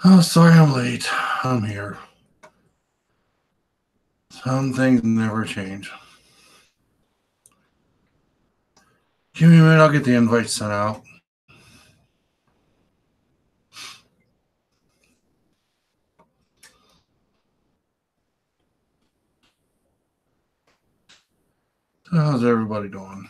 Oh, sorry I'm late. I'm here. Some things never change. Give me a minute, I'll get the invite sent out. So how's everybody doing?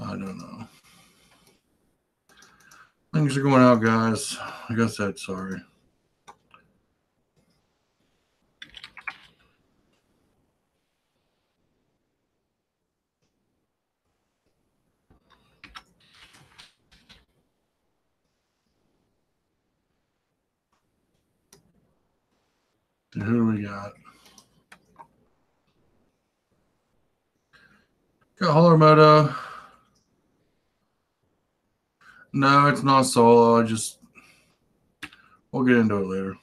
I don't know. Things are going out, guys. Like I said, sorry. So who do we got? Got Holler Moto. No, it's not solo. We'll get into it later.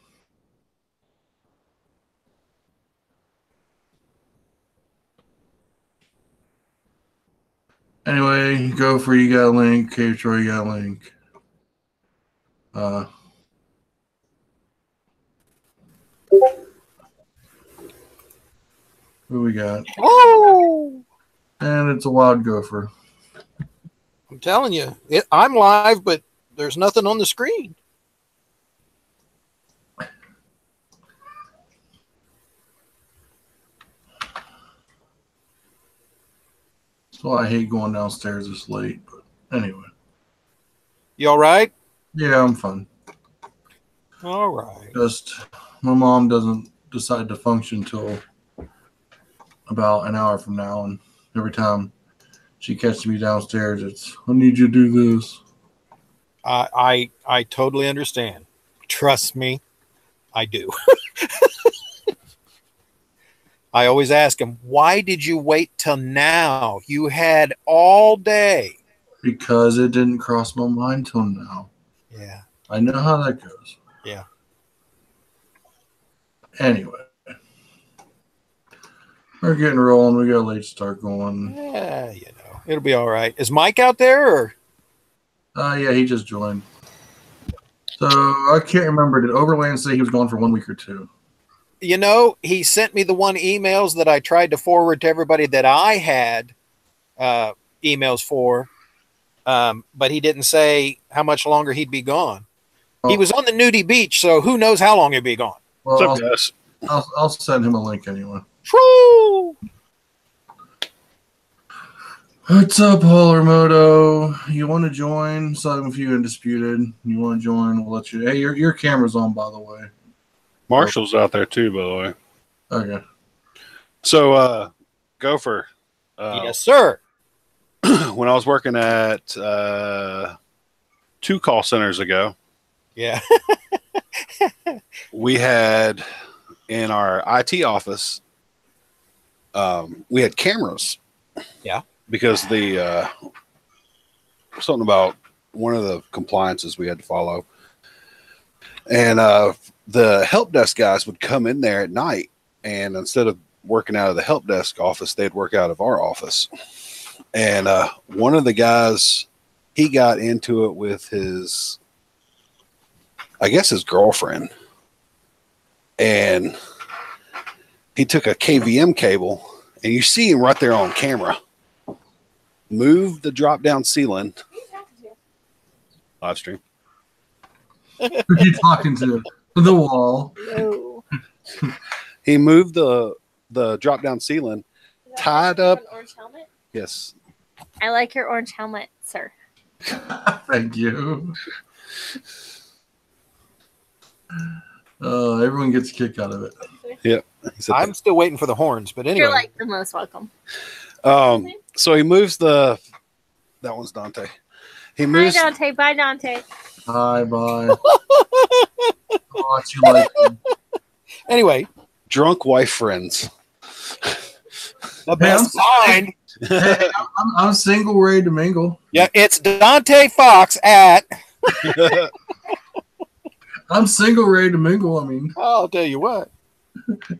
Anyway, go for you got a link. Cave Troy, you got a link. Who we got? Oh! And it's a wild gopher. I'm telling you, I'm live, but there's nothing on the screen. So I hate going downstairs this late, but anyway. You all right? Yeah, I'm fine. All right. Just my mom doesn't decide to function till about an hour from now, and every time she catches me downstairs, it's I need you to do this. I totally understand. Trust me, I do. I always ask him, why did you wait till now? You had all day. Because it didn't cross my mind till now. Yeah. I know how that goes. Yeah. Anyway. We're getting rolling. We got a late start going. Yeah, you know. It'll be all right. Is Mike out there? Or? Yeah, he just joined. So I can't remember. Did Overland say he was gone for 1 week or two? You know, he sent me the one emails that I tried to forward to everybody that I had emails for, but he didn't say how much longer he'd be gone. Oh. He was on the nudie beach, so who knows how long he'd be gone. Well, I'll send him a link anyway. True. What's up, Holler Moto? You want to join? Saw if you Undisputed. You want to join? We'll let you. Hey, your camera's on, by the way. Marshall's out there too, by the way. Okay. So, Gopher. Yes, sir. When I was working at 2 call centers ago, yeah, we had in our IT office, we had cameras. Yeah. Because the something about one of the compliances we had to follow, and the help desk guys would come in there at night, and instead of working out of the help desk office, they'd work out of our office. And one of the guys, he got into it with his, I guess his girlfriend, and he took a KVM cable, and you see him right there on camera. Move the drop down ceiling. Live stream. Who are you talking to? The wall. No. He moved the drop down ceiling, tied up. An orange helmet? Yes. I like your orange helmet, sir. Thank you. Everyone gets a kick out of it. Yep. I'm still waiting for the horns, but anyway. You're like the most welcome. So he moves that one's Dante. He moves. Hi, Dante. Bye, Dante. Hi, bye. Oh, you like him. Anyway. Drunk wife friends. The best kind. Hey, I'm single, ready to mingle. Yeah, it's Dante Fox at. I'm single, ready to mingle. I mean, I'll tell you what.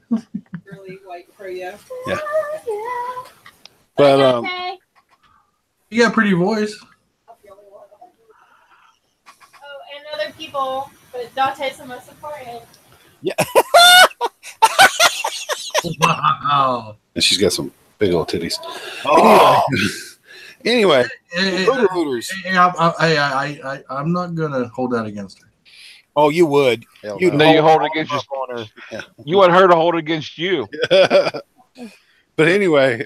Really wait for you. Yeah. But Okay. you got a pretty voice. Oh, and other people, but Dante's the most important. Wow. and she's got some big old titties. Oh, Anyway, Hey, Hooters. I'm not gonna hold that against her. Oh, you would. hell You'd no. No, you hold all it against up on her. you want her to hold it against you. But anyway,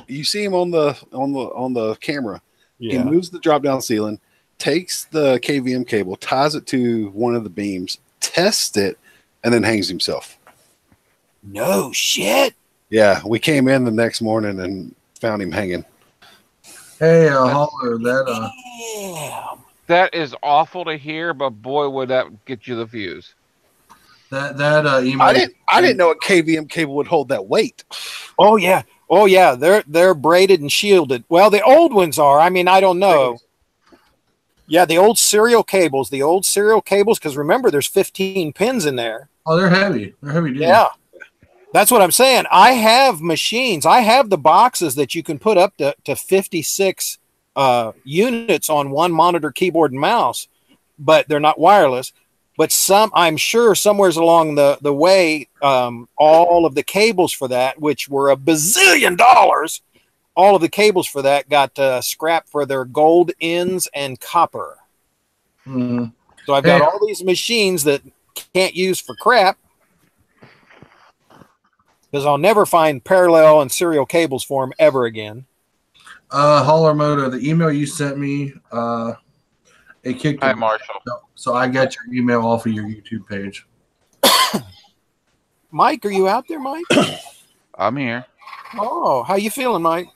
you see him on the camera. He Yeah. moves the drop down ceiling, takes the KVM cable, ties it to one of the beams, tests it, and then hangs himself. No shit. Yeah, we came in the next morning and found him hanging. Hey, Holler, that Damn. That is awful to hear, but boy, would that get you the views. that email. I didn't know a KVM cable would hold that weight. Oh yeah. Oh yeah. They're braided and shielded. Well, the old ones are. I mean, I don't know. Yeah, the old serial cables. Because remember, there's 15 pins in there. Oh, they're heavy. They're heavy duty. Yeah. That's what I'm saying. I have machines. I have the boxes that you can put up to 56 units on one monitor, keyboard, and mouse, but they're not wireless. But I'm sure somewhere along the way, all of the cables for that, which were $1 bazillion, all of the cables for that got scrapped for their gold ends and copper. Mhm. So I've got all these machines that can't use for crap, because I'll never find parallel and serial cables for them ever again. Holler Moto, the email you sent me, it kicked Hi, it. Marshall. So I got your email off of your YouTube page. Mike, are you out there, Mike? I'm here. Oh, how you feeling, Mike?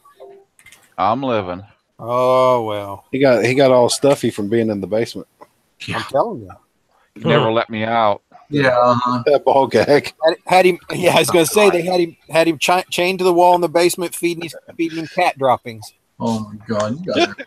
I'm living. Oh, well, He got all stuffy from being in the basement. I'm telling you. You never let me out. Yeah. That ball gag. Had him. Yeah, I was going to say they had him chained to the wall in the basement, feeding him cat droppings. Oh my God. You got it.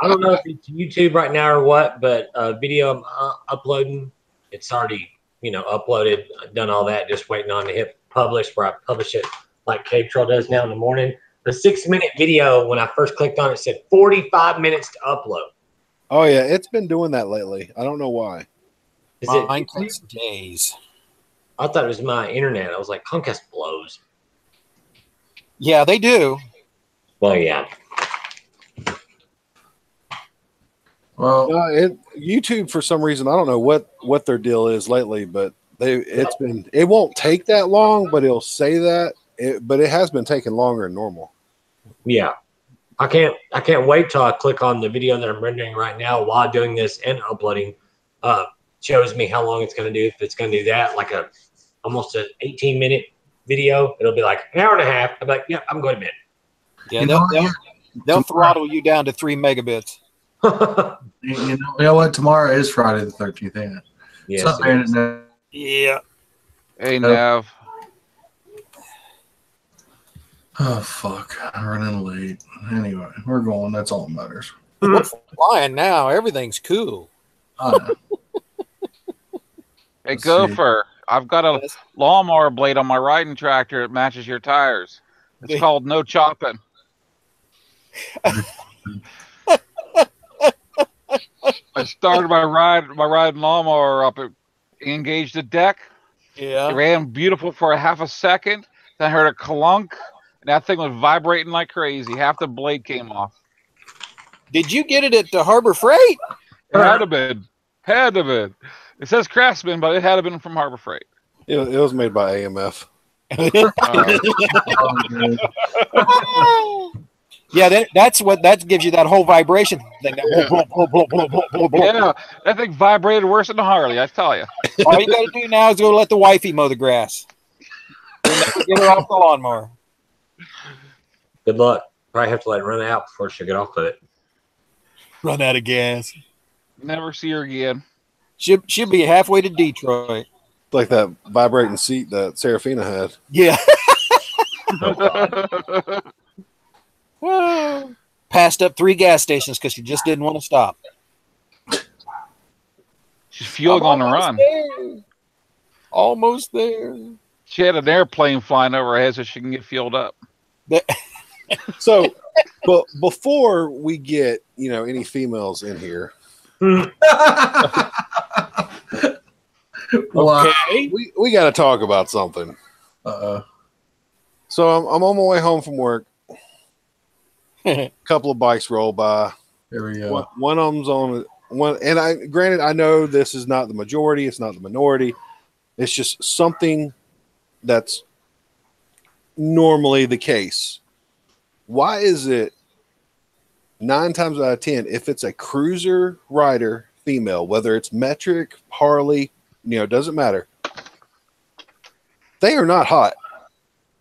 I don't know if it's YouTube right now or what, but video I'm uploading, it's already, uploaded, done all that, just waiting on to hit publish, where I publish it like Cave Trail does now in the morning. The 6-minute video, when I first clicked on it, said 45 minutes to upload. Oh yeah, it's been doing that lately. I don't know why. Is it? Mine takes days. I thought it was my internet. I was like, Comcast blows. Yeah, they do. Well, yeah. Well, YouTube for some reason, I don't know what their deal is lately, but it won't take that long, but it'll say that. But it has been taking longer than normal. Yeah. I can't wait till I click on the video that I'm rendering right now while doing this and uploading. Shows me how long it's going to do. If it's going to do that, like almost an 18-minute video, it'll be like an hour and a half. I'm like, yeah, I'm going to bed. Yeah, they'll throttle you down to 3 megabits. you know what? Tomorrow is Friday the 13th, ain't it? Yes, Something it ain't is. it now? Yeah. Hey, Nav. Oh, fuck. I'm running late. Anyway, we're going. That's all that matters. We're flying now. Everything's cool. I know. Hey, Let's Gopher. I've got a lawnmower blade on my riding tractor that matches your tires. It's called No Chopping. I started my riding lawnmower up. It engaged the deck. It Yeah. ran beautiful for a half a second. Then I heard a clunk, and that thing was vibrating like crazy. Half the blade came off. Did you get it at the Harbor Freight? It had to been. Had to been. It says Craftsman, but it had to been from Harbor Freight. It was made by AMF. Yeah, that gives you that whole vibration thing. Yeah, that thing vibrated worse than a Harley, I tell you. All you got to do now is go let the wifey mow the grass. Get her off the lawnmower. Good luck. Probably have to let it run out before she get off of it. Run out of gas. Never see her again. She'll be halfway to Detroit. Like that vibrating seat that Sarafyna had. Yeah. Passed up 3 gas stations because she just didn't want to stop. She's fueling on the run. Almost there. She had an airplane flying over her head so she can get fueled up. So, but before we get any females in here, Okay. we got to talk about something. So I'm on my way home from work. A couple of bikes roll by. There we go. One of them's on one, and granted, I know this is not the majority, it's not the minority. It's just something that's normally the case. Why is it 9 times out of 10, if it's a cruiser rider female, whether it's metric, Harley, doesn't matter, they are not hot.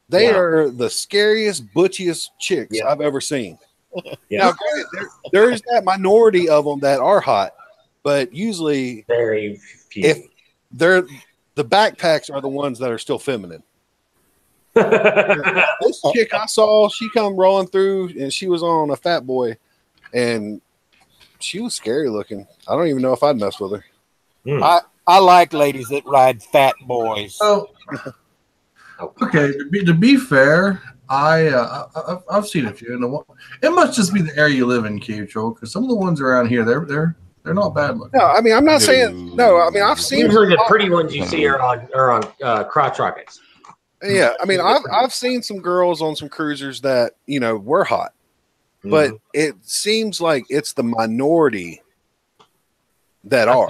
They are the scariest, butchiest chicks I've ever seen. Now, there is that minority of them that are hot, but usually Very few. if they're the backpacks are the ones that are still feminine. This chick I saw, she come rolling through and she was on a Fat Boy and she was scary looking. I don't even know if I'd mess with her. I like ladies that ride fat boys. Oh, okay. To be fair, I've seen a few. And it must just be the area you live in, Cave Troll, because some of the ones around here, they're not bad looking. No, I mean I'm not saying no. I mean I've seen Usually the pretty ones you see are on crotch rockets. Yeah, I mean I've seen some girls on some cruisers that were hot, but it seems like it's the minority that are.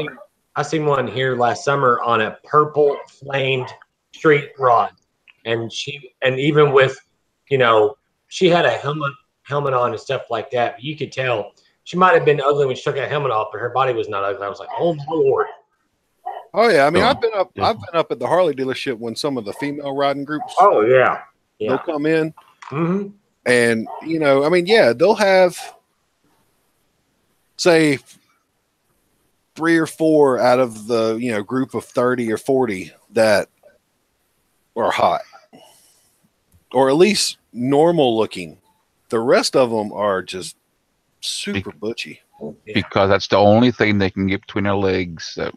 I seen one here last summer on a purple flamed street rod, and even with she had a helmet on and stuff like that. But you could tell she might have been ugly when she took that helmet off, but her body was not ugly. I was like, oh my Lord. Oh yeah, I mean I've been up at the Harley dealership when some of the female riding groups. Oh yeah, they'll come in, and I mean they'll have say 3 or 4 out of the group of 30 or 40 that are hot, or at least normal looking. The rest of them are just super butchy. Because that's the only thing they can get between their legs. That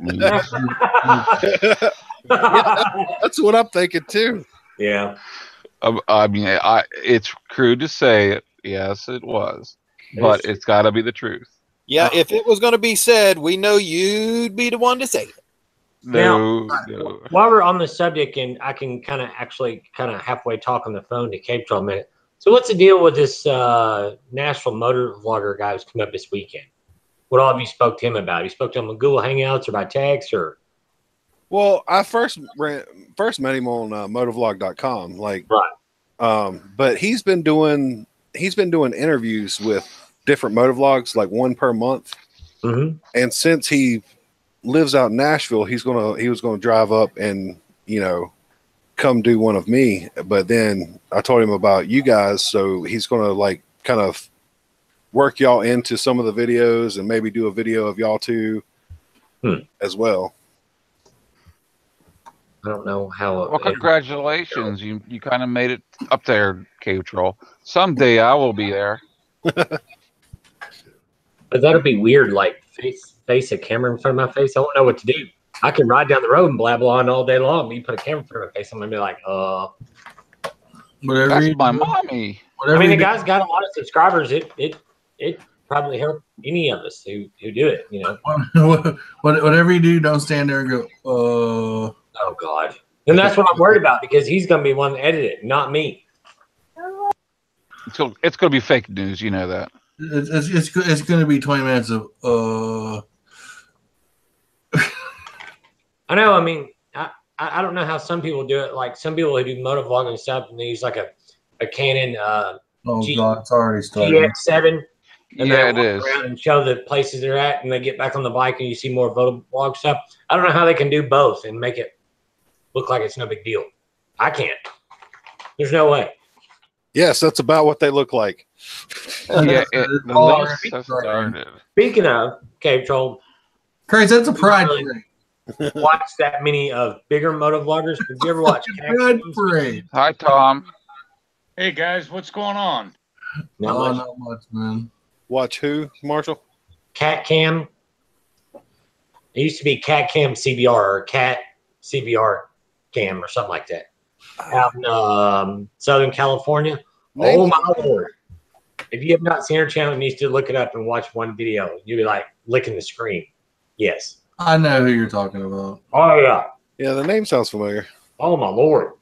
that's what I'm thinking too. Yeah. I mean, it's crude to say it. Yes, it was. But it's got to be the truth. Yeah, if it was going to be said, we know you'd be the one to say it. No. While we're on the subject, and I can kind of halfway talk on the phone to Cape Troll a minute. So what's the deal with this Nashville motor vlogger guy who's come up this weekend? What all have you spoke to him about? Have you spoke to him on Google Hangouts or by text or? Well, I first met him on motovlog.com, but he's been doing interviews with different motovlogs, like 1 per month. And since he lives out in Nashville, he was gonna drive up and come do one of me. But then I told him about you guys, so he's gonna kind of work y'all into some of the videos and maybe do a video of y'all too as well. I don't know how. Well, congratulations! You kind of made it up there, Cave Troll. Someday I will be there. But that'll be weird. Like face a camera in front of my face. I won't know what to do. I can ride down the road and blabble on all day long. But you put a camera in front of my face, I'm gonna be like, Whatever. That's my mommy. I mean, the guy's got a lot of subscribers. It probably helped any of us who do it. Whatever you do, don't stand there and go, Oh God. And that's what I'm worried about, because he's going to be one to edit it, not me. It's going to be fake news. You know that. It's going to be 20 minutes of I know. I mean, I don't know how some people do it. Like some people who do motovlogging and stuff, and they use like a Canon God, it's already started. GX7. And Yeah, it they is. walk around and show the places they're at, and they get back on the bike, and you see more motovlog stuff. I don't know how they can do both and make it look like it's no big deal. I can't. There's no way. Yes, that's about what they look like. Yeah, the least has started. Speaking of Cave Troll, Crazy, that's a pride Really? parade. watch that many of bigger motovloggers. Did you ever watch Pride parade. Hi, Tom. Hey guys, what's going on? Not much. Not much, man. Watch who, Marshall? Cat Cam. It used to be Cat Cam CBR or Cat CBR Cam or something like that. Out in Southern California. Name Oh my Lord. If you have not seen her channel, you need to look it up and watch one video. You'll be like licking the screen. Yes. I know who you're talking about. Oh yeah. Yeah, the name sounds familiar. Oh my Lord.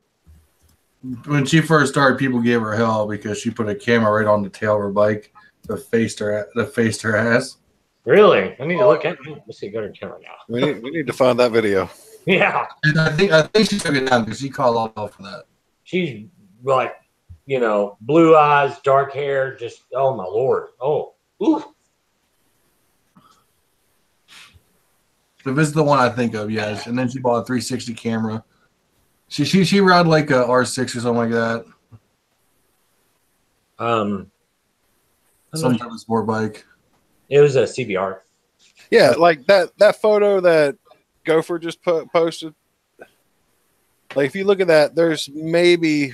When she first started, people gave her hell because she put a camera right on the tail of her bike that faced her ass. Really? I need to look at it. Let's see, go to the camera now. We need to find that video. Yeah. And I think she took it down because she called off for that. She's like, blue eyes, dark hair, just oh my Lord. Oh. Ooh. If this is the one I think of, yes. And then she bought a 360 camera. She rode like a R6 or something like that. Some type of sport bike. It was a CBR. Yeah, like that photo that Gopher just posted. Like if you look at that, there's maybe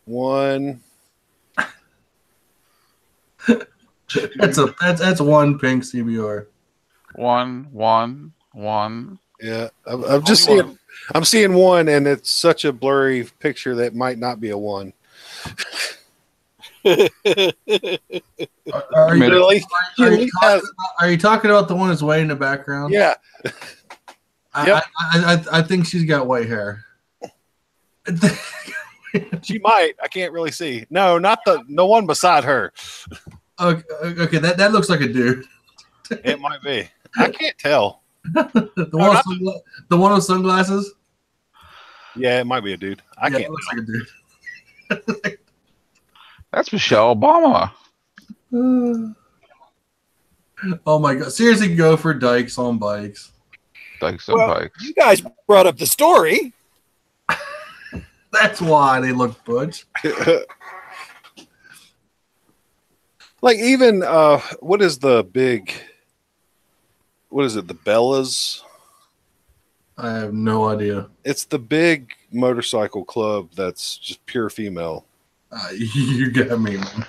one. That's one pink CBR. One. Yeah, I'm just seeing. I'm seeing one, and it's such a blurry picture that might not be a one. Are you talking about the one that's way in the background? Yeah. I think she's got white hair. She might. I can't really see. No, not the one beside her. Okay, that looks like a dude. It might be. I can't tell. the one with sunglasses? Yeah, it might be a dude. I can't. It looks like a dude. That's Michelle Obama. Oh my god! Seriously, go for dykes on bikes. Dykes on bikes. You guys brought up the story. That's why they look butch. Like even what is the big? What is it? The Bellas? I have no idea. It's the big motorcycle club that's just pure female. You got me, man.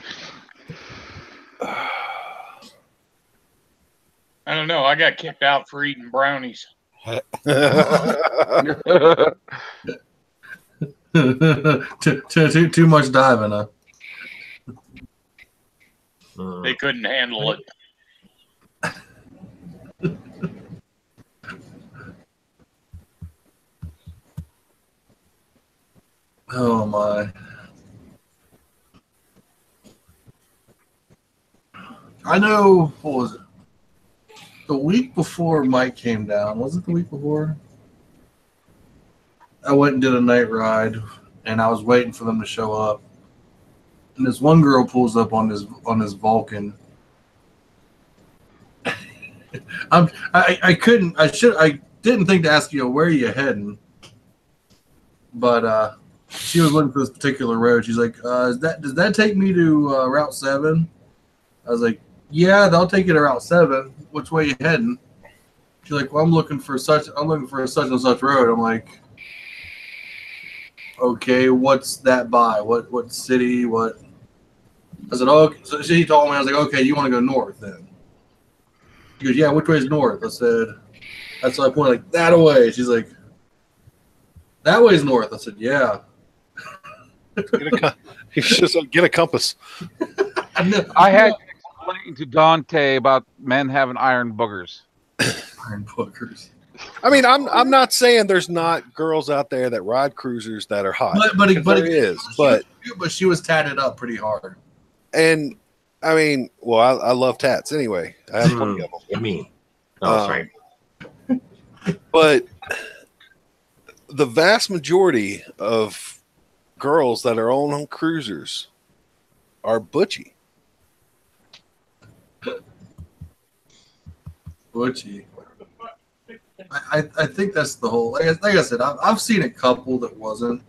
I don't know. I got kicked out for eating brownies. Too much diving, huh? They couldn't handle it. Oh my. I know, what was it? The week before Mike came down, was it the week before? I went and did a night ride, and I was waiting for them to show up. And this one girl pulls up on this Vulcan. I didn't think to ask you where are you heading, but she was looking for this particular road. She's like, does that take me to Route 7? I was like, yeah, they'll take you to Route 7. Which way you heading? She's like, well, I'm looking for such and such road. I'm like, okay, what's that by? What city? What? I said, oh, so she told me. I was like, okay, you want to go north then? She goes, yeah, which way is north? I said, that's why I pointed like that away. She's like, that way is north. I said, yeah. You should get a compass. I had to explain to Dante about men having iron boogers. Iron boogers. I mean, I'm not saying there's not girls out there that ride cruisers that are hot. But there is. But she was tatted up pretty hard. And I mean, well, I love tats anyway. I have plenty of them. I mean, that's right. But the vast majority of girls that are on cruisers are butchy. Butchy. I think that's the whole. Like I said, I've seen a couple that wasn't.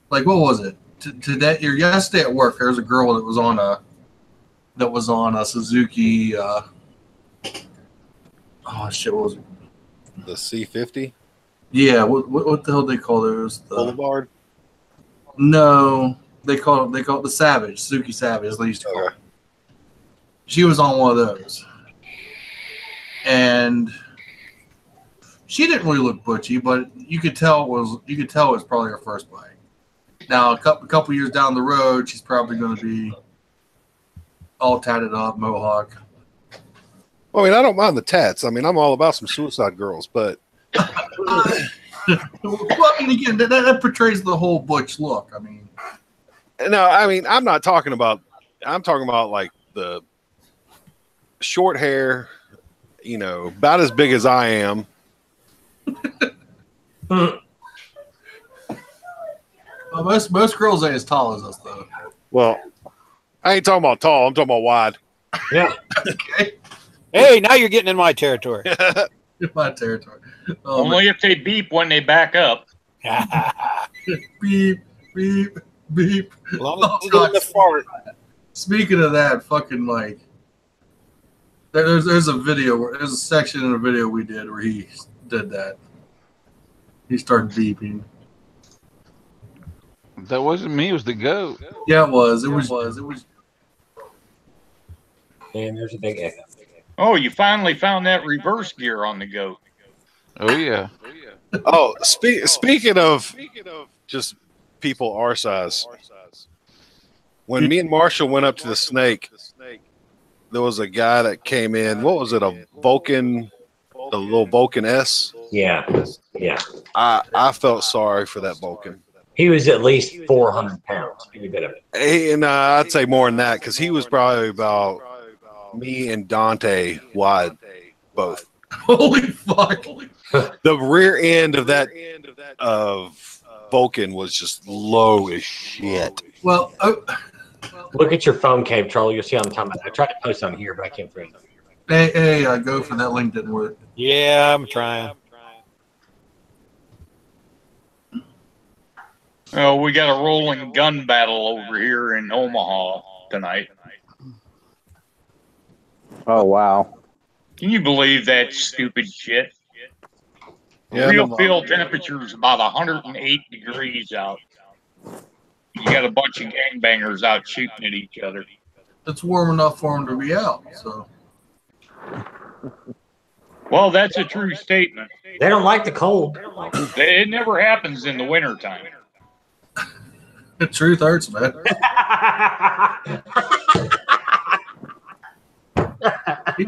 Like, what was it? Today or yesterday at work, there was a girl that was on a Suzuki. Oh shit! What was it? The C50. Yeah. What the hell do they call those? Boulevard. No, they call it the Savage, Suki Savage. They used to call it. She was on one of those, and she didn't really look butchy, but you could tell it was probably her first bike. Now a couple years down the road, she's probably going to be all tatted up, mohawk. Well, I mean, I don't mind the tats. I mean, I'm all about some Suicide Girls, but Well, I mean, again, that portrays the whole butch look. I mean, no, I mean, I'm talking about like the short hair, you know, about as big as I am. well, most girls ain't as tall as us, though. Well, I ain't talking about tall. I'm talking about wide. Yeah. Okay, Hey, now you're getting in my territory. in my territory. Only if they beep when they back up. Beep, beep, beep. As long as it's doing the fart. Speaking of that, fucking like, there's a section in a video we did where he did that. He started beeping. That wasn't me. It was the goat. Yeah, it was. It was. And there's a big echo. Oh, you finally found that reverse gear on the goat. Oh yeah. Oh, speaking of just people our size, when me and Marshall went up to the snake, there was a guy that came in. What was it? A Vulcan, a little Vulcan S. Yeah. Yeah. I felt sorry for that Vulcan. He was at least 400 pounds. Every bit of it. And I'd say more than that because he was probably about me and Dante wide, both. Holy fuck! The rear end of that Vulcan was just low as shit. Well, Look at your phone, Cave Troll. You'll see what I'm talking about. I tried to post on here, but I can't find it. hey, go for that link didn't work. Yeah, I'm trying. Oh, we got a rolling gun battle over here in Omaha tonight. Oh, wow. Can you believe that stupid shit? Yeah, Real field temperature is about 108 degrees out. You got a bunch of gangbangers out shooting at each other. It's warm enough for them to be out. So, Well, that's a true statement. They don't like the cold. It never happens in the wintertime. the truth hurts, man.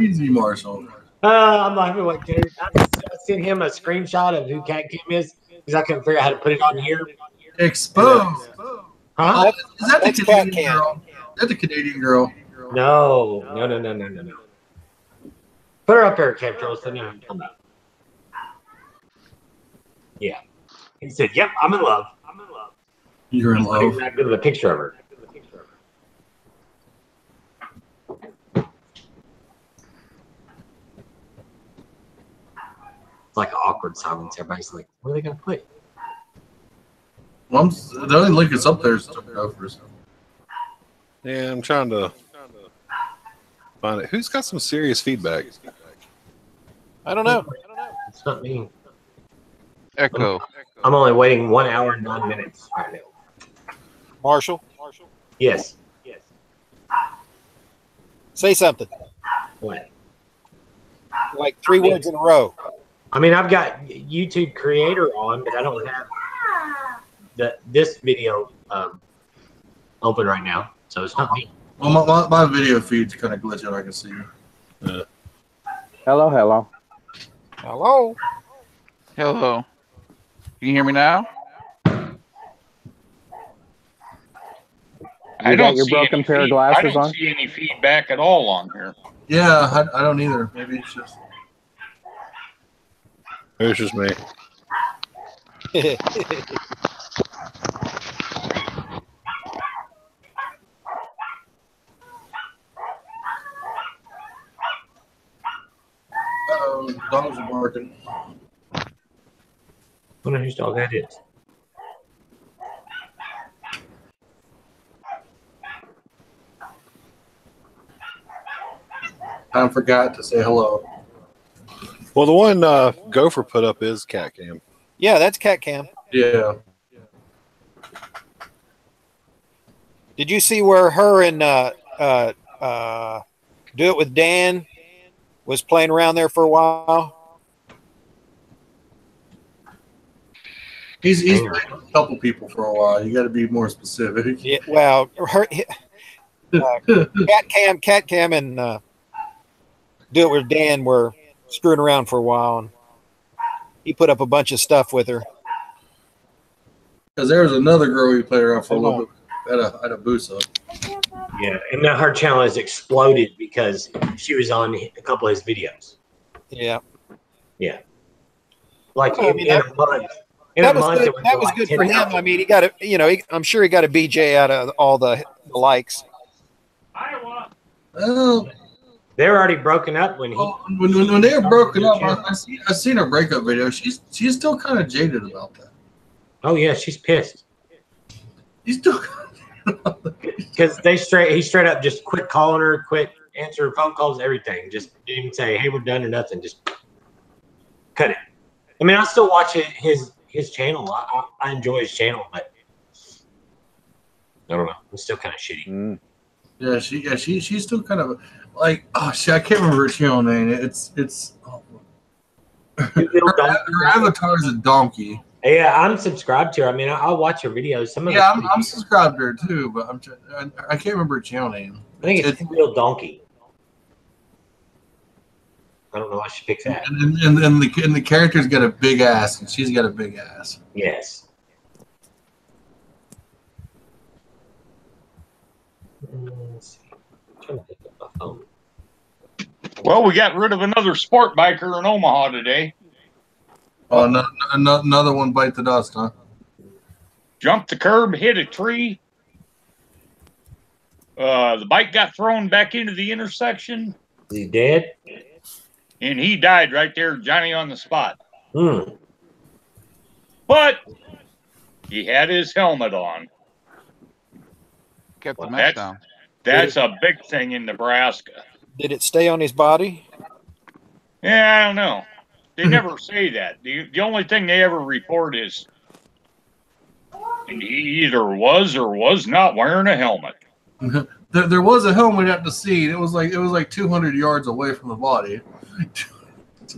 Easy, Marshall. I'm laughing like dude. I sent him a screenshot of who Cat Kim is because I couldn't figure out how to put it on here. Exposed. Huh? Is that the That's Canadian Cat girl? Is that the Canadian girl? No. Put her up there, Cave Troll. So now yeah. He said, "Yep, I'm in love." You're in love. Not good with a picture of her. It's like an awkward silence. Everybody's like, "What are they gonna put?" Well, the only link that's up there is Gophers. Yeah, I'm trying to find it. Who's got some serious feedback? I don't know. It's not me. Echo. I'm only waiting 1 hour and 9 minutes right now. Marshall, Yes. say something. What? Like 3 words in a row. I mean, I've got YouTube Creator on, but I don't have this video open right now, so it's not me. Well, my video feed's kind of glitching. I can see you. Hello, hello. Hello. Hello. Can you hear me now? You got your broken pair of I glasses don't on? see any feedback at all on here. Yeah, I don't either. Maybe it's just. It's just me. Dogs are barking. I wonder whose dog that is. I forgot to say hello. Well, the one Gopher put up is Cat Cam. Yeah, that's Cat Cam. Yeah. Did you see where her and Do It With Dan was playing around there for a while? He's played a couple people for a while. You got to be more specific. Yeah, well, Cat Cam and Do It With Dan were screwing around for a while, and he put up a bunch of stuff with her. Because there was another girl we played around for a little bit at a Busa. Yeah, and now her channel has exploded because she was on a couple of his videos. Yeah. Yeah. Like Well, I mean, that was good for him. I mean, he got I'm sure he got a BJ out of all the likes. Well, they're already broken up when they were broken up. I seen her breakup video. She's still kind of jaded about that. Oh yeah, she's pissed. He's still because he straight up just quit calling her, quit answering phone calls, everything. Just didn't even say, "Hey, we're done" or nothing. Just cut it. I mean, I still watch his channel. I enjoy his channel, but I don't know. It's still kind of shitty. Yeah, she's still kind of like, oh shit, I can't remember her channel name. It's her avatar is a donkey. Yeah, I'm subscribed to her. I mean, I'll watch her videos. I'm subscribed to her too, but I can't remember her channel name. I think it's Real Donkey. I don't know why she picks that. And the character's got a big ass, and she's got a big ass. Yes. Let's see. I'm trying to pick up my phone. Well, we got rid of another sport biker in Omaha today. Oh, another one bite the dust, huh? Jumped the curb, hit a tree. The bike got thrown back into the intersection. Is he dead? And he died right there, Johnny on the spot. Hmm. But he had his helmet on. Kept the mess down. That's a big thing in Nebraska. Did it stay on his body? Yeah, I don't know. They never say that. The only thing they ever report is he either was or was not wearing a helmet. There was a helmet at the scene. It was like 200 yards away from the body.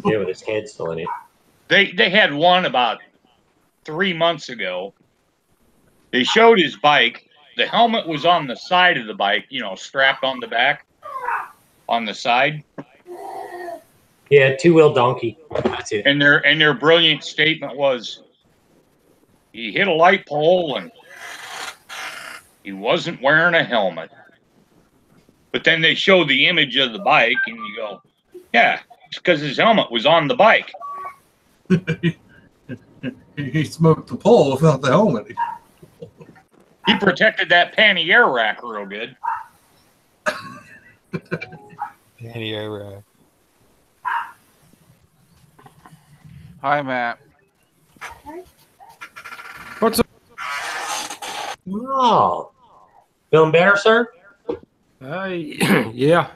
Yeah, with his head still in it. They had one about 3 months ago. They showed his bike. The helmet was on the side of the bike, strapped on the back, on the side. Yeah, two-wheel donkey. That's it. And their brilliant statement was, he hit a light pole and he wasn't wearing a helmet. But then they show the image of the bike, and you go, yeah, it's because his helmet was on the bike. He smoked the pole without the helmet. He protected that panty air rack real good. Panty air rack. Hi, Matt. What's up? Oh. Feeling better, sir? Yeah.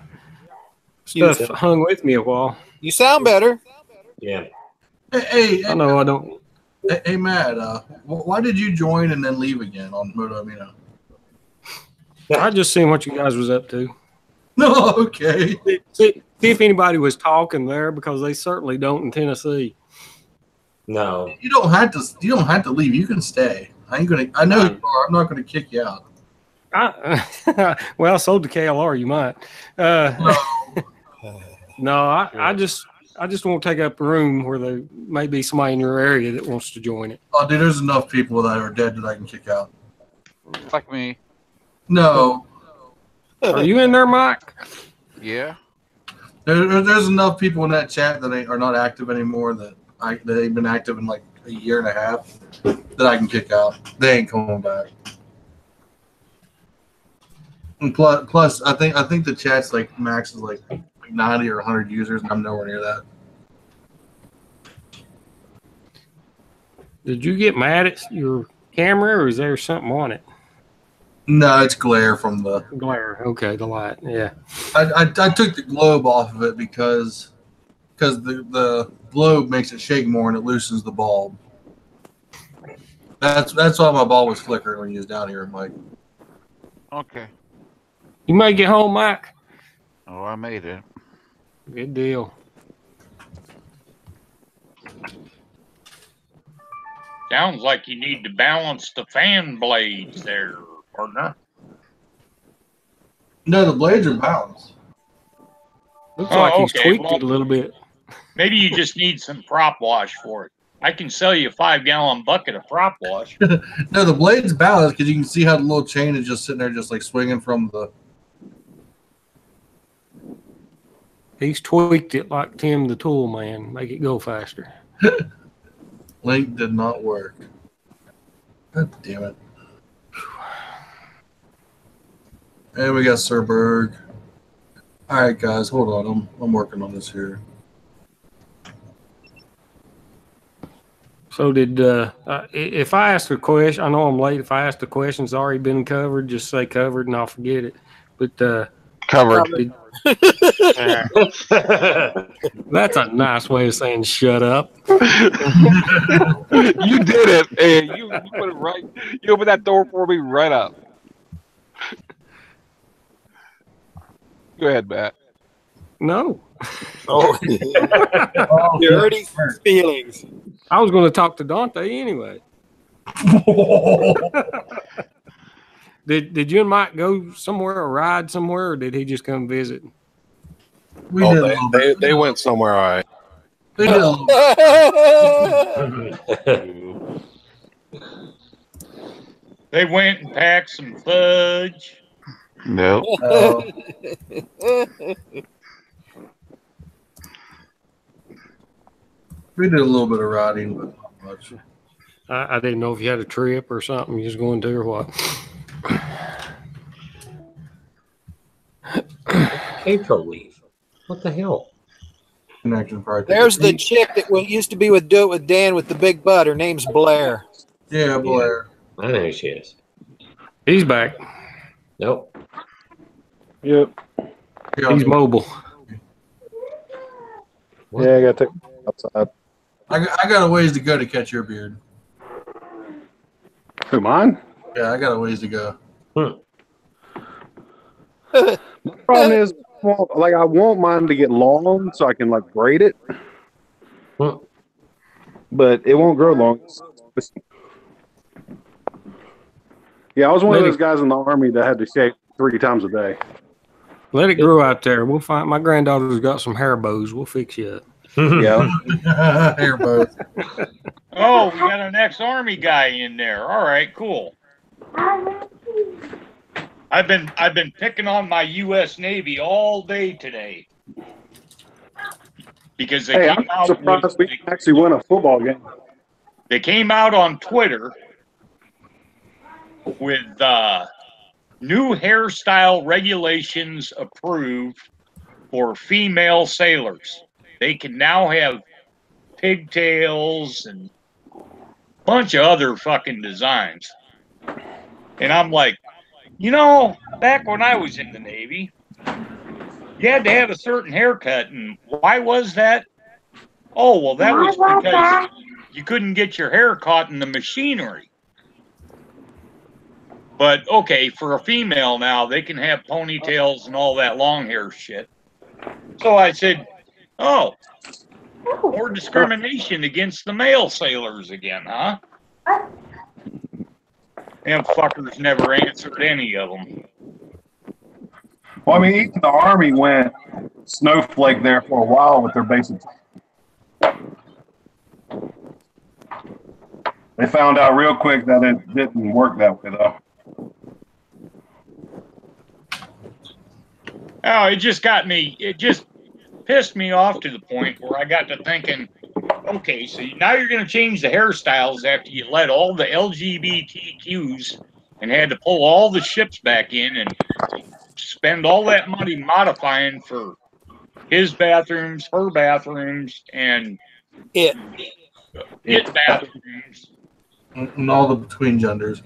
Stuff hung with me a while. You sound better. Yeah. Hey, I know I don't. Hey, Matt, why did you join and then leave again on Motovlogs? I just seen what you guys was up to. No, okay. See if anybody was talking there, because they certainly don't in Tennessee. No. You don't have to leave. You can stay. I know you are. I'm not gonna kick you out. Well, sold to KLR, you might. No, I just won't take up room where there may be somebody in your area that wants to join it. Oh, dude, there's enough people that are dead that I can kick out. Like me. No. Are you in there, Mike? Yeah. There's enough people in that chat that are not active anymore that they've been active in like a year and a half that I can kick out. They ain't coming back. And plus, I think the chat's like max is like 90 or 100 users, and I'm nowhere near that. Did you get mad at your camera, or is there something on it? No, it's glare from the glare. Okay, the light. Yeah. I took the globe off of it because the globe makes it shake more and it loosens the bulb. That's why my ball was flickering when you was down here, Mike. Okay. You may get home, Mike. Oh, I made it. Good deal. Sounds like you need to balance the fan blades there, partner. No, the blades are balanced. Looks like he's okay. tweaked Well, it a little bit. maybe you just need some prop wash for it. I can sell you a 5-gallon bucket of prop wash. No, the blade's balanced because you can see how the little chain is just sitting there, just like swinging from the. He's tweaked it like Tim the Tool Man. Make it go faster. Link did not work. God damn it. And we got Sir Berg. All right, guys, hold on. I'm working on this here. So did if I ask a question, I know I'm late. If I ask the question, it's already been covered. Just say covered, and I'll forget it. But Covered. That's a nice way of saying shut up. You did it, and you put it right. You opened that door for me right up. Go ahead, Matt. No. Oh, you hurt his feelings. I was going to talk to Dante anyway. Did you and Mike go somewhere or ride somewhere, or did he just come visit? We did. They went somewhere. All right. They did. They went and packed some fudge. No. We did a little bit of riding, but not much. I didn't know if you had a trip or something. You just going to or what? April leaf. What the hell? Connection part. There's the chick that used to be with Do It With Dan with the big butt. Her name's Blair. Yeah, Blair. I know who she is. He's back. Nope. Yep. He's mobile. What? Yeah, I got to take outside. I got a ways to go to catch your beard. Who, mine? Yeah, I got a ways to go. The problem is, like, I want mine to get long so I can like braid it, but it won't grow long. Yeah, I was one of those guys in the army that had to shave 3 times a day. Let it grow out there. We'll find. My granddaughter's got some hair bows. We'll fix you up. Yeah. Hair both. Oh, we got an ex-army guy in there. All right, cool. I've been picking on my U.S. Navy all day today because they came I'm out surprised we actually won a football game. They came out on Twitter with new hairstyle regulations approved for female sailors. They can now have pigtails and a bunch of other fucking designs. And I'm like, you know, back when I was in the Navy, you had to have a certain haircut. And why was that? Oh, well, that was because you couldn't get your hair caught in the machinery. But, okay, for a female now, they can have ponytails and all that long hair shit. So I said, oh, more discrimination against the male sailors again, huh? Them fuckers never answered any of them. Well, I mean, even the Army went snowflake there for a while with their basic. They found out real quick that it didn't work that way, though. Oh, it just pissed me off to the point where I got to thinking, okay, so now you're going to change the hairstyles after you let all the LGBTQs and had to pull all the ships back in and spend all that money modifying for his bathrooms, her bathrooms, and It bathrooms. And all the between genders.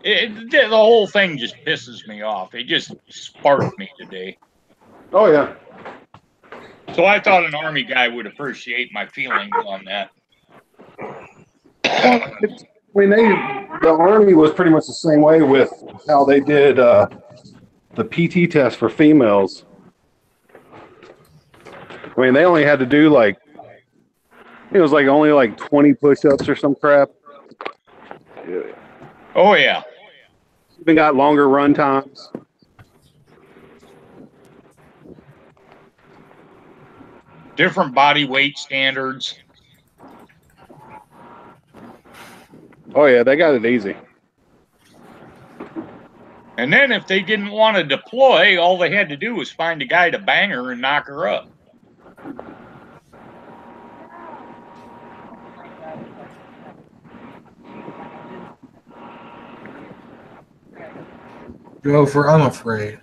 The whole thing just pisses me off. It just sparked me today. Oh, yeah. So I thought an Army guy would appreciate my feelings on that. I mean, the Army was pretty much the same way with how they did the PT test for females. I mean, they only had to do like, it was like only like 20 push-ups or some crap. Oh, yeah. Even got longer run times. Different body weight standards. Oh yeah, they got it easy. And then if they didn't want to deploy, all they had to do was find a guy to bang her and knock her up. Gopher, I'm afraid.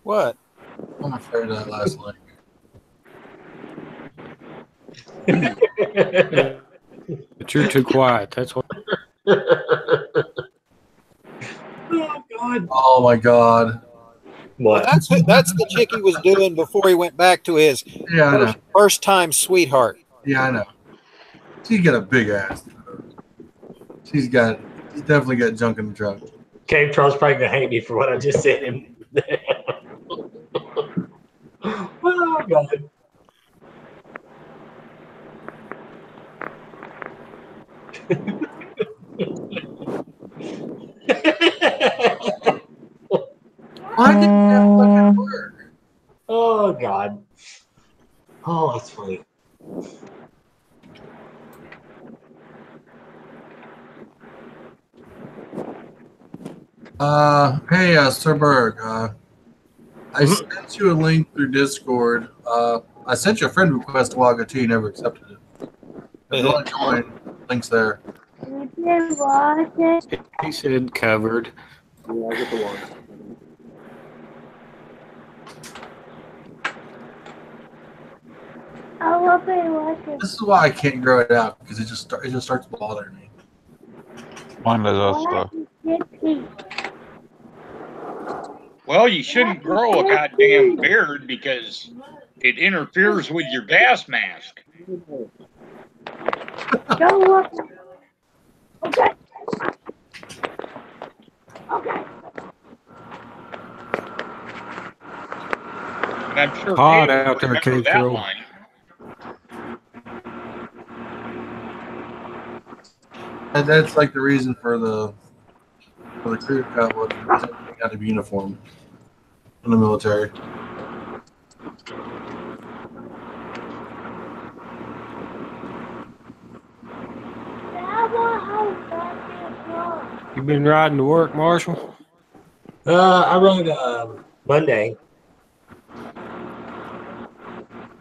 What? I'm afraid of that last link. But you're too quiet. That's what. Oh God! Oh my God! What? That's the chick he was doing before he went back to his Yeah, I know. first time sweetheart. Yeah, I know. She's got a big ass. She's definitely got junk in the truck. Cave Troll's probably gonna hate me for what I just said him. Oh God! Why didn't that fucking work? Oh God! Oh, that's funny. Hey, Sir Berg. I sent you a link through Discord. I sent you a friend request a while ago too. You never accepted it. If you want to join, links there. He said covered. Yeah, I get the one. This is why I can't grow it out because it just starts bothering me. Mine does us stuff. Well, you shouldn't grow a goddamn beard because it interferes with your gas mask. Okay. Okay. And I'm sure Hot Dave out there, will remember Cave that Troll. line. And that's like the reason for the crew cut was everything had to be uniform in the military. You been riding to work, Marshall? I rode Monday.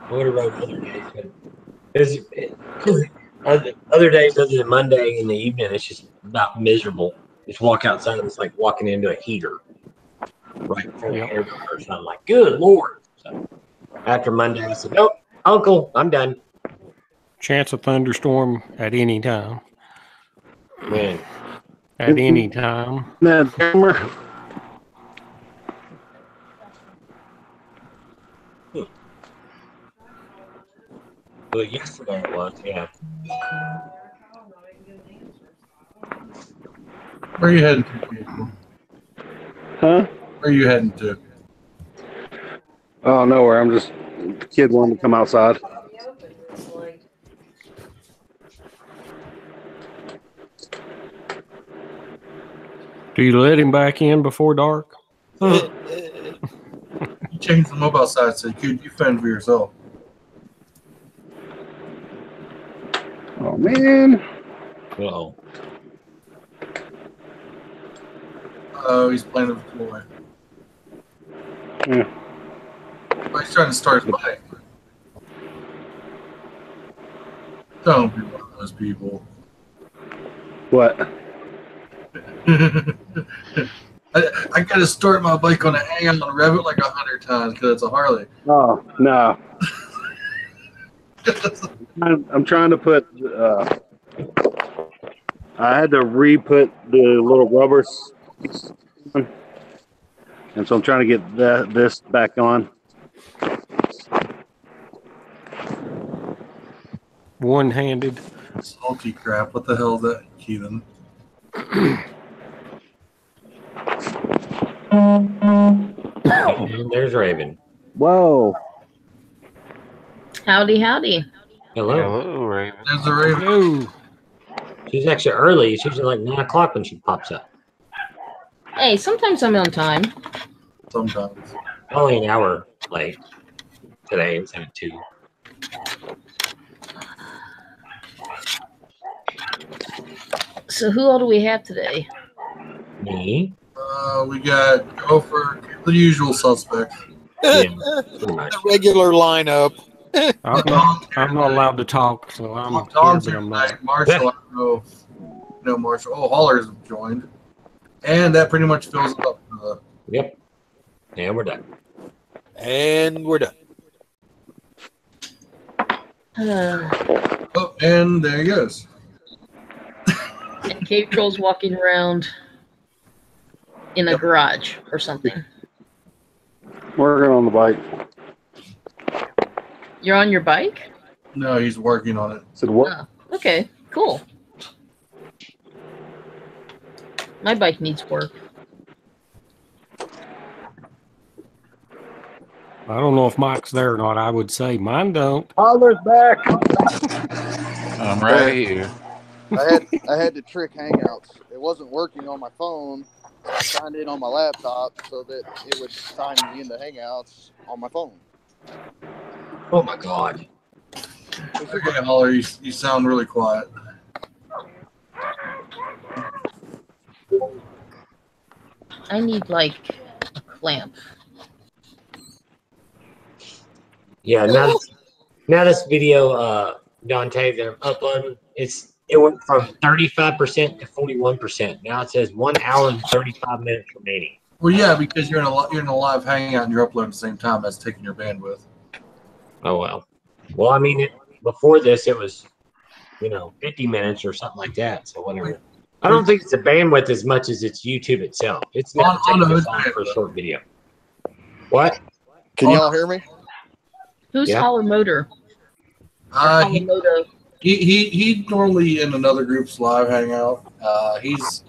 I would have rode other days, but other days other than Monday in the evening, it's just about miserable. Just walk outside and it's like walking into a heater right in front of the hair dryer. So I'm like, good Lord. So after Monday, I said, nope, Uncle, I'm done. Chance of thunderstorm at any time. Man. At any time. That camera. But yesterday it was, yeah. Where are you heading to, people? Huh? Where are you heading to? Oh, nowhere. I'm just the kid wanted to come outside. Do you let him back in before dark? You changed the mobile side, so you fend for yourself. Oh man. Uh-oh. Oh, he's playing with a toy. Yeah. Oh, he's trying to start his bike. Don't be one of those people. What? I gotta start my bike on a hang-on and rev it like 100 times because it's a Harley. Oh no. I'm trying to put. I had to re-put the little rubber, and so I'm trying to get this back on. One-handed. Salty crap. What the hell is that, Keelan? And there's Raven. Whoa. Howdy, howdy. Hello. Hello, Raven. There's the Raven. No. She's actually early. She's usually like 9 o'clock when she pops up. Hey, sometimes I'm on time. Sometimes. Only an hour late today. It's at 2. So who all do we have today? Me? We got Gopher, the usual suspects. Yeah, pretty much. The regular lineup. I'm not allowed to talk, so I'm Tom's here, here but I'm tonight. not. Marshall, I don't know if you know Marshall. Oh, Holler's joined. And that pretty much fills up the. Yep. And we're done. And we're done. Oh, and there he goes. And Cave Troll's walking around in a garage or something. Working on the bike. You're on your bike? No, he's working on it. Said what? Oh, okay, cool. My bike needs work. I don't know if Mike's there or not. I would say mine don't. Holler's back. I'm right here. I had to trick Hangouts. It wasn't working on my phone. I signed in on my laptop so that it would sign me into Hangouts on my phone. Oh my God. Okay, Holler, you sound really quiet. I need like a clamp. Yeah, now this video, Dante, that I'm uploading, it went from 35% to 41%. Now it says 1 hour and 35 minutes remaining. Well, yeah, because you're in a live hangout and you're uploading at the same time. That's taking your bandwidth. Oh well. Well, I mean, before this it was, 50 minutes or something like that. So whatever. I don't think it's a bandwidth as much as it's YouTube itself. It's never taking this long for a short video. What? Can y'all hear me? Who's Holler Motor? He normally in another group's live hangout. He's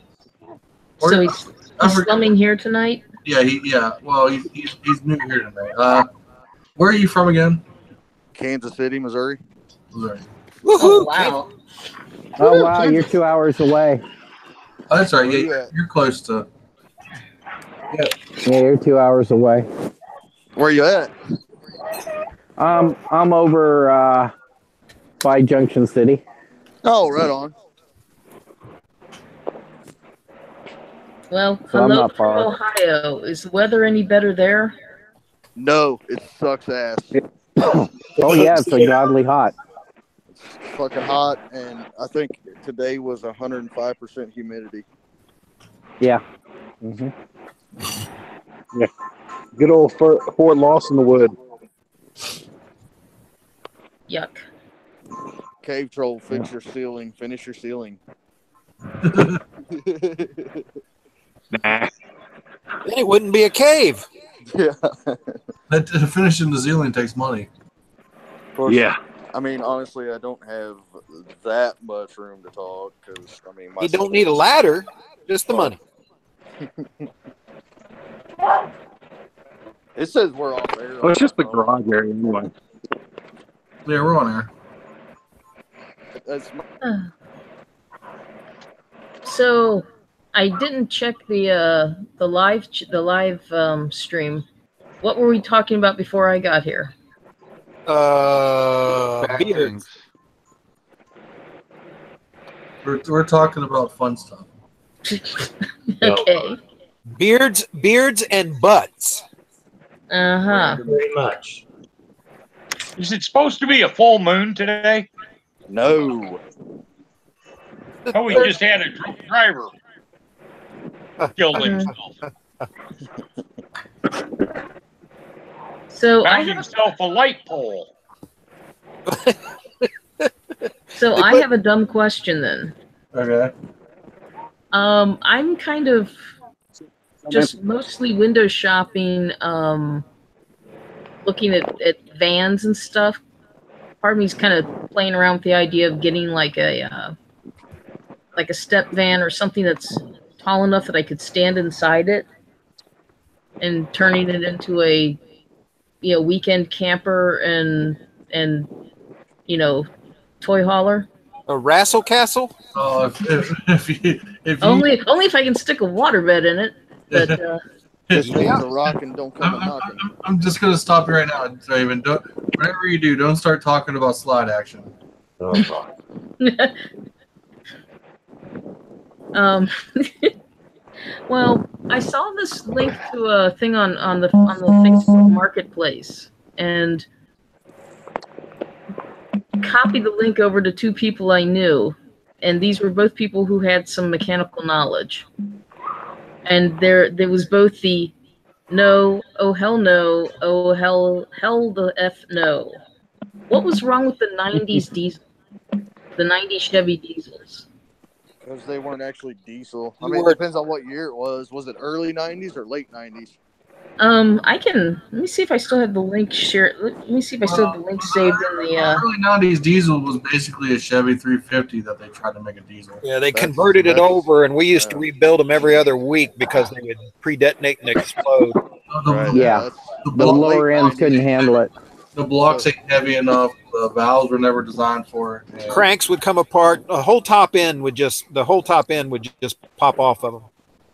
slumming here tonight. Yeah. Well, he's new here tonight. Where are you from again? Kansas City, Missouri. Missouri. Oh wow! Oh wow, you're 2 hours away. Oh, that's right. Yeah, you're close to. Yeah, you're 2 hours away. Where you at? I'm over by Junction City. Oh, right on. Well, So I'm hello not from far. Ohio. Is the weather any better there? No, it sucks ass. Oh yeah, it's ungodly hot. It's fucking hot, and I think today was 105% humidity. Yeah. Mm-hmm. Yeah. Good old Fort Lost in the Wood. Yuck. Cave Troll, fix your ceiling. Finish your ceiling. Nah. Then it wouldn't be a cave. Yeah. Finishing the ceiling takes money. Of course, Yeah. I mean, honestly, I don't have that much room to talk because, I mean, You don't need a ladder, just the money. It says we're off air. Well, it's just the garage area anyway. Yeah, we're on air. That's So, I didn't check the live stream. What were we talking about before I got here? Beards. We're talking about fun stuff. Okay. Beards and butts. Very much. Is it supposed to be a full moon today? No. Oh, we just had a drunk driver killed himself. So Found himself a light pole. So I have a dumb question then. Okay. I'm kind of just mostly window shopping, looking at vans and stuff. Part of me's kind of playing around with the idea of getting like a like a step van or something that's tall enough that I could stand inside it, and turning it into a weekend camper and toy hauler. A Rassle Castle? Oh, if you Only if I can stick a waterbed in it. But Just leave the rock and don't come knocking. I'm just gonna stop you right now, Raven. Whatever you do, don't start talking about slide action. Oh, God. Well, I saw this link to a thing on the Facebook Marketplace, and copied the link over to 2 people I knew, and these were both people who had some mechanical knowledge. And there was both the no, oh hell no, oh hell the F no. What was wrong with the 90s diesel? The 90s Chevy diesels? Because they weren't actually diesel. I mean, it depends on what year it was. Was it early 90s or late 90s? Let me see if I still have the link shared. Let me see if I still have the link saved in the. Early 90s diesel was basically a Chevy 350 that they tried to make a diesel. Yeah, they converted it over, and we used to rebuild them every other week because they would pre-detonate and explode. Yeah, the lower end couldn't handle it. The blocks ain't heavy enough. The valves were never designed for it. Cranks would come apart. The whole top end would just pop off of them.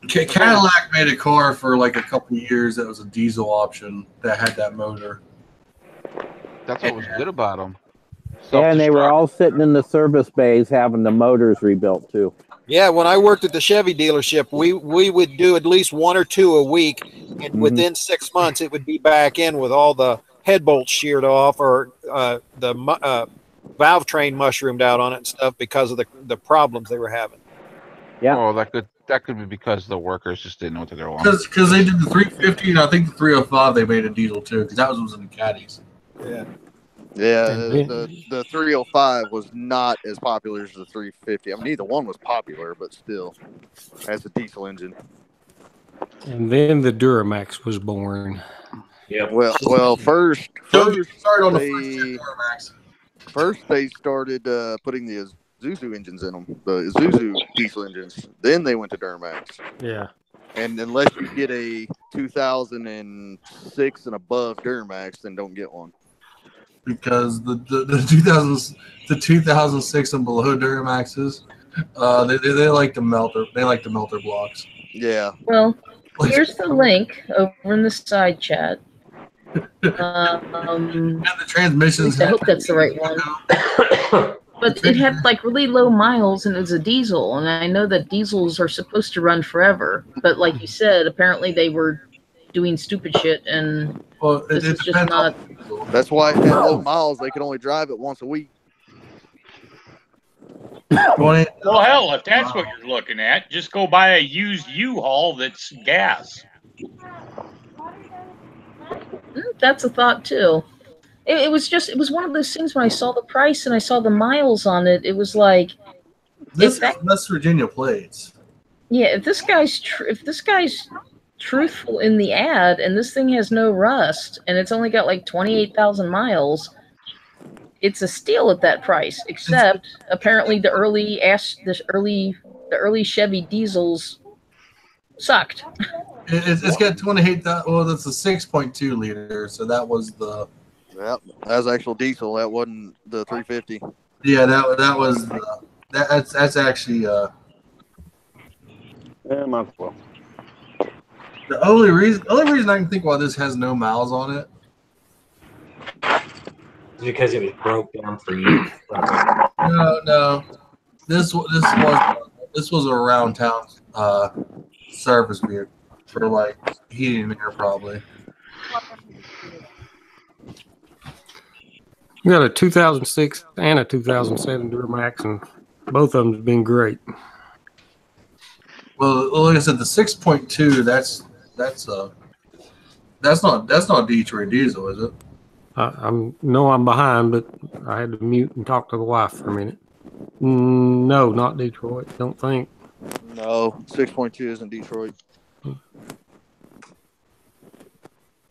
Cadillac made a car for like a couple of years that was a diesel option that had that motor. That's what was good about them. Yeah, and they were all sitting in the service bays having the motors rebuilt too. Yeah, when I worked at the Chevy dealership, we would do at least 1 or 2 a week, and within 6 months it would be back in with all the head bolts sheared off or the valve train mushroomed out on it and stuff because of the problems they were having. Yeah. Oh, that could be because the workers just didn't know what they were on. Because they did the 350 and I think the 305 they made a diesel too because that was in the caddies. Yeah. Yeah, the 305 was not as popular as the 350. I mean, neither one was popular, but still, as a diesel engine. And then the Duramax was born. Yeah. Well, first they started putting the Isuzu engines in them, the Isuzu diesel engines. Then they went to Duramax. Yeah. And unless you get a 2006 and above Duramax, then don't get one. Because the 2006 and below Duramaxes, they like to melter. They like to melter blocks. Yeah. Well, here's the link over in the side chat. And the transmissions. I hope that's the right one. But it had like really low miles and it was a diesel. And I know that diesels are supposed to run forever. But like you said, apparently they were doing stupid shit. And this is just not. That's why it had low miles. They could only drive it once a week. Well, hell, if that's what you're looking at, just go buy a used U-Haul that's gas. That's a thought too. It was one of those things when I saw the price and I saw the miles on it. It was like this is West Virginia plates. Yeah, if this guy's truthful in the ad and this thing has no rust and it's only got like 28,000 miles, it's a steal at that price. Except apparently the early Chevy diesels sucked. It's got 28,000. Well, that's a 6.2 liter, so that was the. Yep, that was actual diesel. That wasn't the 350. Yeah, that was that's actually might as well. The only reason I can think why this has no miles on it. Because it was broke down for you. No. This was a around town service vehicle for like heating and air probably. We got a 2006 and a 2007 Duramax, and both of them have been great. Well, like I said, the 6.2 that's not Detroit diesel, is it? I'm behind, but I had to mute and talk to the wife for a minute. No, not Detroit. Don't think. No, 6.2 isn't Detroit.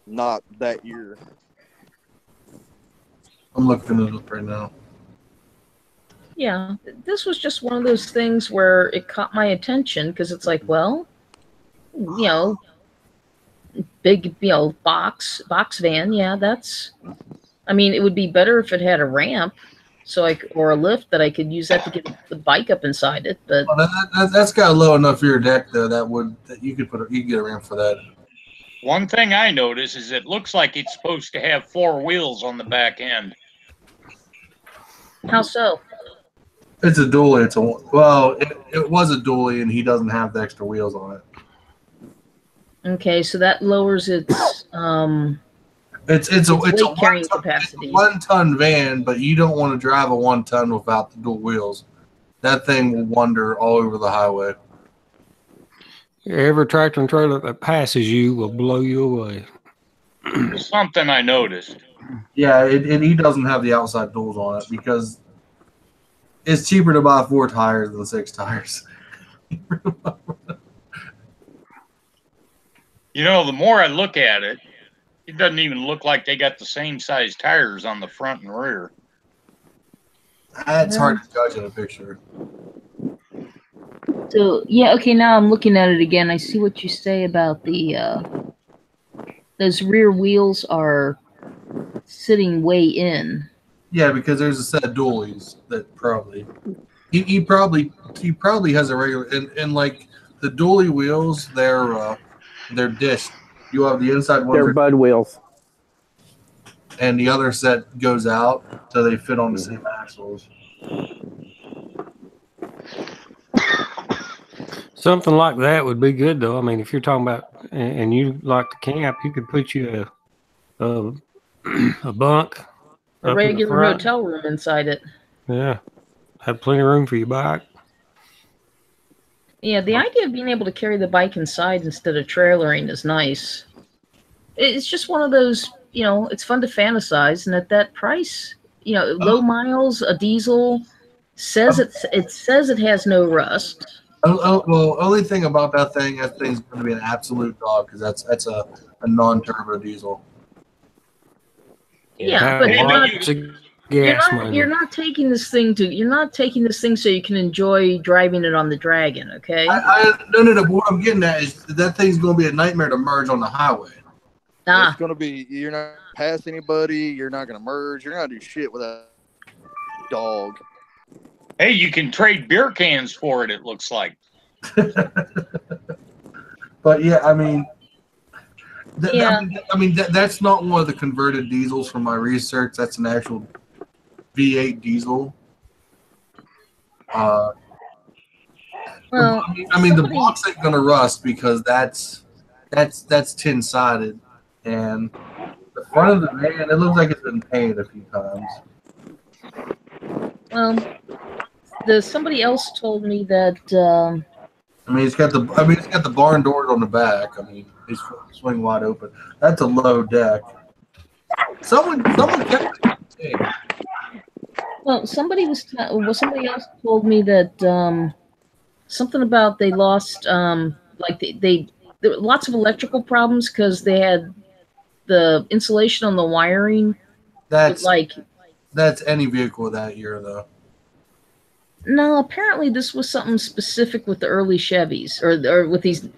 Not that year. I'm looking it up right now. Yeah, this was just one of those things where it caught my attention because it's like, well, big, box van. Yeah, that's. I mean, it would be better if it had a ramp, or a lift that I could use that to get the bike up inside it. But well, that's got low enough for your deck though. That you could get a ramp for that. One thing I notice is it looks like it's supposed to have 4 wheels on the back end. How so? It's a dually. It was a dually, and he doesn't have the extra wheels on it. Okay, so that lowers its It's a carrying capacity. 1 ton van, but you don't want to drive a 1 ton without the dual wheels. That thing will wander all over the highway. Every tractor and trailer that passes you will blow you away. Something I noticed. Yeah, he doesn't have the outside duals on it because it's cheaper to buy 4 tires than 6 tires. The more I look at it, it doesn't even look like they got the same size tires on the front and rear. It's hard to judge in a picture. So yeah, okay. Now I'm looking at it again. I see what you say about those rear wheels are sitting way in. Yeah, because there's a set of dualies that probably he probably has a regular and like the dually wheels, they're dished. You have the inside ones. They're bud wheels. And the other set goes out, so they fit on the same axles. Something like that would be good, though. I mean, if you're talking about, and you like to camp, you could put you a bunk. A regular hotel room inside it. Yeah. Have plenty of room for your bike. Yeah, the idea of being able to carry the bike inside instead of trailering is nice. It's just one of those, it's fun to fantasize, and at that price, low miles, a diesel, says it says it has no rust. Well, only thing about that thing's going to be an absolute dog because that's a non-turbo diesel. Yeah, but you're not taking this thing so you can enjoy driving it on the Dragon, okay? No. What I'm getting at is that thing's going to be a nightmare to merge on the highway. It's going to be, you're not going to pass anybody, you're not going to merge, you're not going to do shit with a dog. Hey, you can trade beer cans for it, it looks like. But yeah, I mean, that's not one of the converted diesels from my research. That's an actual V8 diesel. The box ain't gonna rust because that's tin-sided, and the front of the van, it looks like it's been painted a few times. Somebody else told me that. It's got the barn doors on the back. I mean, they swing wide open. That's a low deck. Someone kept it. Well, somebody else told me that something about they lost there were lots of electrical problems because they had the insulation on the wiring. That's any vehicle that year though. No, apparently this was something specific with the early Chevys or with these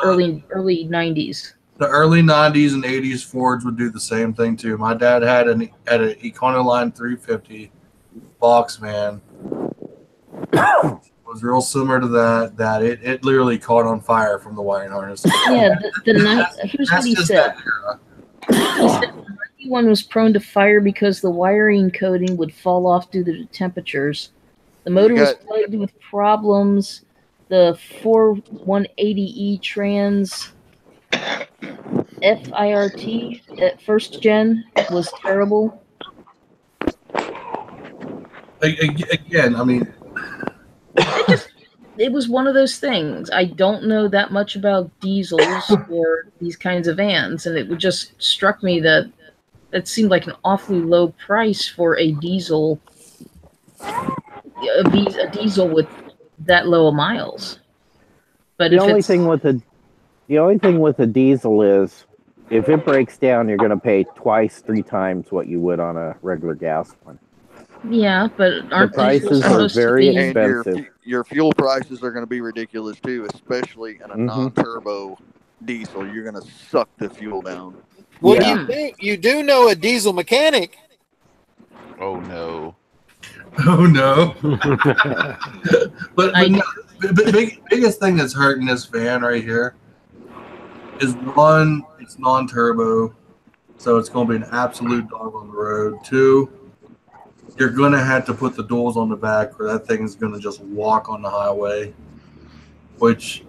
early 90s. The early 90s and 80s Fords would do the same thing too. My dad had an Econoline 350 box van. It was real similar to that. It literally caught on fire from the wiring harness. Yeah, here's what he said. He said the 91 was prone to fire because the wiring coating would fall off due to the temperatures. The motor was plagued with problems. The 4180E trans FIRT at first gen was terrible. Again, I mean, it was one of those things. I don't know that much about diesels or these kinds of vans, and it just struck me that it seemed like an awfully low price for a diesel. A diesel with that low of miles. But the only thing with a diesel is if it breaks down, you're going to pay 2-3 times what you would on a regular gas one. Yeah, but aren't The prices these are supposed to very be? And expensive. your fuel prices are going to be ridiculous too, especially in a Mhm. non-turbo diesel. You're going to suck the fuel down. Well, Yeah. you do know a diesel mechanic. Oh no. Oh no! But I- no, biggest thing that's hurting this van right here is one, it's non-turbo, so it's going to be an absolute dog on the road. Two, you're going to have to put the duals on the back, or that thing is going to just walk on the highway. Which,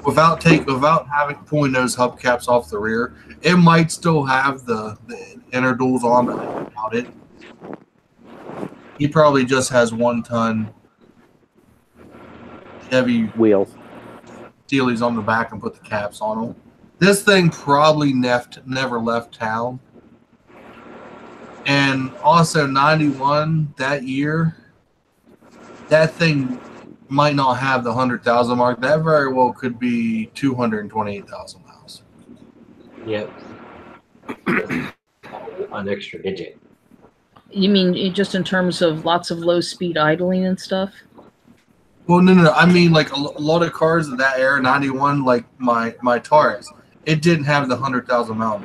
without having pulling those hubcaps off the rear, it might still have the inner duals on, but without it, he probably just has 1 ton heavy Wheels. steelies on the back and put the caps on them. This thing probably never left town. And also 91 that year, that thing might not have the 100,000 mark. That very well could be 228,000 miles. Yep. An extra digit. You mean just in terms of lots of low speed idling and stuff? Well, no. I mean, like a lot of cars of that era, 91, like my Taurus, it didn't have the 100,000 mile.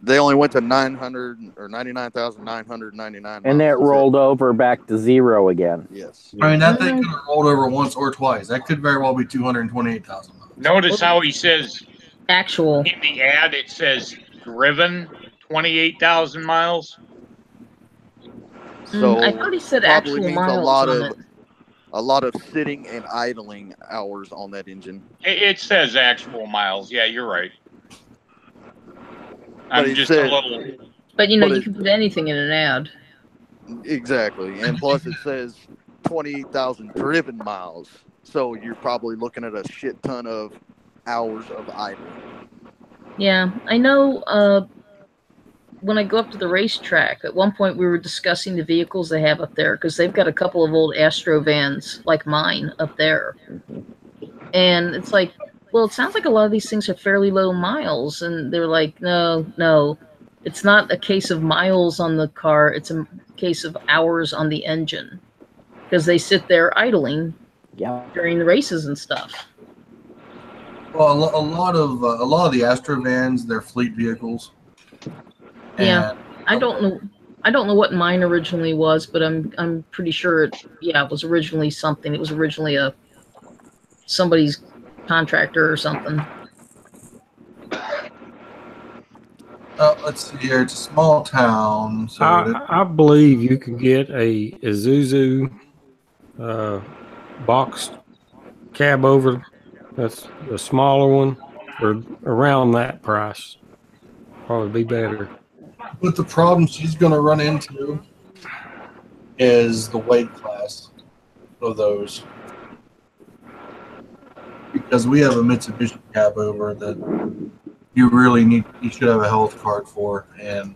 They only went to 900 or 99,999. And that rolled over back to zero again. Yes. I mean, that thing could have rolled over once or twice. That could very well be 228,000 miles. Notice how he says Actual. in the ad it says driven 28,000 miles. So I thought he said probably actual means miles a lot of sitting and idling hours on that engine. It says actual miles. Yeah, you're right. But I'm it just said- a little. But you know, But you it- can put anything in an ad. Exactly. And plus it says 28,000 driven miles. So you're probably looking at a shit ton of hours of idling. Yeah, I know. When I go up to the racetrack, at one point we were discussing the vehicles they have up there because they've got a couple of old Astro vans like mine up there, and it's like, well, it sounds like a lot of these things are fairly low miles, and they're like, no, it's not a case of miles on the car; it's a case of hours on the engine because they sit there idling during the races and stuff. Well, a lot of the Astro vans, they're fleet vehicles. Yeah, And I don't know what mine originally was, but I'm pretty sure it was originally something. It was originally somebody's contractor or something. let's see here. It's a small town. So I believe you can get a Isuzu boxed cab over. That's a smaller one for around that price. Probably be better. But the problem she's going to run into is the weight class of those. Because we have a Mitsubishi cab over that you should have a health card for. And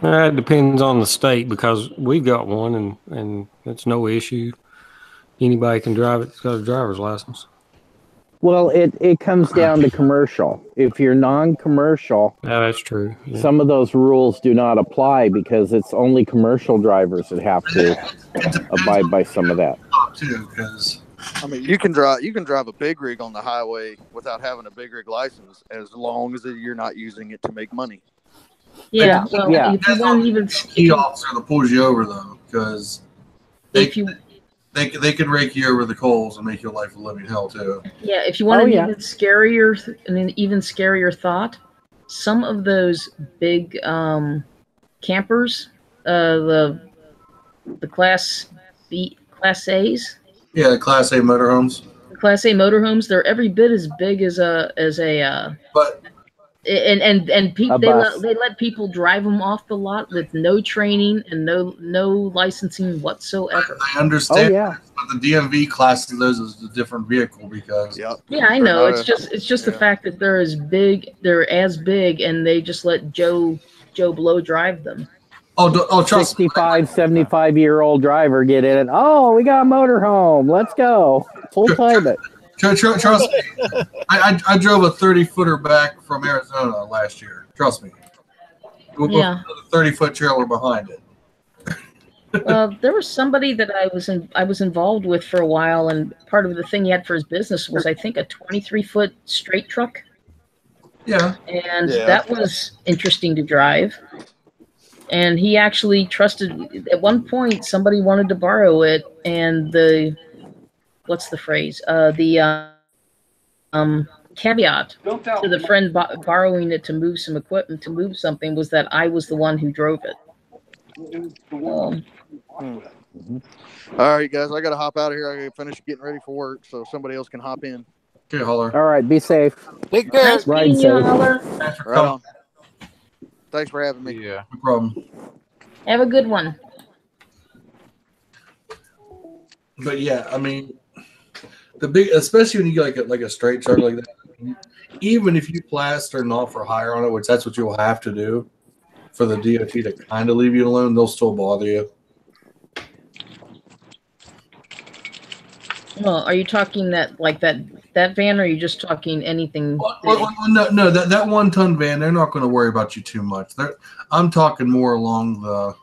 It depends on the state because we've got one and it's no issue. Anybody can drive it. It's got a driver's license. Well, it comes down to commercial. If you're non-commercial, that's true. Yeah. Some of those rules do not apply because it's only commercial drivers that have to abide by some of that. Too, because I mean, you can drive a big rig on the highway without having a big rig license as long as you're not using it to make money. Yeah, well, if you want even key officer that pulls you over though, because they can rake you over the coals and make your life a living hell too. Yeah, if you want an even scarier thought, some of those big campers, the Class A's. Yeah, the Class A motorhomes. The Class A motorhomes, they're every bit as big as a. But. And people they let people drive them off the lot with no training and no licensing whatsoever. I understand. But the DMV classes those as a different vehicle because. Yeah, I know. It's just the fact that they're as big, and they just let Joe Blow drive them. Trust 65, 75-year-old driver get in it. Oh, we got a motorhome. Let's go. Full time it. Trust me. I drove a 30-footer back from Arizona last year. Trust me. With a 30-foot trailer behind it. Well, there was somebody that I was involved with for a while, and part of the thing he had for his business was, I think, a 23-foot straight truck. Yeah. And Yeah. that was interesting to drive. And he actually trusted. At one point, somebody wanted to borrow it, and what's the phrase? Caveat to the friend borrowing it to move some equipment, to move something, was that I was the one who drove it. All right, guys, I got to hop out of here. I got to finish getting ready for work so somebody else can hop in. Okay, Holler. All right, be safe. Take care. Nice Ride meeting you, safe. Holler. Right on. Thanks for having me. Yeah. No problem. Have a good one. But yeah, I mean, especially when you get like a straight truck like that, even if you plaster an offer higher on it, which that's what you'll have to do for the DOT to kind of leave you alone, they'll still bother you. Well, are you talking that van, or are you just talking anything? No, that 1-ton van, they're not going to worry about you too much. I'm talking more along the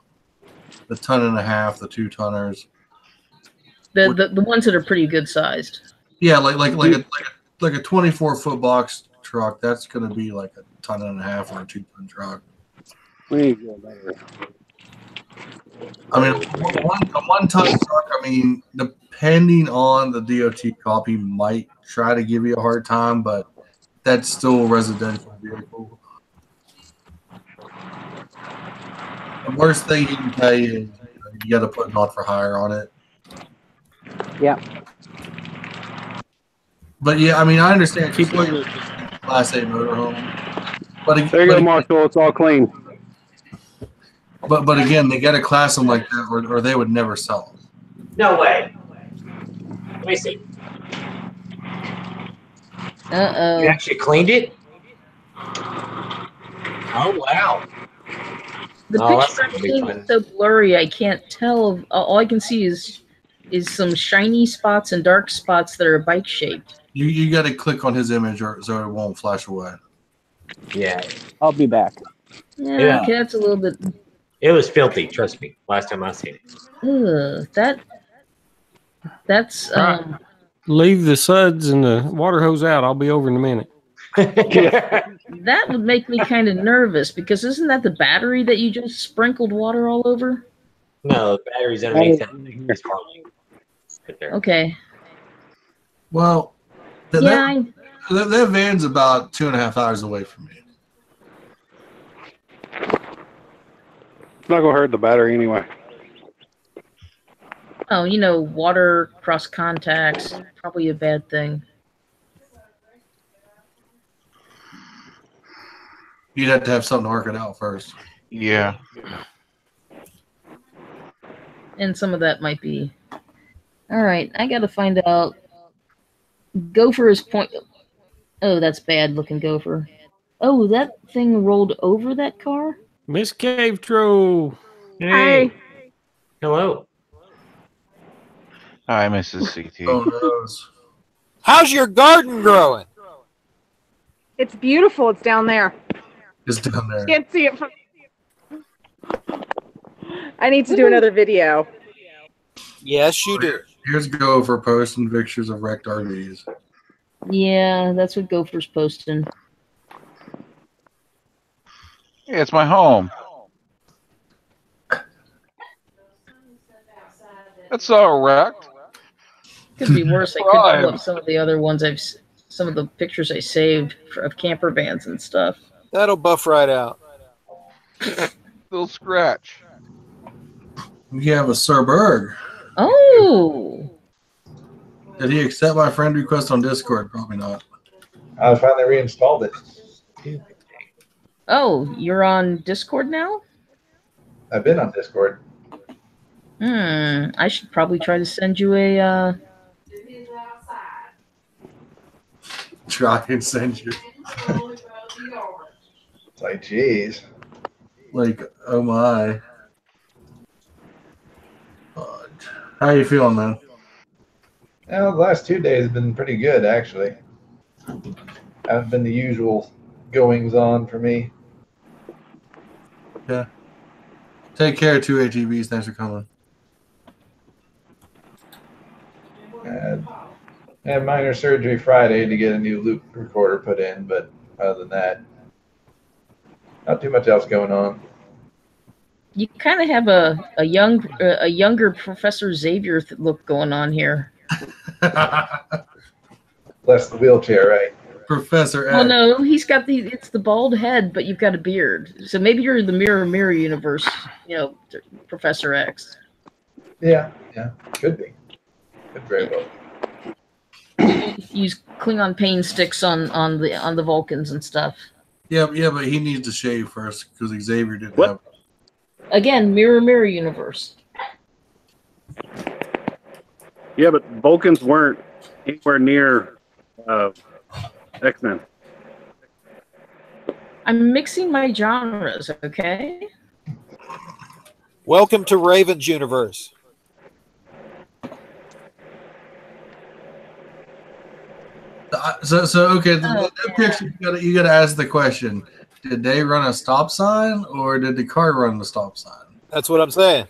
1.5 ton, the 2-tonners. The ones that are pretty good sized. Yeah, like a 24-foot box truck. That's going to be like a 1.5 ton or a 2-ton truck. I mean, a 1-ton truck. I mean, depending on the DOT copy, might try to give you a hard time, but that's still a residential vehicle. The worst thing you can pay is you got to put an offer higher on it. Yeah. But yeah, I mean, I understand. Keep looking at Class A motorhome. But There you go, Marshall. It's all clean. But again, they got to class them like that, or they would never sell them. No way. Let me see. Uh-oh. You actually cleaned it? Oh, wow. The picture I'm seeing is so blurry, I can't tell. All I can see is some shiny spots and dark spots that are bike shaped. You got to click on his image, so it won't flash away. Yeah. I'll be back. Yeah. Okay, that's a little bit. It was filthy, trust me. Last time I seen it. That's Leave the suds and the water hose out. I'll be over in a minute. That would make me kind of nervous, because isn't that the battery that you just sprinkled water all over? No, the battery's underneath that. Right there. Okay. Well, that van's about 2.5 hours away from me. It's not going to hurt the battery anyway. Oh, water cross contacts, probably a bad thing. You'd have to have something to work it out first. Yeah. And some of that might be. All right, I got to find out. Gopher is point. Oh, that's bad looking Gopher. Oh, that thing rolled over that car? Miss Cave Tro. Hey. Hello. Hi, Mrs. CT. Oh, no. How's your garden growing? It's beautiful. It's down there. It's down there. Can't see it from. I need to do another video. Yes, you do. Here's Gopher posting pictures of wrecked RVs. Yeah, that's what Gopher's posting. Yeah, it's my home. That's all wrecked. Could be worse. I could pull up some of the other ones some of the pictures I saved of camper vans and stuff. That'll buff right out. Little scratch. We have a Sir Berg. Oh. Did he accept my friend request on Discord? Probably not. I finally reinstalled it. Oh, you're on Discord now? I've been on Discord. I should probably try to send you a. Try and send you. It's like, geez. Like, oh my. How you feeling, man? Well, the last 2 days have been pretty good, actually. Haven't been the usual goings on for me. Yeah. Take care, 2 ATVs. Thanks for coming. I had minor surgery Friday to get a new loop recorder put in, but other than that, not too much else going on. You kind of have a younger Professor Xavier look going on here. Less the wheelchair, right? Professor X. Well, no, he's got it's the bald head, but you've got a beard. So maybe you're the Mirror universe, Professor X. Yeah, could be. Could very well. Use Klingon pain sticks on the Vulcans and stuff. Yeah, but he needs to shave first because Xavier didn't have. Again, Mirror universe. Yeah, but Vulcans weren't anywhere near X-Men. I'm mixing my genres, okay? Welcome to Raven's universe. So okay, the picture you got to ask the question: did they run a stop sign or did the car run the stop sign? That's what I'm saying.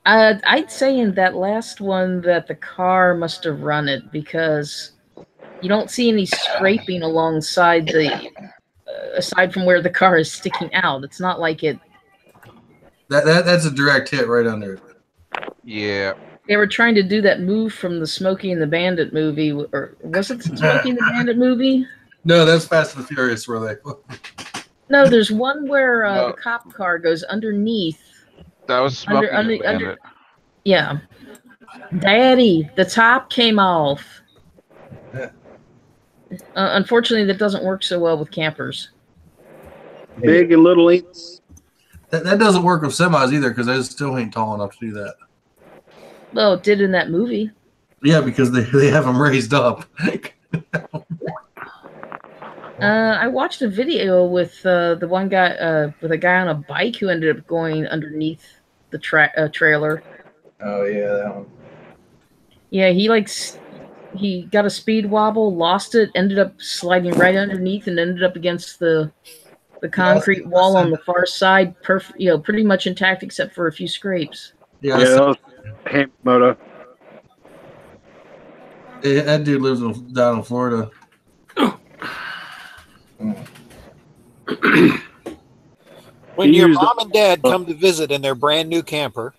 I'd say in that last one that the car must have run it because you don't see any scraping alongside aside from where the car is sticking out. It's not like it. That's a direct hit right under it. Yeah. They were trying to do that move from the Smokey and the Bandit movie, or was it the Smokey and the Bandit movie? No, that's Fast and the Furious, where they. No, there's one where the cop car goes underneath. That was Smokey and the Bandit. Yeah. Daddy, the top came off. Unfortunately, that doesn't work so well with campers. Big and little ain't. That doesn't work with semis either because they still ain't tall enough to do that. Well, it did in that movie. Yeah, because they have them raised up. I watched a video with the one guy with a guy on a bike who ended up going underneath the trailer. Oh yeah, that one. Yeah, he got a speed wobble, lost it, ended up sliding right underneath, and ended up against the concrete wall on the far side. Perfect, pretty much intact except for a few scrapes. Yeah, that was Moto. That dude lives down in Florida. When your mom and dad come to visit in their brand new camper,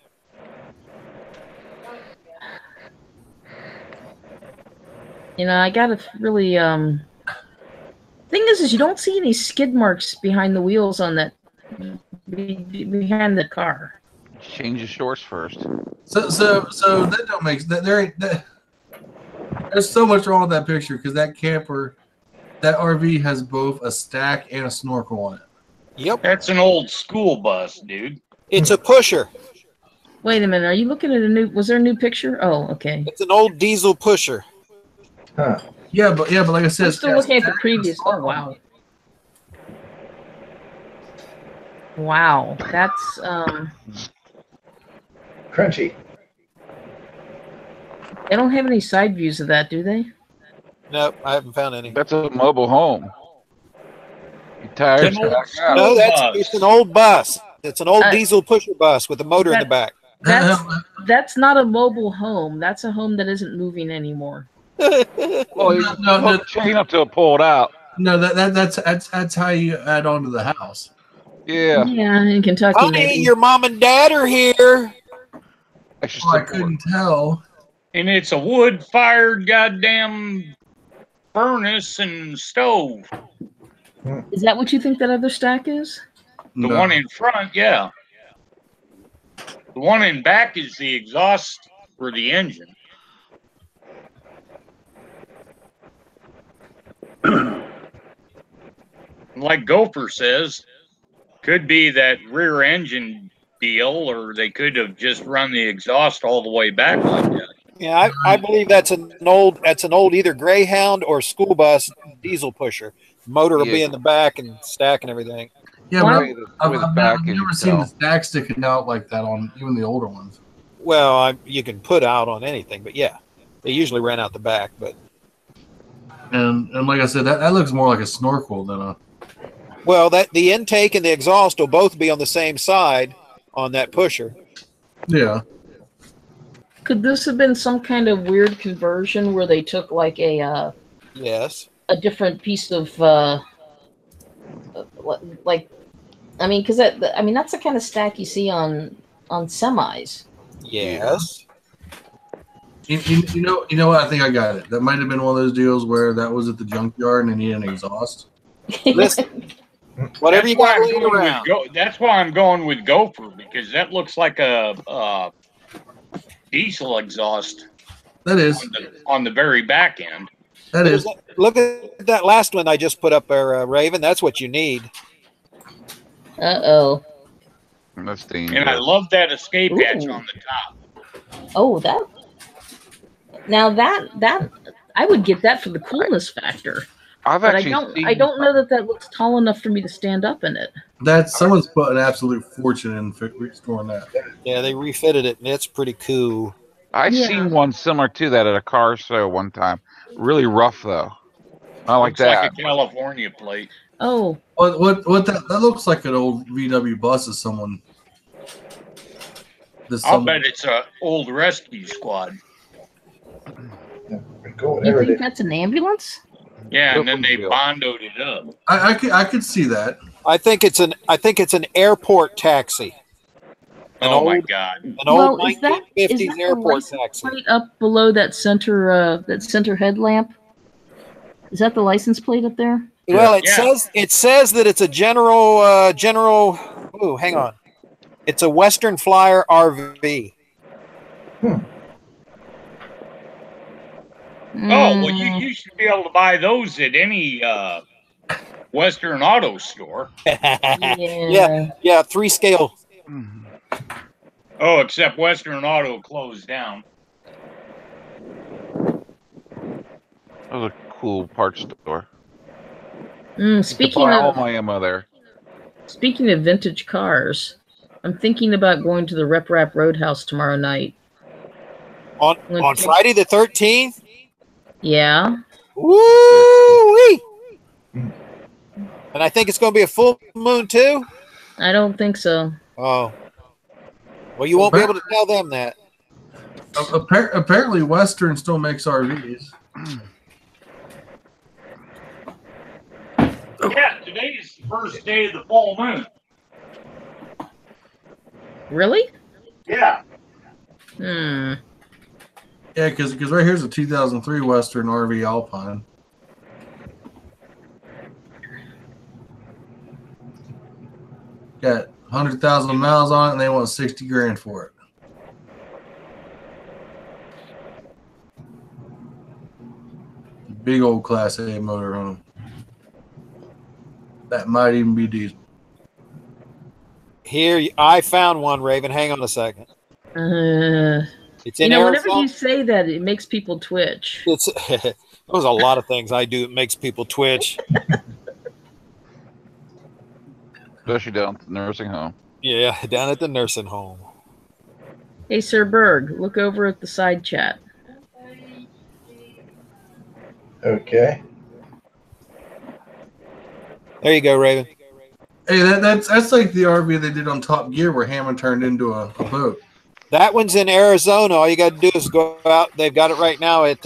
I gotta really thing is you don't see any skid marks behind the wheels on that behind the car. Change your shorts first. So that don't make there's so much wrong with that picture because that camper, that RV has both a stack and a snorkel on it. Yep. That's an old school bus, dude. It's a pusher. Wait a minute, are you looking at was there a new picture? Oh, okay. It's an old diesel pusher. Huh. Yeah, but like I said, I'm still looking at the previous. Oh wow. Wow, that's Crunchy. They don't have any side views of that, do they? Nope, I haven't found any. That's a mobile home. You tired? No, it's an old bus. It's an old diesel pusher bus with a motor in the back. That's not a mobile home. That's a home that isn't moving anymore. Well, no, chain up till it pulled out. No, that's how you add on to the house. Yeah. Yeah, in Kentucky. Honey, maybe. your mom and dad are here. I couldn't tell. And it's a wood-fired goddamn furnace and stove. Is that what you think that other stack is? The one in front, yeah. The one in back is the exhaust for the engine. Like Gopher says, could be that rear engine deal, or they could have just run the exhaust all the way back like that. Yeah, I believe that's an old either Greyhound or school bus diesel pusher. Motor will be in the back and stack and everything. Yeah, but I've never seen the stack sticking out like that on even the older ones. Well, you can put out on anything, but yeah, they usually ran out the back. But and like I said, that looks more like a snorkel than a. Well, the intake and the exhaust will both be on the same side on that pusher. Yeah. Could this have been some kind of weird conversion where they took like a Yes. a different piece of like I mean, because that's the kind of stack you see on semis. Yes. You know what? I think I got it. That might have been one of those deals where that was at the junkyard and they needed an exhaust. Listen, whatever you got laying around. That's why I'm going with Gopher, because that looks like a diesel exhaust. That is on the very back end. That is. Look at that last one I just put up there, Raven. That's what you need. Uh-oh. That's dangerous. And I love that escape hatch on the top. Oh, that I would get that for the coolness factor. I don't know that looks tall enough for me to stand up in it. Someone's put an absolute fortune in restoring that. Yeah, they refitted it, and it's pretty cool. I've seen one similar to that at a car show one time. Really rough though. I like looks that. Like a California plate. Oh. What that looks like an old VW bus of someone. I'll bet it's an old rescue squad. You think that's an ambulance? Yeah, and then they bondoed it up. I could see that. I think it's an airport taxi. My God! An old 1950s airport taxi. Plate up below that center headlamp. Is that the license plate up there? Well, it says that it's a general. Oh, hang on. It's a Western Flyer RV. Oh, well, you should be able to buy those at any Western Auto store. Yeah, 3 scale. Oh, except Western Auto closed down. That was a cool parts store. Speaking all of my ammo there. Speaking of vintage cars, I'm thinking about going to the Rep Rap Roadhouse tomorrow night. On Friday the 13th? Yeah. Woo-wee! And I think it's going to be a full moon too? I don't think so. Oh. Well, you won't be able to tell them that. Apparently, Western still makes RVs. Yeah, today's the first day of the full moon. Really? Yeah. Yeah, because right here's a 2003 Western RV Alpine. Got 100,000 miles on it, and they want 60 grand for it. Big old Class A motorhome. That might even be diesel. Here, I found one, Raven. Hang on a second. It's in whenever Arizona. you say that, it makes people twitch. There's a lot of things I do that makes people twitch. Especially down at the nursing home. Yeah, down at the nursing home. Hey, Sir Berg, look over at the side chat. Okay. There you go, Raven. Hey, that's like the RV they did on Top Gear where Hammond turned into a boat. That one's in Arizona. All you got to do is go out. They've got it right now at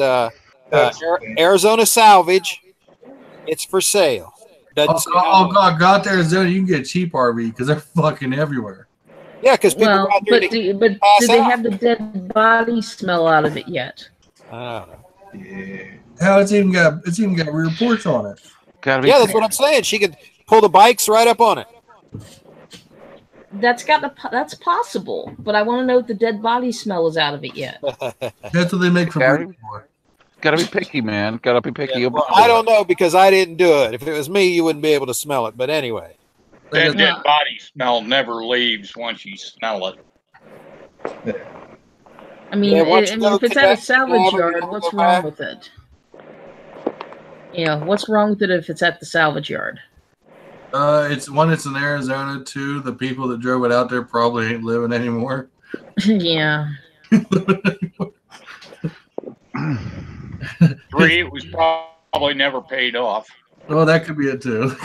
Arizona Salvage. It's for sale. God, go out to Arizona. You can get a cheap RV because they're fucking everywhere. Yeah, because people go out there but do they have the dead body smell out of it yet? I don't know. Yeah. Hell, it's even got rear ports on it. Yeah, that's what I'm saying. She could pull the bikes right up on it. That's possible, but I want to know if the dead body smell is out of it yet. That's what they make for. Gotta be picky, man. Gotta be picky. Well, I don't know because I didn't do it. If it was me, you wouldn't be able to smell it. But anyway, that dead body smell never leaves once you smell it. I mean, if it's at a salvage yard, what's wrong with it? What's wrong with it if it's at the salvage yard? It's in Arizona. 2, the people that drove it out there probably ain't living anymore. Yeah. 3, it was probably never paid off. Well, that could be it too.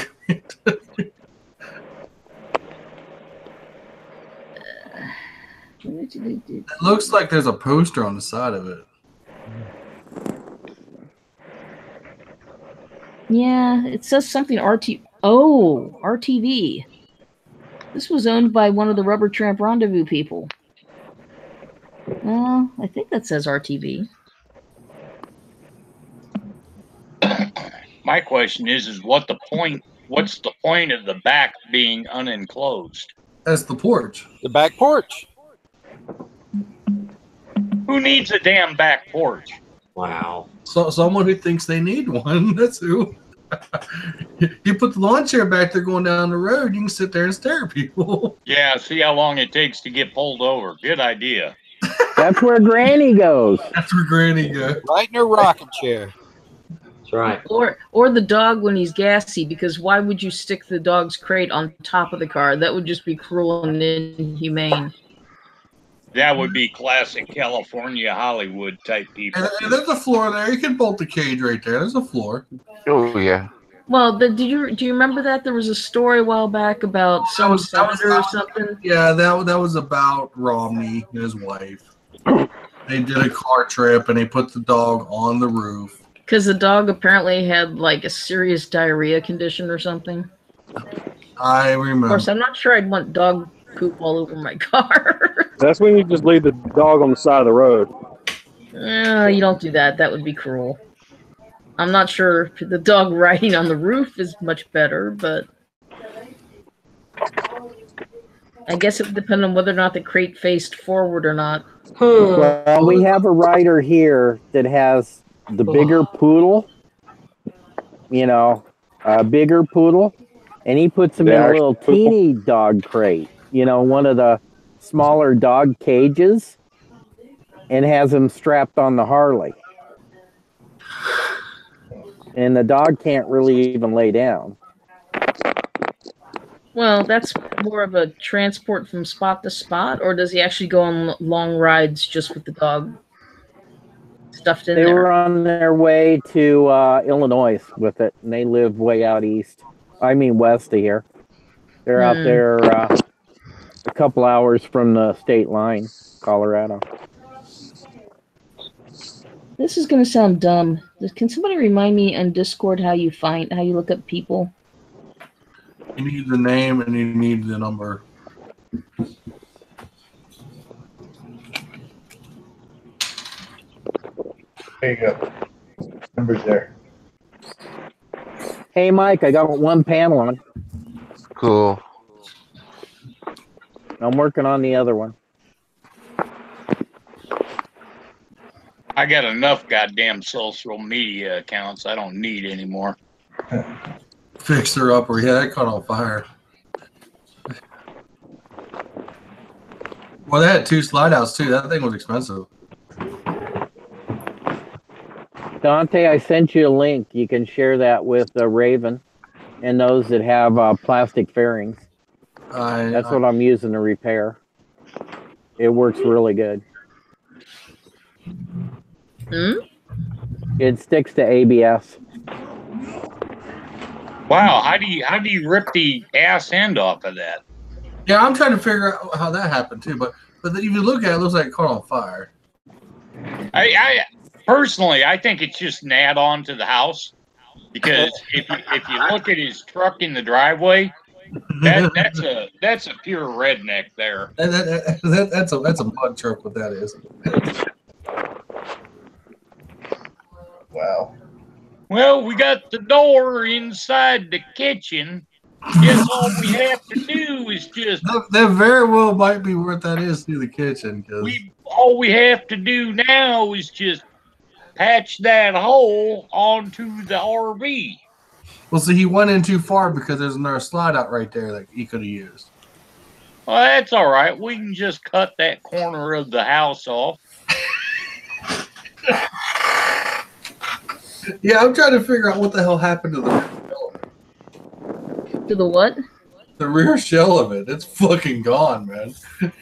It looks like there's a poster on the side of it. Yeah, it says something RTV. This was owned by one of the Rubber Tramp Rendezvous people. Well, I think that says RTV. My question is what's the point of the back being unenclosed? That's the porch. The back porch. Who needs a damn back porch? Wow. So someone who thinks they need one. That's who. You put the lawn chair back there going down the road, you can sit there and stare at people. Yeah, see how long it takes to get pulled over. Good idea. That's where Granny goes. That's where Granny goes. Right in her rocking chair. That's right. Or the dog when he's gassy, because why would you stick the dog's crate on top of the car? That would just be cruel and inhumane. That would be classic California Hollywood type people. And there's a floor there. You can bolt the cage right there. There's a floor. Oh yeah. Well, do you remember that there was a story a while back about some senator or something? Yeah, that was about Romney and his wife. They did a car trip and they put the dog on the roof. Because the dog apparently had like a serious diarrhea condition or something. I remember. Of course, I'm not sure I'd want dog poop all over my car. That's when you just leave the dog on the side of the road. You don't do that. That would be cruel. I'm not sure if the dog riding on the roof is much better, but I guess it would depend on whether or not the crate faced forward or not. Well, we have a rider here that has the bigger poodle, a bigger poodle, and he puts him in a little teeny dog crate, one of the smaller dog cages, and has him strapped on the Harley. And the dog can't really even lay down. Well, that's more of a transport from spot to spot, or does he actually go on long rides just with the dog stuffed in there? They were on their way to Illinois with it, and they live way out east. I mean west of here. They're out there a couple hours from the state line, Colorado. This is going to sound dumb. Can somebody remind me on Discord how you look up people? You need the name and you need the number. There you go. Number's there. Hey, Mike, I got one panel on. Cool. I'm working on the other one. I got enough goddamn social media accounts. I don't need any more. Fix her up, or that caught on fire. Well, they had 2 slide outs too. That thing was expensive. Dante, I sent you a link. You can share that with Raven and those that have plastic fairings. That's what I'm using to repair. It works really good. It sticks to ABS. Wow, how do you rip the ass end off of that? Yeah, I'm trying to figure out how that happened too. But if you look at it, it looks like it caught on fire. I personally, I think it's just an add-on to the house, because if you look at his truck in the driveway, that's a pure redneck there. That's a mud truck. What that is. Wow. Well, we got the door inside the kitchen. Guess all we have to do is just... That very well might be what that is through the kitchen. All we have to do now is just patch that hole onto the RV. Well, see, he went in too far because there's another slide out right there that he could have used. Well, that's all right. We can just cut that corner of the house off. Yeah, I'm trying to figure out what the hell happened to the rear shell. To the what? The rear shell of it. It's fucking gone, man.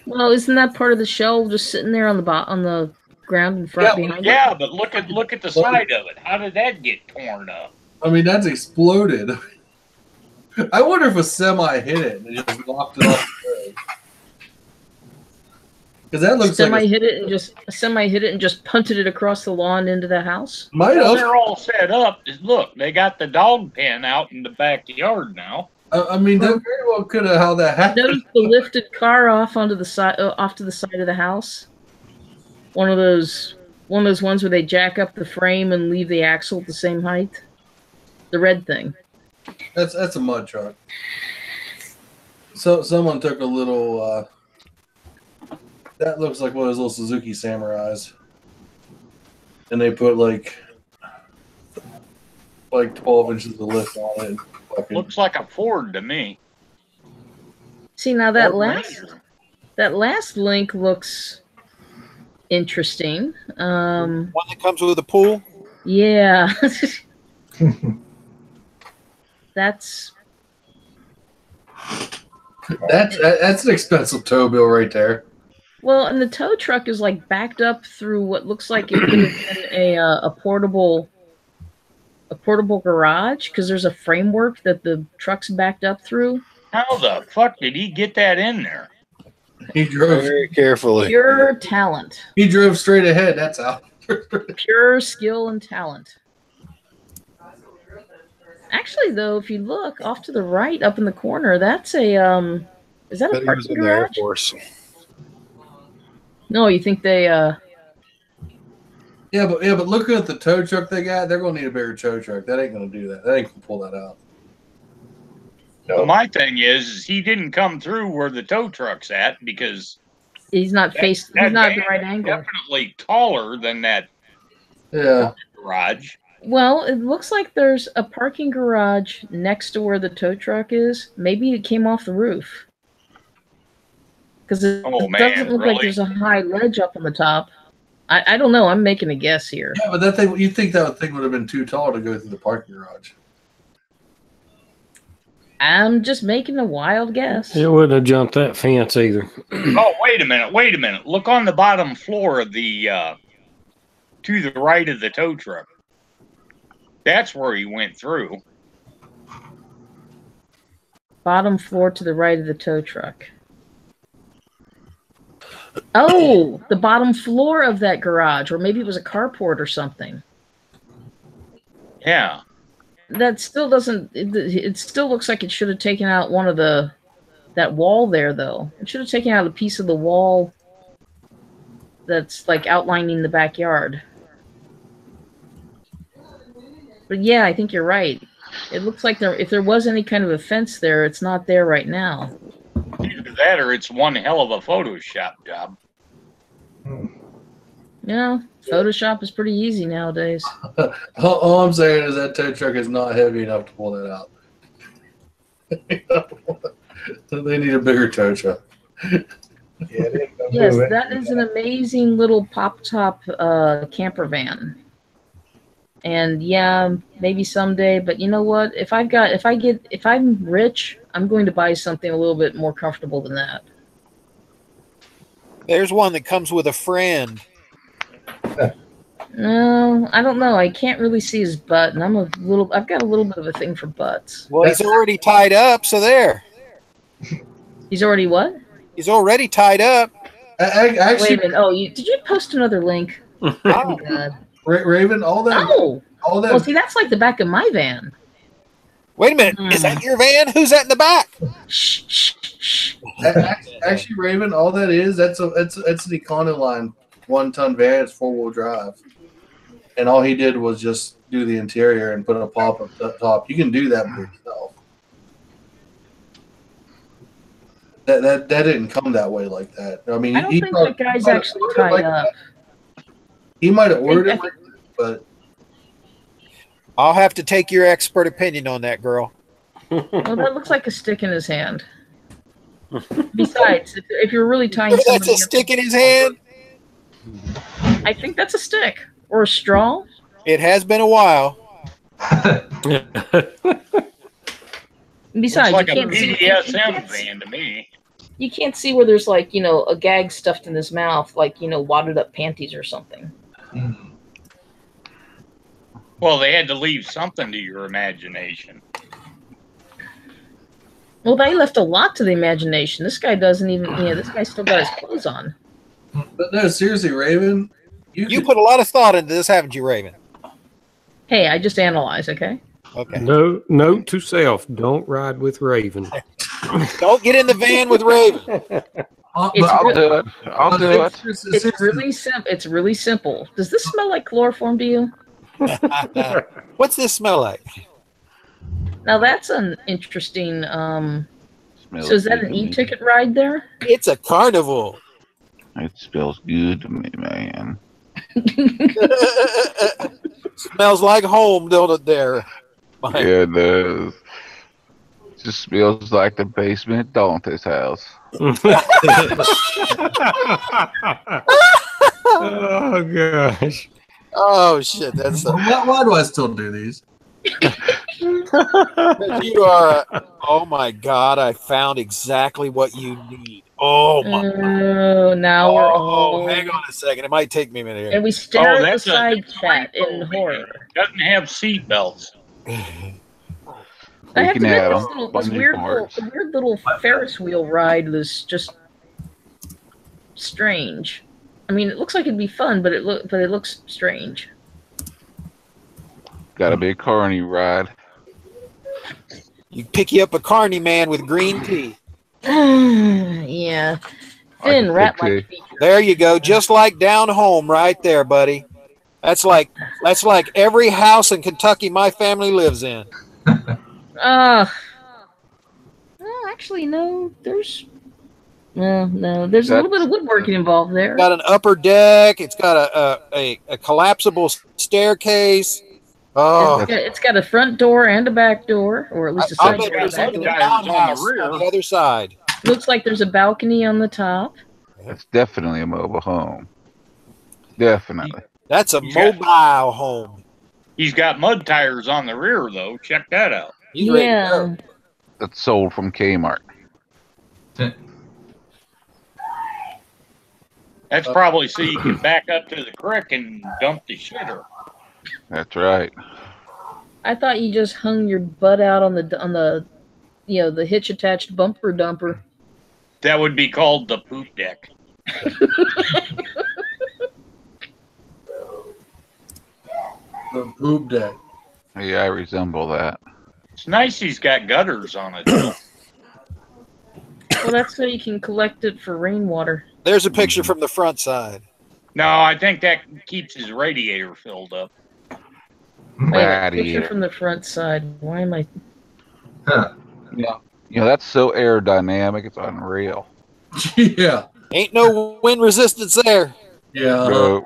Well, isn't that part of the shell just sitting there on the ground in front behind Yeah, it? but look at the side of it. How did that get torn up? I mean, that's exploded. I wonder if a semi hit it and it just knocked it off the road. Because that looks semi like hit it and just punted it across the lawn into the house. Well, they're all set up. Look, they got the dog pen out in the backyard now. I mean, that very well could have how that happened. Notice the lifted car off onto the side, off to the side of the house. One of those ones where they jack up the frame and leave the axle at the same height. The red thing. That's a mud truck. So someone took a little. That looks like one of those little Suzuki Samurais, and they put like 12 inches of lift on it. Looks like a Ford to me. See, now that last link looks interesting. One that comes with a pool? Yeah. That's an expensive tow bill right there. well, and the tow truck is like backed up through what looks like it could have been a portable garage, because there's a framework that the truck's backed up through. How the fuck did he get that in there? He drove very carefully. Pure talent. He drove straight ahead. That's how. Pure skill and talent. Actually, though, if you look off to the right, up in the corner, that's a is that a But he was parking in the Air garage? Force. No, you think they Yeah, but looking at the tow truck they got, they're gonna need a bigger tow truck. That ain't gonna do that. That ain't gonna pull that out. Well, my thing is he didn't come through where the tow truck's at because he's not he's not at the right angle. definitely taller than that garage. Well, it looks like there's a parking garage next to where the tow truck is. Maybe it came off the roof. Because it doesn't look like there's a high ledge up on the top. I don't know. I'm making a guess here. Yeah, but that thing, you think that thing would have been too tall to go through the parking garage? I'm just making a wild guess. It wouldn't have jumped that fence either. Oh, wait a minute. Look on the bottom floor of the to the right of the tow truck. That's where he went through. Bottom floor to the right of the tow truck. Oh, the bottom floor of that garage, or maybe it was a carport or something. Yeah. That still doesn't. It still looks like it should have taken out one of that wall there, though. It should have taken out a piece of the wall that's like outlining the backyard. But yeah, I think you're right. It looks like if there was any kind of a fence there, it's not there right now. Either that or it's one hell of a Photoshop job. Yeah, Photoshop is pretty easy nowadays. All I'm saying is that tow truck is not heavy enough to pull that out. They need a bigger tow truck. Yes, that is an amazing little pop-top camper van. And yeah, maybe someday, but you know what? If I'm rich, I'm going to buy something a little bit more comfortable than that. There's one that comes with a friend. No, I don't know. I can't really see his butt, and I've got a little bit of a thing for butts. Well, he's already tied up, so there. He's already what? He's already tied up. Actually, wait a minute. Oh, did you post another link? Oh God. Raven, all that. Oh, well, see, that's like the back of my van. Wait a minute. Is that your van? Who's that in the back? Actually, Raven, all that is, that's an Econoline 1-ton van. It's 4-wheel drive. And all he did was just do the interior and put a pop up top. You can do that by yourself. That didn't come that way like that. I mean, I don't think that guy's actually tied up. He might have ordered it, but I'll have to take your expert opinion on that, girl. Well, that looks like a stick in his hand. Besides, if you're really tying somebody that's a stick in his hand? I think that's a stick. Or a straw. It has been a while. Besides, looks like you can't a BDSM van to me. You can't see where there's like, a gag stuffed in his mouth, like, wadded up panties or something. Well, they had to leave something to your imagination. Well, they left a lot to the imagination. This guy doesn't even, this guy still got his clothes on. But no, seriously, Raven, you put a lot of thought into this, haven't you, Raven? Hey, I just analyze, okay? Okay. No, note to self: don't ride with Raven. Don't get in the van with Raven. I'll do it. I'll do it. It's really simple. It's really simple. Does this smell like chloroform to you? What's this smell like? Now that's an interesting. So is that an e-ticket ride there? It's a carnival. It smells good to me, man. Smells like home, don't it? There. Yeah, it does. Just smells like the basement at Dante's house. Oh gosh. Oh shit! That's why do I still do these? You are. Oh my god! I found exactly what you need. Oh my. Oh, now we're all. Hang on a second. It might take me a minute here. And we stare at the that's side chat in horror. Doesn't have seat belts. I have to Looking at admit, them, this weird little Ferris wheel ride was just strange. I mean, it looks like it'd be fun, but it looks strange. Gotta be a carny ride. You pick you up a carny man with green tea. Yeah. Thin rat-like features. There you go. Just like down home, right there, buddy. That's like every house in Kentucky my family lives in. Well, actually, no. There's a little bit of woodworking involved there. Got an upper deck. It's got a collapsible staircase. Oh, it's got a front door and a back door, or at least a side door. There's a outhouse on the other side. Looks like there's a balcony on the top. That's definitely a mobile home. Definitely. That's a mobile home. He's got mud tires on the rear, though. Check that out. Yeah. That's sold from Kmart. That's probably so you can back up to the creek and dump the shitter. That's right. I thought you just hung your butt out on the the hitch attached bumper dumper. That would be called the poop deck. The poop deck. Yeah, I resemble that. It's nice he's got gutters on it, though. Well, that's so you can collect it for rainwater. There's a picture from the front side. No, I think that keeps his radiator filled up. Picture from the front side. Why am I? Huh. Yeah. That's so aerodynamic. It's unreal. Yeah. Ain't no wind resistance there. Yeah.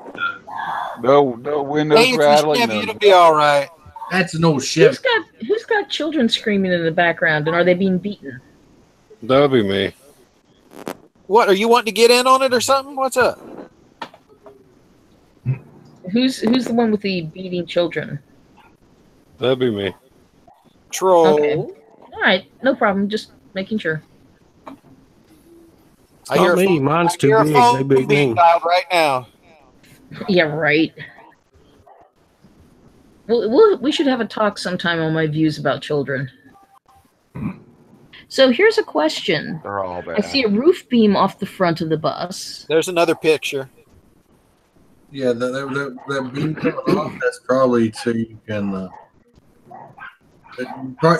No windows Hey, rattling. Chevy, it'll be all right. That's no shit. Who's got children screaming in the background, and are they being beaten? That'll be me. What, are you wanting to get in on it or something? What's up? Who's the one with the beating children? That'll be me. Troll. Okay. All right, no problem. Just making sure. I hear me. Mine's too a big. phone They beat being me. dialed right now. Yeah, right. We should have a talk sometime on my views about children. So here's a question. They're all bad. I see a roof beam off the front of the bus. There's another picture. Yeah, that beam coming off, that's probably so you can.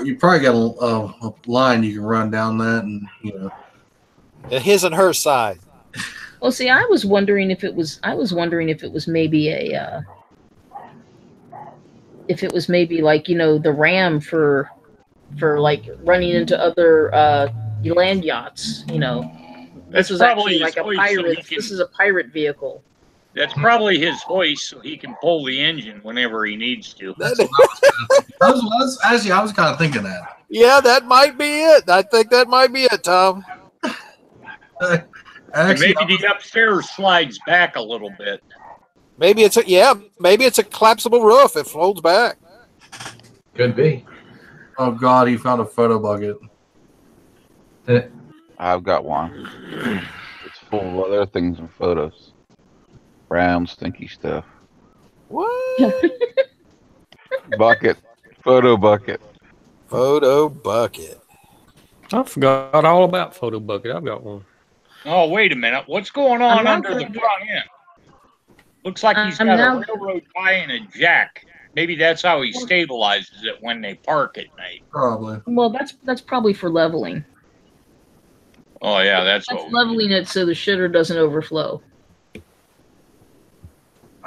You probably got a line you can run down that, and His and her side. Well, see, I was wondering if it was maybe like the ram for like running into other land yachts. This was actually like a pirate. This is a pirate vehicle. That's probably his hoist, so he can pull the engine whenever he needs to. I was kind of thinking that. Yeah, that might be it. I think that might be it, Tom. Actually, maybe the upstairs slides back a little bit. Maybe it's a collapsible roof. It folds back. Could be. Oh God, he found a photo bucket. I've got one. It's full of other things and photos. Brown, stinky stuff. What? Bucket. Photo bucket. Photo bucket. I forgot all about photo bucket. I've got one. Oh, wait a minute. What's going on now under the gonna front end? Looks like he's I'm got now- a railroad tie and a jack. Maybe that's how he stabilizes it when they park at night. Probably. Well, that's probably for leveling. Oh, yeah, that's That's what. leveling it so the shitter doesn't overflow.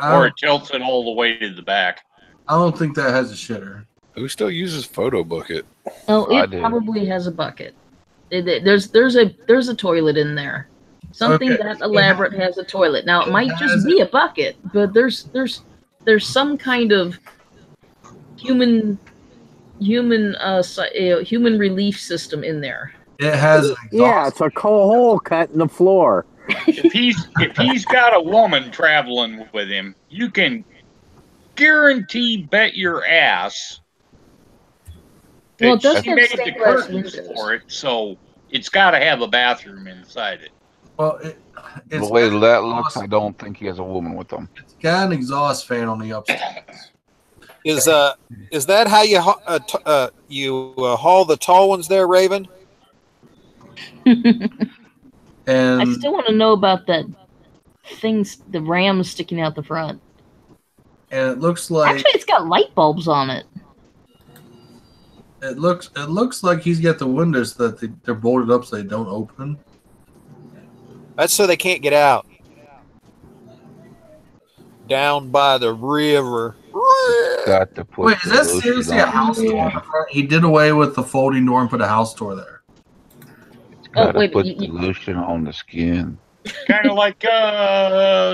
Or it tilts it all the way to the back. I don't think that has a shitter. Who still uses Photo Bucket? Oh, I it do. probably has a bucket. There's a toilet in there. Something Okay. that elaborate has a toilet. Now it might just be a bucket, but there's some kind of human relief system in there. It has. Yeah, it's a hole cut in the floor. If he's got a woman traveling with him, you can guarantee bet your ass that Well, it does she have made the stained glass curtains windows. for it, so it's got to have a bathroom inside it. Well, The way that looks, I don't think he has a woman with him. It's got an exhaust fan on the upstairs. Is that how you haul the tall ones there, Raven? And I still want to know about that the ram sticking out the front. And it looks like Actually, it's got light bulbs on it. it looks like he's got the windows that they're bolted up so they don't open. That's so they can't get out. Down by the river. Got to put Wait, is that seriously a house door in the front? He did away with the folding door and put a house door there. Got to wait, put the lotion on the skin. Kind of like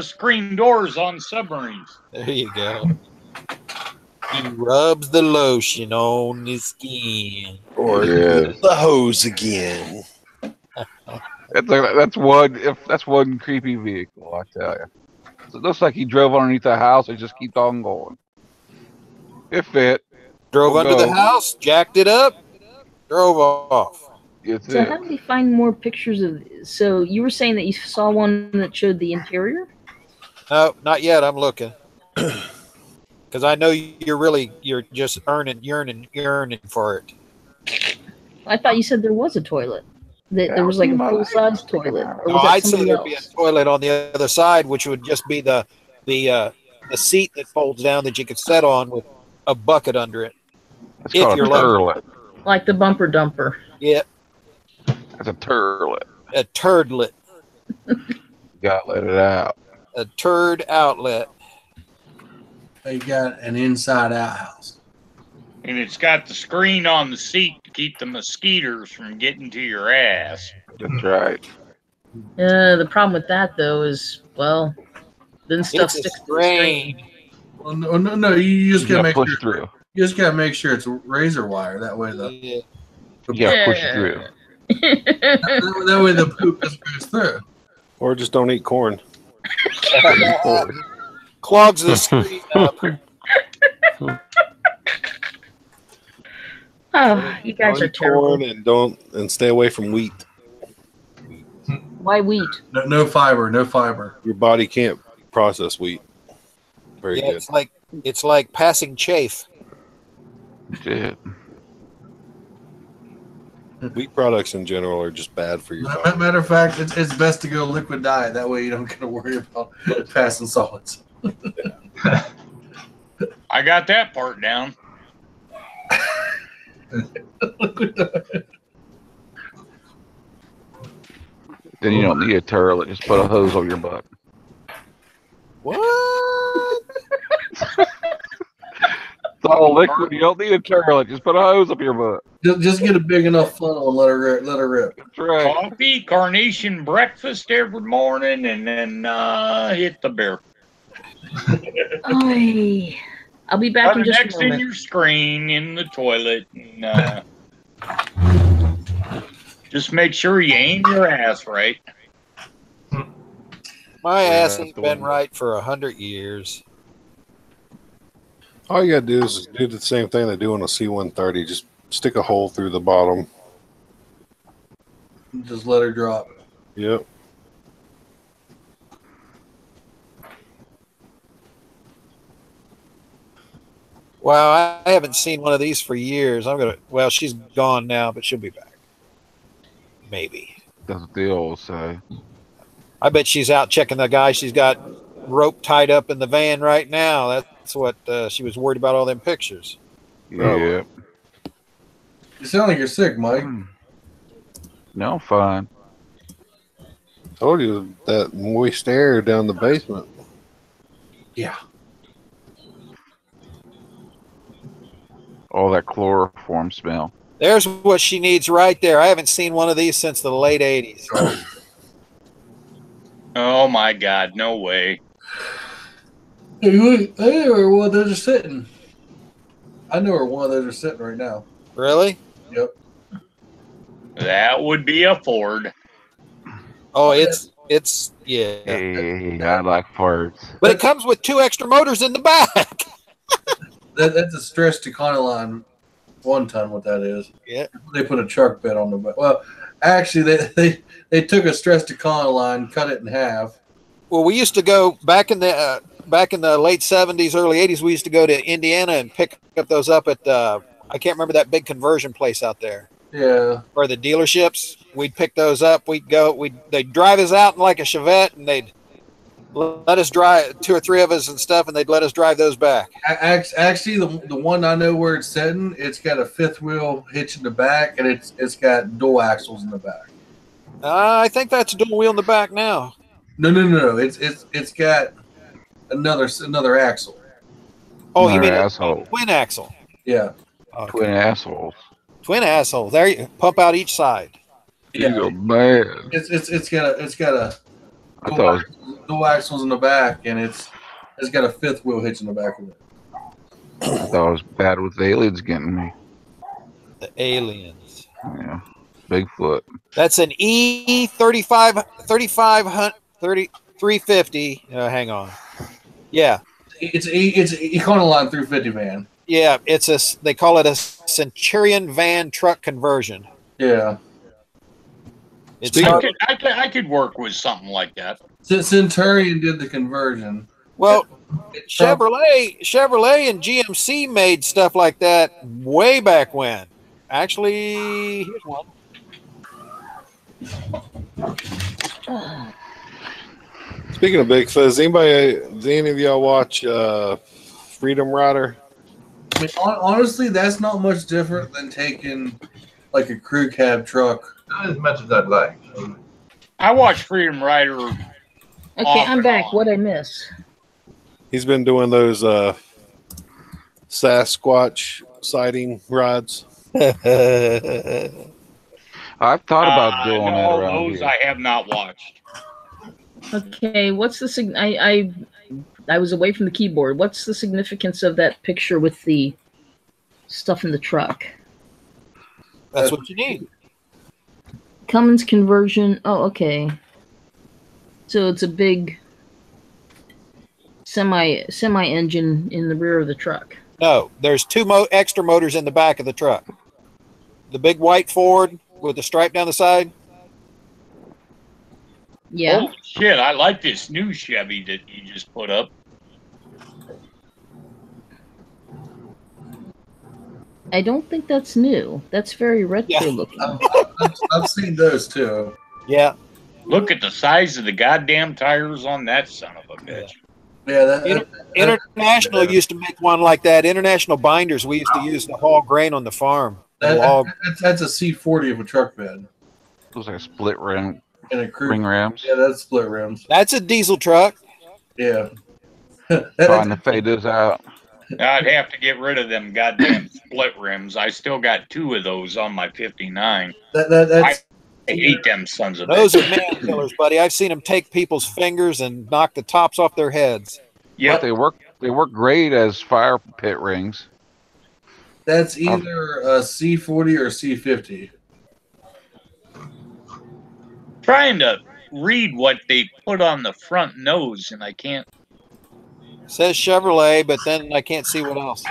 screen doors on submarines. There you go. He rubs the lotion on his skin. Or the hose again. That's one creepy vehicle, I tell you. So it looks like he drove underneath the house and just keeps on going. It fit. Drove We'll under go. the house, jacked it up, drove off. It's So it. how did we find more pictures of? So you were saying that you saw one that showed the interior? No, not yet. I'm looking. Because I know you're just yearning for it. I thought you said there was a toilet. That there was like a full size toilet. Or No, was that I'd say somebody there'd be a else? toilet on the other side, which would just be the seat that folds down that you could sit on with a bucket under it. It's If called a you're lucky. turlet. Like the bumper dumper. Yeah, That's a turlet. a turdlet, Got to let it out. a turd outlet. They got an inside out house. And it's got the screen on the seat to keep the mosquitoes from getting to your ass. That's right. The problem with that though is, well, then stuff It's a sticks to the screen. Well, no, you just gotta gotta make push sure. through. You just gotta make sure it's razor wire. That way You gotta push through. that way the poop just goes through. Or just don't eat corn. Clogs the screen up. Oh, you guys Don't are eat terrible. corn and stay away from wheat. Why wheat? No fiber. No fiber. Your body can't process wheat. Very Yeah, good. it's like passing chafe. Shit. Wheat products in general are just bad for your body. Matter of fact, it's best to go liquid diet. That way you don't got to worry about passing solids. I got that part down. Then you don't need a turlet. Just put a hose on your butt. What? It's all liquid. You don't need a turlet. Just put a hose up your butt. Just get a big enough funnel and let her rip. That's right. Coffee, carnation breakfast every morning, and then hit the beer. Oy. I'll be back Put in it just next a in moment. your screen in the toilet. And, just make sure you aim your ass right. My Yeah, ass that's ain't the been one. right for 100 years. All you gotta do is do the same thing they do on a C-130. Just stick a hole through the bottom. Just let her drop. Yep. Wow, I haven't seen one of these for years. Well, she's gone now, but she'll be back. Maybe. That's what they all say. I bet she's out checking the guy she's got rope tied up in the van right now. That's what she was worried about, all them pictures. Yeah. You sound like you're sick, Mike. No, I'm fine. Told you that moist air down the basement. Yeah. All that chloroform smell. There's what she needs right there. I haven't seen one of these since the late 80s. Oh my God, no way. Hey, look, I know where one of those are sitting. I know where one of those are sitting right now. Really? Yep. That would be a Ford. Oh, it's yeah. Hey, I like farts. But it comes with 2 extra motors in the back. That's a stretched Econoline 1 ton. What that is? Yeah. They put a truck bed on the back. Well, actually, they took a stretched Econoline, cut it in half. Well, we used to go back in the late 70s, early 80s. We used to go to Indiana and pick up those up at I can't remember that big conversion place out there. Yeah. Or the dealerships. We'd pick those up. They'd drive us out in like a Chevette, and they'd let us drive, 2 or 3 of us and stuff, and they'd let us drive those back. Actually, the one I know where it's sitting, it's got a 5th wheel hitch in the back, and it's got dual axles in the back. I think that's a dual wheel in the back now. No. It's got another axle. Oh, you mean asshole. a twin axle? Yeah. Okay. Twin assholes. Twin assholes. There you pump out each side. Yeah. You're bad. It's got a I thought dual axles in the back, and it's got a 5th wheel hitch in the back of it. it was bad with the aliens getting me. The aliens. Yeah. Bigfoot. That's an E350. Hang on. Yeah. It's Econoline 350 van. Yeah, they call it a Centurion van truck conversion. Yeah. I could work with something like that. Centurion did the conversion. Well, Chevrolet and GMC made stuff like that way back when. Actually, here's one. Speaking of Bigfoot, does any of y'all watch Freedom Rider? I mean, honestly, that's not much different than taking like a crew cab truck. Not as much as I'd like. I watched Freedom Rider. Okay, I'm back. What'd I miss? He's been doing those Sasquatch sighting rides. I've thought about doing that around those here. I have not watched. Okay, what's the I was away from the keyboard. What's the significance of that picture with the stuff in the truck? That's what you need. Cummins conversion. Oh, okay. So it's a big semi engine in the rear of the truck. No, there's 2 extra motors in the back of the truck. The big white Ford with the stripe down the side. Yeah. Holy shit, I like this new Chevy that you just put up. I don't think that's new. That's very retro looking. I've seen those too. Yeah. Look at the size of the goddamn tires on that son of a bitch. Yeah, International used to make one like that. International Binders, we used to use to haul grain on the farm. That's a C40 of a truck bed. Looks like a split rim. And a crew. Ring rims. Yeah, that's split rims. That's a diesel truck. Yeah. Trying to fade this out. I'd have to get rid of them goddamn split rims. I still got 2 of those on my 59. I hate them sons of Those are bitches. man killers, buddy. I've seen them take people's fingers and knock the tops off their heads. Yeah, they work great as fire pit rings. That's either a C40 or a C50. Trying to read what they put on the front nose, and I can't. It says Chevrolet, but then I can't see what else.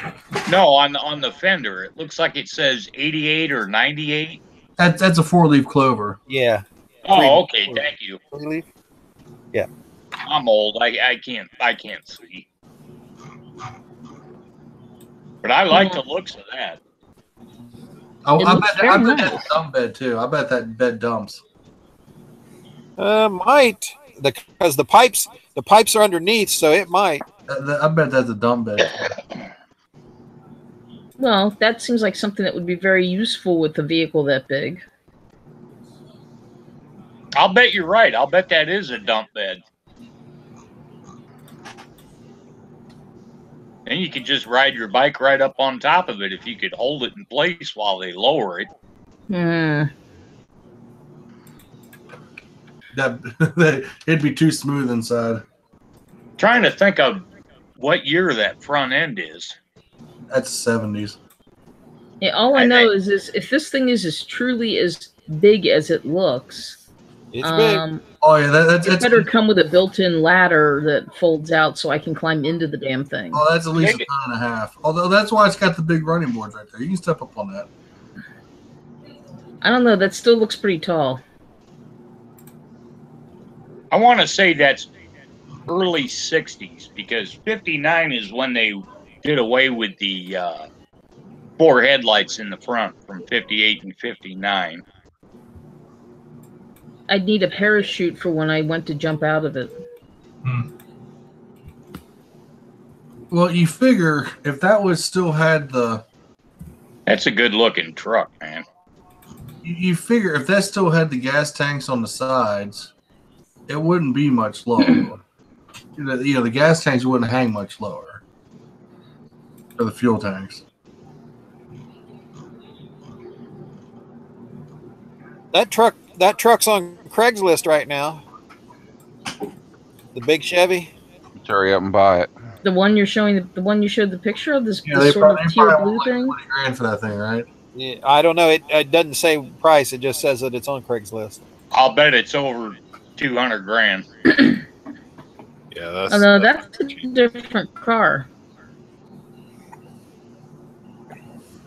No, on the fender, it looks like it says 88 or 98. That's a 4-leaf clover. Yeah. Oh, okay. Thank you. 3-leaf. Yeah. I'm old. I can't see. But I like the looks of that. Oh, I bet that's a dump bed too. I bet that bed dumps. Might because the pipes are underneath, so it might. I bet that's a dump bed. Well, that seems like something that would be very useful with a vehicle that big. I'll bet you're right. I'll bet that is a dump bed. And you could just ride your bike right up on top of it if you could hold it in place while they lower it. It'd be too smooth inside. Trying to think of what year that front end is. That's 70s. Yeah, all I know is if this thing is as truly as big as it looks, it's big. Oh yeah, that's better come with a built-in ladder that folds out so I can climb into the damn thing. Oh, that's at least a ton and a half. Although that's why it's got the big running boards right there. You can step up on that. I don't know. That still looks pretty tall. I want to say that's early 60s because 59 is when they did away with the 4 headlights in the front from 58 and 59. I'd need a parachute for when I went to jump out of it. Well, you figure if that was still had the... That's a good looking truck, man. You figure if that still had the gas tanks on the sides, it wouldn't be much lower. The gas tanks wouldn't hang much lower. Or the fuel tanks. That truck's on Craigslist right now. The big Chevy. Let's hurry up and buy it. The one you're showing, the one you showed the picture of, this Yeah, they sort of teal blue like thing. $20,000 for that thing, right? Yeah, I don't know. It doesn't say price. It just says that it's on Craigslist. I'll bet it's over 200 grand. Yeah, that's. Oh no, that's a different car.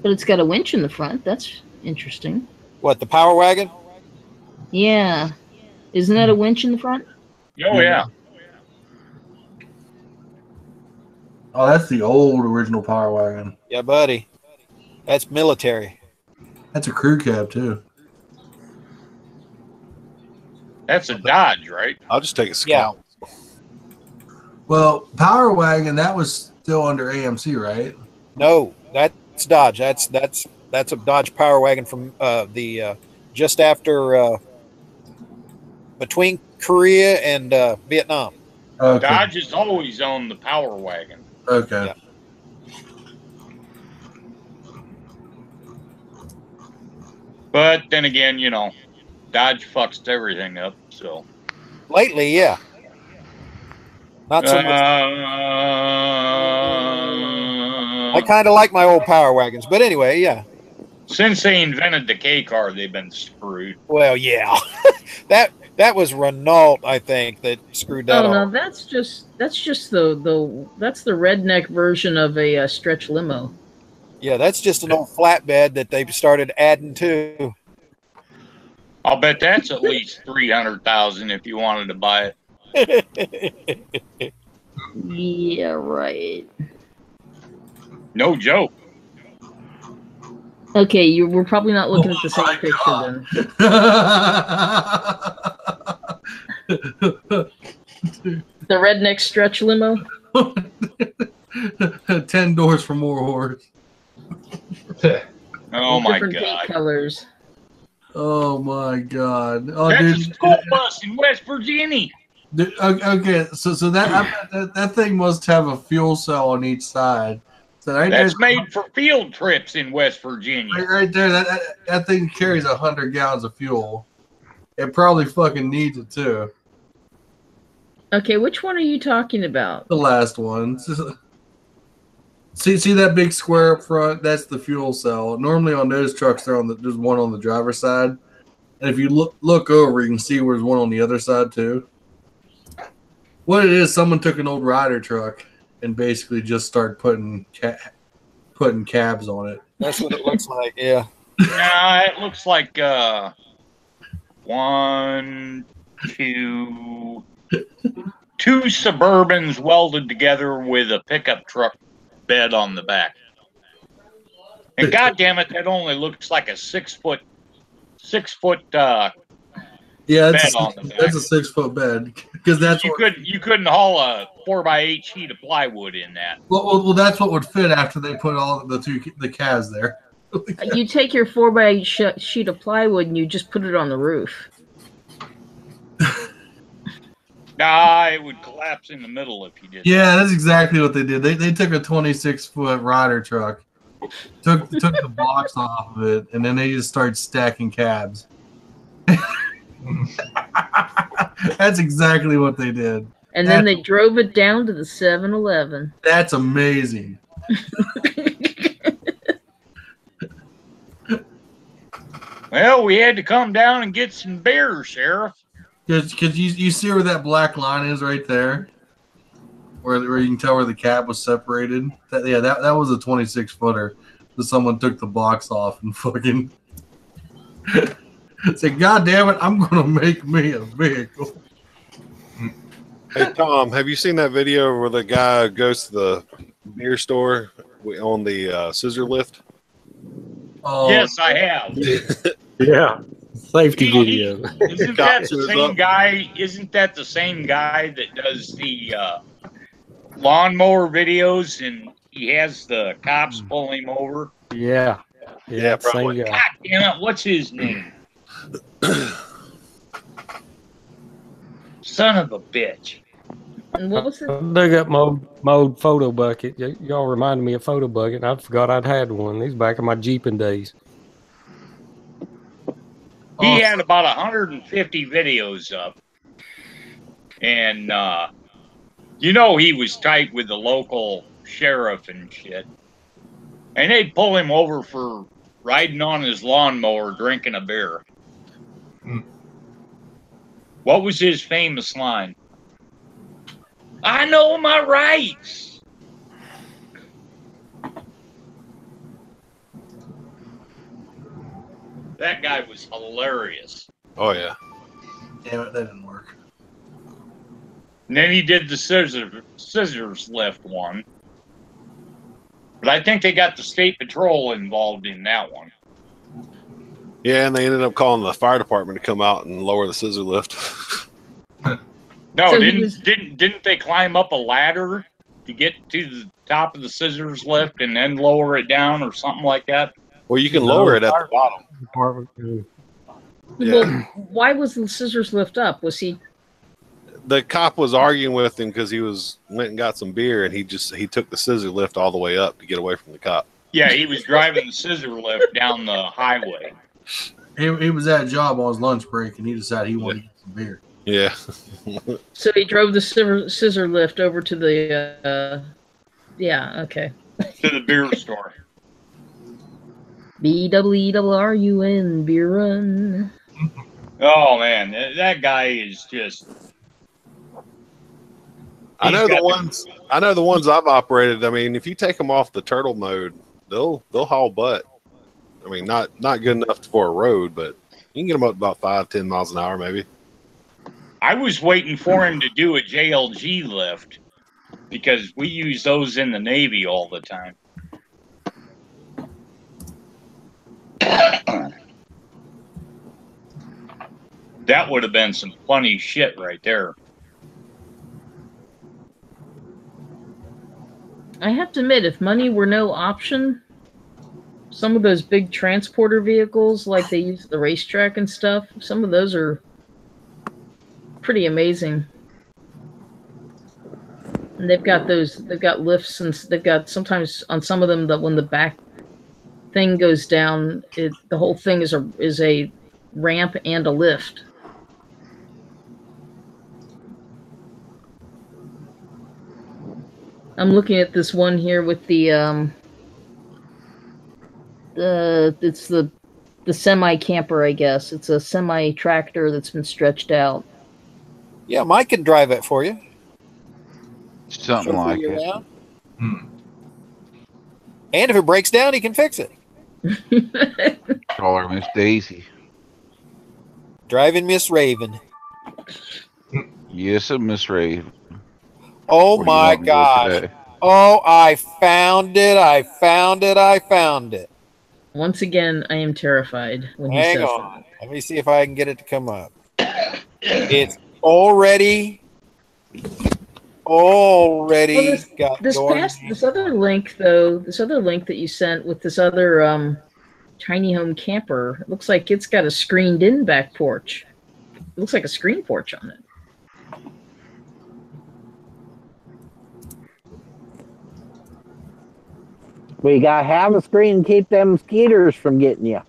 But it's got a winch in the front. That's interesting. What, the Power Wagon? Yeah. Isn't that a winch in the front? Oh, yeah. Oh, that's the old original Power Wagon. Yeah, buddy. That's military. That's a crew cab, too. That's a Dodge, right? I'll just take a Scout. Yeah. Well, Power Wagon, that was still under AMC, right? No, that's Dodge. That's a Dodge Power Wagon from just after between Korea and Vietnam. Okay. Dodge has always owned the Power Wagon. Okay. Yeah. But then again, Dodge fucks everything up, so. Lately, yeah. Not so much. I kind of like my old Power Wagons, but anyway, yeah. Since they invented the K car, they've been screwed. Well, yeah. That was Renault, I think, that screwed that up. Oh no, that's just the redneck version of a stretch limo. Yeah, that's just an old flatbed that they've started adding to. I'll bet that's at least $300,000 if you wanted to buy it. Yeah, right. No joke. Okay, we're probably not looking at the same picture then. The redneck stretch limo. 10 doors for more horse. Oh my Different God. paint colors. Oh my God. Oh, That's dude. a school bus in West Virginia. Dude, okay, so that thing must have a fuel cell on each side. So That's made for field trips in West Virginia. Right there, that thing carries 100 gallons of fuel. It probably fucking needs it too. Okay, which one are you talking about? The last one. See that big square up front? That's the fuel cell. Normally on those trucks, there's one on the driver's side, and if you look over, you can see where there's one on the other side too. What it is, someone took an old Ryder truck and basically just started putting cabs on it. That's what it looks like, yeah. Nah, it looks like 1, 2, 2 Suburbans welded together with a pickup truck bed on the back. And goddamn it, that only looks like a 6 foot Yeah, bed on the back. that's a 6-foot bed because that's you couldn't haul a 4x8 sheet of plywood in that. Well, that's what would fit after they put all the calves there. You take your 4x8 sheet of plywood and you just put it on the roof. Nah, it would collapse in the middle if you did. Yeah, that's exactly what they did. They took a 26-foot rider truck, took the blocks off of it, and then they just started stacking cabs. That's exactly what they did. And then they drove it down to the 7-Eleven. That's amazing. Well, we had to come down and get some beer, Sheriff. Because you see where that black line is right there? Where you can tell where the cab was separated? That was a 26-footer. That someone took the blocks off and fucking said, God damn it, I'm going to make me a vehicle. Hey, Tom, have you seen that video where the guy goes to the beer store on the scissor lift? Oh, yes, I have. Yeah. Safety video. Isn't that the same guy? Isn't that the same guy that does the lawnmower videos and he has the cops pull him over? Yeah. Yeah, same guy. God damn it, what's his name? Son of a bitch. And what was it? I dug up mode photo bucket. Y'all reminded me of photo bucket. I forgot I'd had one. These back in my Jeeping days. He had about 150 videos up. And, he was tight with the local sheriff and shit. And they'd pull him over for riding on his lawnmower drinking a beer. What was his famous line? I know my rights. That guy was hilarious. Oh, yeah. Damn it, that didn't work. And then he did the scissors lift one. But I think they got the state patrol involved in that one. Yeah, and they ended up calling the fire department to come out and lower the scissor lift. No, so didn't they climb up a ladder to get to the top of the scissors lift and then lower it down or something like that? Well, you can lower it at the bottom. Yeah. Well, why was the scissors lift up? Was he? The cop was arguing with him because he went and got some beer, and he took the scissor lift all the way up to get away from the cop. Yeah, he was driving the scissor lift down the highway. He was at a job on his lunch break, and he decided he wanted to get some beer. Yeah. So he drove the scissor lift over to the. Yeah. Okay. To the beer store. BWRUN beer run. Oh man, that guy is just. I know the ones I've operated. I mean, if you take them off the turtle mode, they'll haul butt. I mean, not good enough for a road, but you can get them up about 5-10 miles an hour, maybe. I was waiting for him to do a JLG lift because we use those in the Navy all the time. That would have been some funny shit right there. I have to admit, if money were no option, some of those big transporter vehicles, like they use at the racetrack and stuff, some of those are pretty amazing. And they've got lifts, and they've got sometimes on some of them that when the back thing goes down, the whole thing is a ramp and a lift. I'm looking at this one here with it's the semi camper, I guess. It's a semi tractor that's been stretched out. Yeah, Mike can drive it for you. Something like it. And if it breaks down, he can fix it. Call her Miss Daisy. Driving Miss Raven. Yes, Miss Raven. Oh my God. Oh, I found it. I found it. I found it. Once again, I am terrified when he Hang says on. Let me see if I can get it to come up. It's already Well, got this other link that you sent with this other tiny home camper, it looks like it's got a screened-in back porch. It looks like a screen porch on it. We gotta have a screen to keep them mosquitoes from getting you.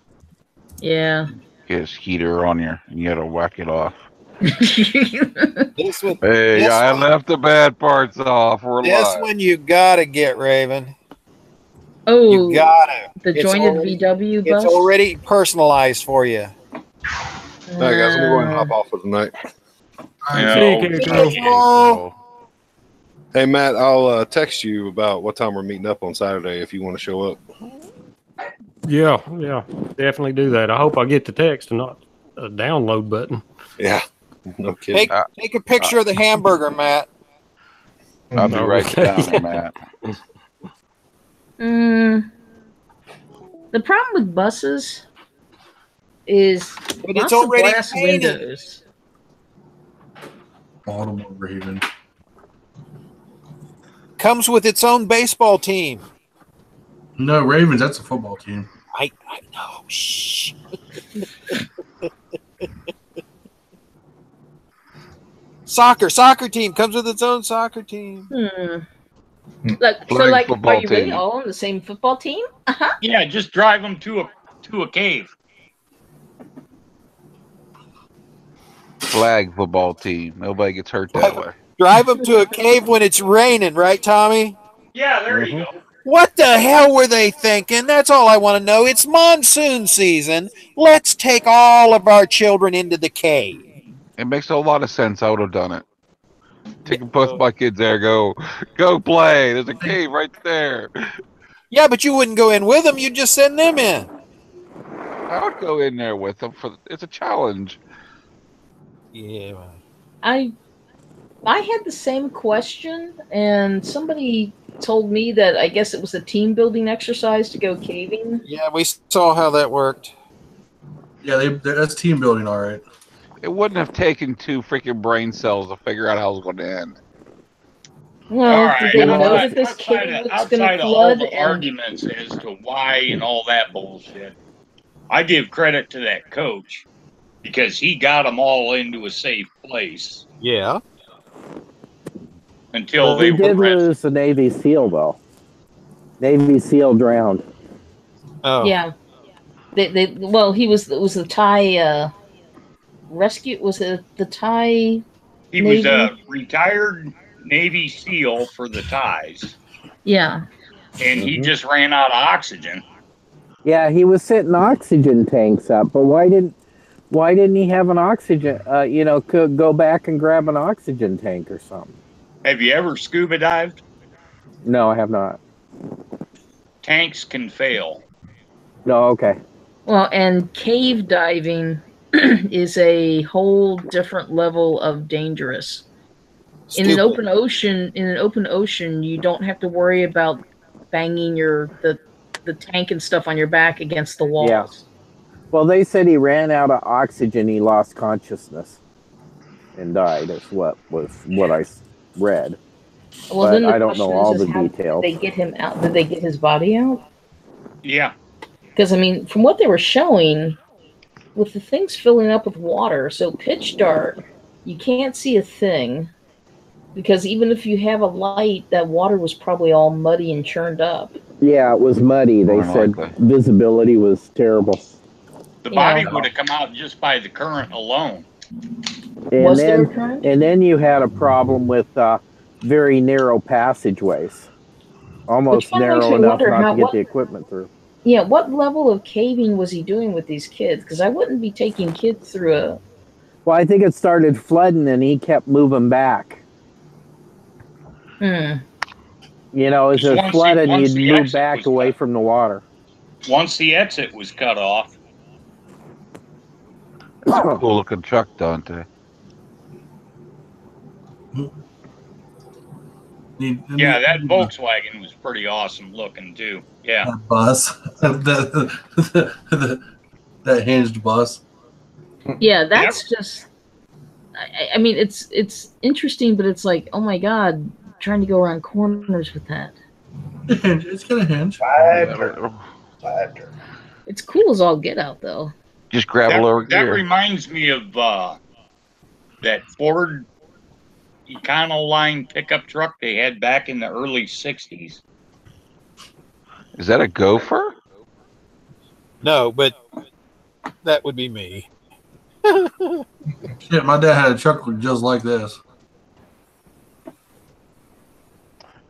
Yeah. Get a skeeter on you, and you gotta whack it off. This one, Hey, this I one- left the bad parts off. We're This live. one you gotta get, Raven. Oh, You gotta. the It's jointed already- VW bus. It's already personalized for you. All right, guys, I'm going to hop off for the night. Hey, Matt, I'll text you about what time we're meeting up on Saturday if you want to show up. Yeah, definitely do that. I hope I get the text and not a download button. Yeah, no kidding. Take a picture of the hamburger, Matt. I'll be right down there, Matt. The problem with buses is But lots it's already of glass painted. windows. Baltimore Raven. Comes with its own baseball team. No, Ravens, that's a football team. I know. Shh. Soccer team comes with its own soccer team. Like, Flag are football you really team. all on the same football team? Yeah, just drive them to a cave. Flag football team. Nobody gets hurt that way. Drive them to a cave when it's raining, right, Tommy? Yeah, there you go. What the hell were they thinking? That's all I want to know. It's monsoon season. Let's take all of our children into the cave. It makes a lot of sense. I would have done it. Taking both my kids there. Go play. There's a cave right there. Yeah, but you wouldn't go in with them. You'd just send them in. I would go in there with them it's a challenge. Yeah. I had the same question, and somebody told me that I guess it was a team building exercise to go caving. Yeah, we saw how that worked. Yeah, that's team building, all right. It wouldn't have taken 2 freaking brain cells to figure out how it was going to end. Well, All right. did they know that this cave was going Outside to of all flood? the arguments as to why and all that bullshit, I give credit to that coach because he got them all into a safe place Yeah. until We they did were lose the Navy SEAL, though. Navy SEAL drowned. Oh. Yeah. It was the Thai rescue. Was it the Thai? He Navy? was a retired Navy SEAL for the Thais, Yeah. and he just ran out of oxygen. Yeah, he was setting oxygen tanks up, but why didn't he have an oxygen? Could go back and grab an oxygen tank or something. Have you ever scuba dived? No, I have not. Tanks can fail. No, okay. Well, and cave diving is a whole different level of dangerous. In an Stupid. open ocean, you don't have to worry about banging the tank and stuff on your back against the walls. Yeah. Well, they said he ran out of oxygen. He lost consciousness and died. That's what I read. Well, but then the I don't know question all is the how details. Did they get him out? Did they get his body out? Yeah. Because, I mean, from what they were showing, with the things filling up with water, so pitch dark, you can't see a thing. Because even if you have a light, that water was probably all muddy and churned up. Yeah, it was muddy. They More said likely. visibility was terrible. The Yeah. body would have come out just by the current alone. And Was there then, a current? And then you had a problem with very narrow passageways, almost Which one makes narrow me enough wonder not how- to get what- the equipment through. Yeah, what level of caving was he doing with these kids? Because I wouldn't be taking kids through a... Well, I think it started flooding, and he kept moving back. As Just it once flooded, once you'd the move exit back was away cut. from the water. Once the exit was cut off, Cool looking truck, Dante. yeah, that Volkswagen was pretty awesome looking too. Yeah. That bus, that hinged bus. Yeah, that's just... I mean, it's interesting, but it's like, oh my god, trying to go around corners with that. It's gonna hinge. Five turn. It's cool as all get out, though. Just grab a lower That gear. reminds me of that Ford Econoline pickup truck they had back in the early 60s. Is that a gopher? No, but that would be me. Shit, my dad had a truck just like this.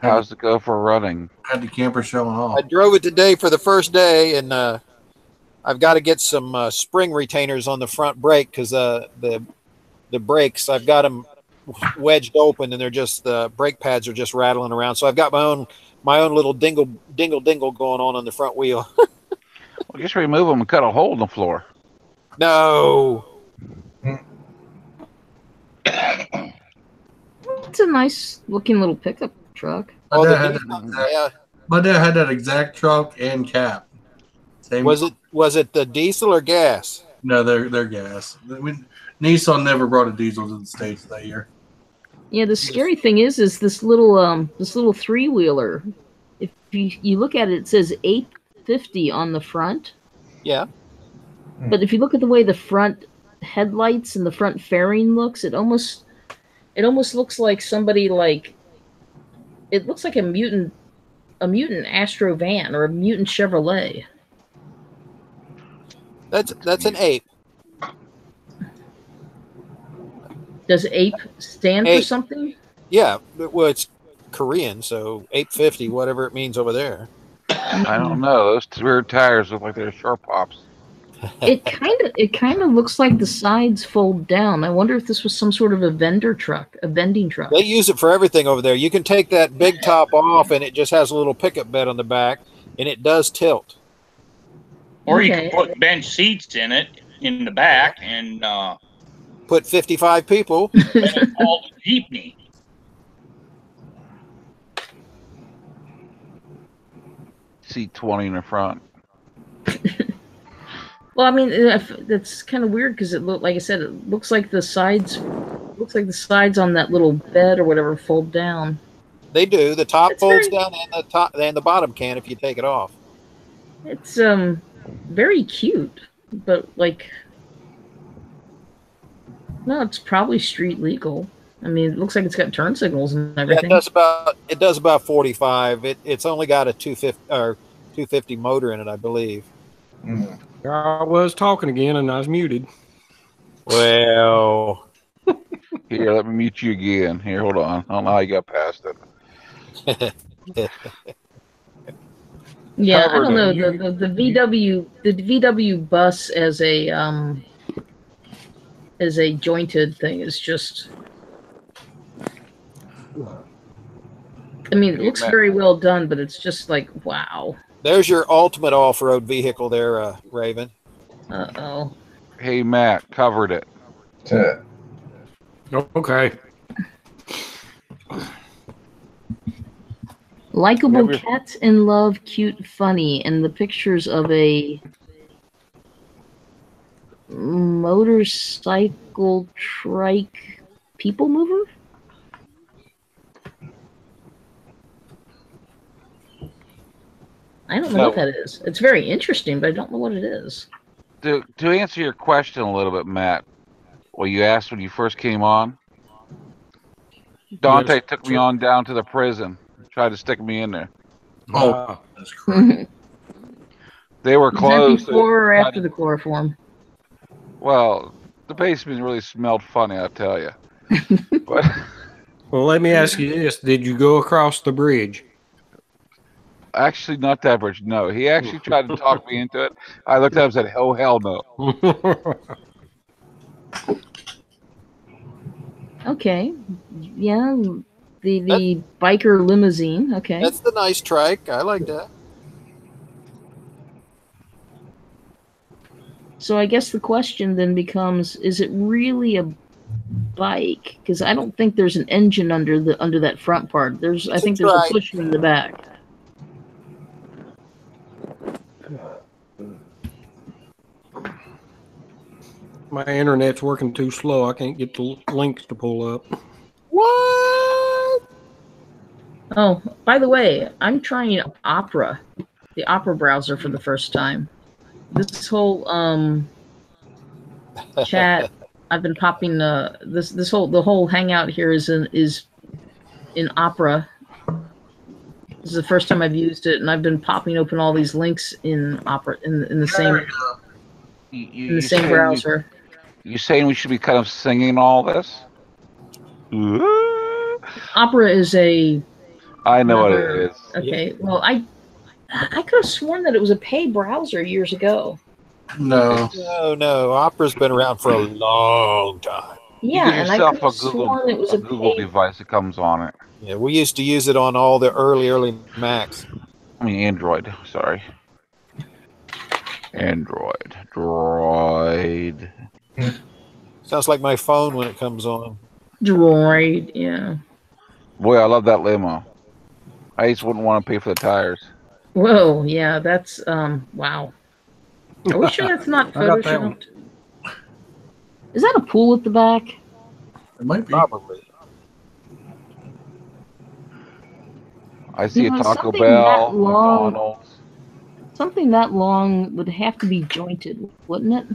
How's the gopher running? Had the camper showing off. I drove it today for the first day, and I've got to get some spring retainers on the front brake because the brakes, I've got them wedged open, and they're just the brake pads are just rattling around. So I've got my own little dingle going on the front wheel. Well, just remove them and cut a hole in the floor. No. It's a nice looking little pickup truck. My dad had that exact truck and cap. Same. Was it the diesel or gas? No, they're gas. Nissan never brought a diesel to the States that year. Yeah, the scary thing is this little three-wheeler. If you look at it, it says 850 on the front. Yeah. But if you look at the way the front headlights and the front fairing looks, it almost looks like somebody it looks like a mutant Astro van or a mutant Chevrolet. That's an ape. Does ape stand for something? Yeah, well, it's Korean, so 850, whatever it means over there. I don't know. Those rear tires look like they're sharp pops. It kind of looks like the sides fold down. I wonder if this was some sort of a vending truck. They use it for everything over there. You can take that big top off, and it just has a little pickup bed on the back, and it does tilt. Or you can put bench seats in it in the back and put 55 people. All the jeepney. Seat 20 in the front. Well, I mean, that's kind of weird because it like I said, it looks like the sides on that little bed or whatever fold down. They do. The top folds down, and the bottom can if you take it off. It's very cute, but no, it's probably street legal. I mean, it looks like it's got turn signals and everything. Yeah, it does about 45. It's only got a 250 motor in it, I believe. Mm. There I was talking again, and I was muted. Well, here, let me mute you again. Here, hold on. I don't know how you got past it. Yeah, I don't know. The VW bus as a jointed thing is just. I mean, it looks very well done, but it's just like, wow. There's your ultimate off-road vehicle there, Raven. Uh-oh. Hey, Matt, covered it. Okay. Likeable cats in love, cute, funny, and the pictures of a motorcycle trike people mover? I don't know what that is. It's very interesting, but I don't know what it is. To answer your question a little bit, Matt, well, you asked when you first came on. Dante took me on down to the prison, tried to stick me in there. Oh, that's great. They were closed. Before or after the chloroform? Well, the basement really smelled funny, I'll tell you. But, well, let me ask you this. Did you go across the bridge? actually, not that bridge. No, he actually tried to talk me into it. I looked at him and said, "Oh, hell no." Okay. Yeah. The biker limousine. Okay. That's the nice trike. I like that. So I guess the question then becomes: is it really a bike? Because I don't think there's an engine under that front part. I think there's a pusher in the back. My internet's working too slow. I can't get the links to pull up. What? Oh, by the way, I'm trying Opera, the Opera browser for the first time. This whole chat, I've been popping the whole hangout here is in Opera. This is the first time I've used it, and I've been popping open all these links in Opera in the same in the same browser. You saying we should be kind of singing all this? Opera is a. I know what it is. Okay, well, I could have sworn that it was a paid browser years ago. No. No. Opera's been around for a long time. Yeah, you get and I yourself could have sworn it was a Google paid. device that comes on it. Yeah, we used to use it on all the early Macs. I mean, Android. Sorry. Android. Droid. Sounds like my phone when it comes on. Droid, yeah. Boy, I love that limo. I just wouldn't want to pay for the tires. Whoa, yeah, that's wow. Are we sure that's not I got that one. photoshopped? Is that a pool at the back? It might be. Probably. I see a Taco something Bell, that long, McDonald's. something that long would have to be jointed, wouldn't it?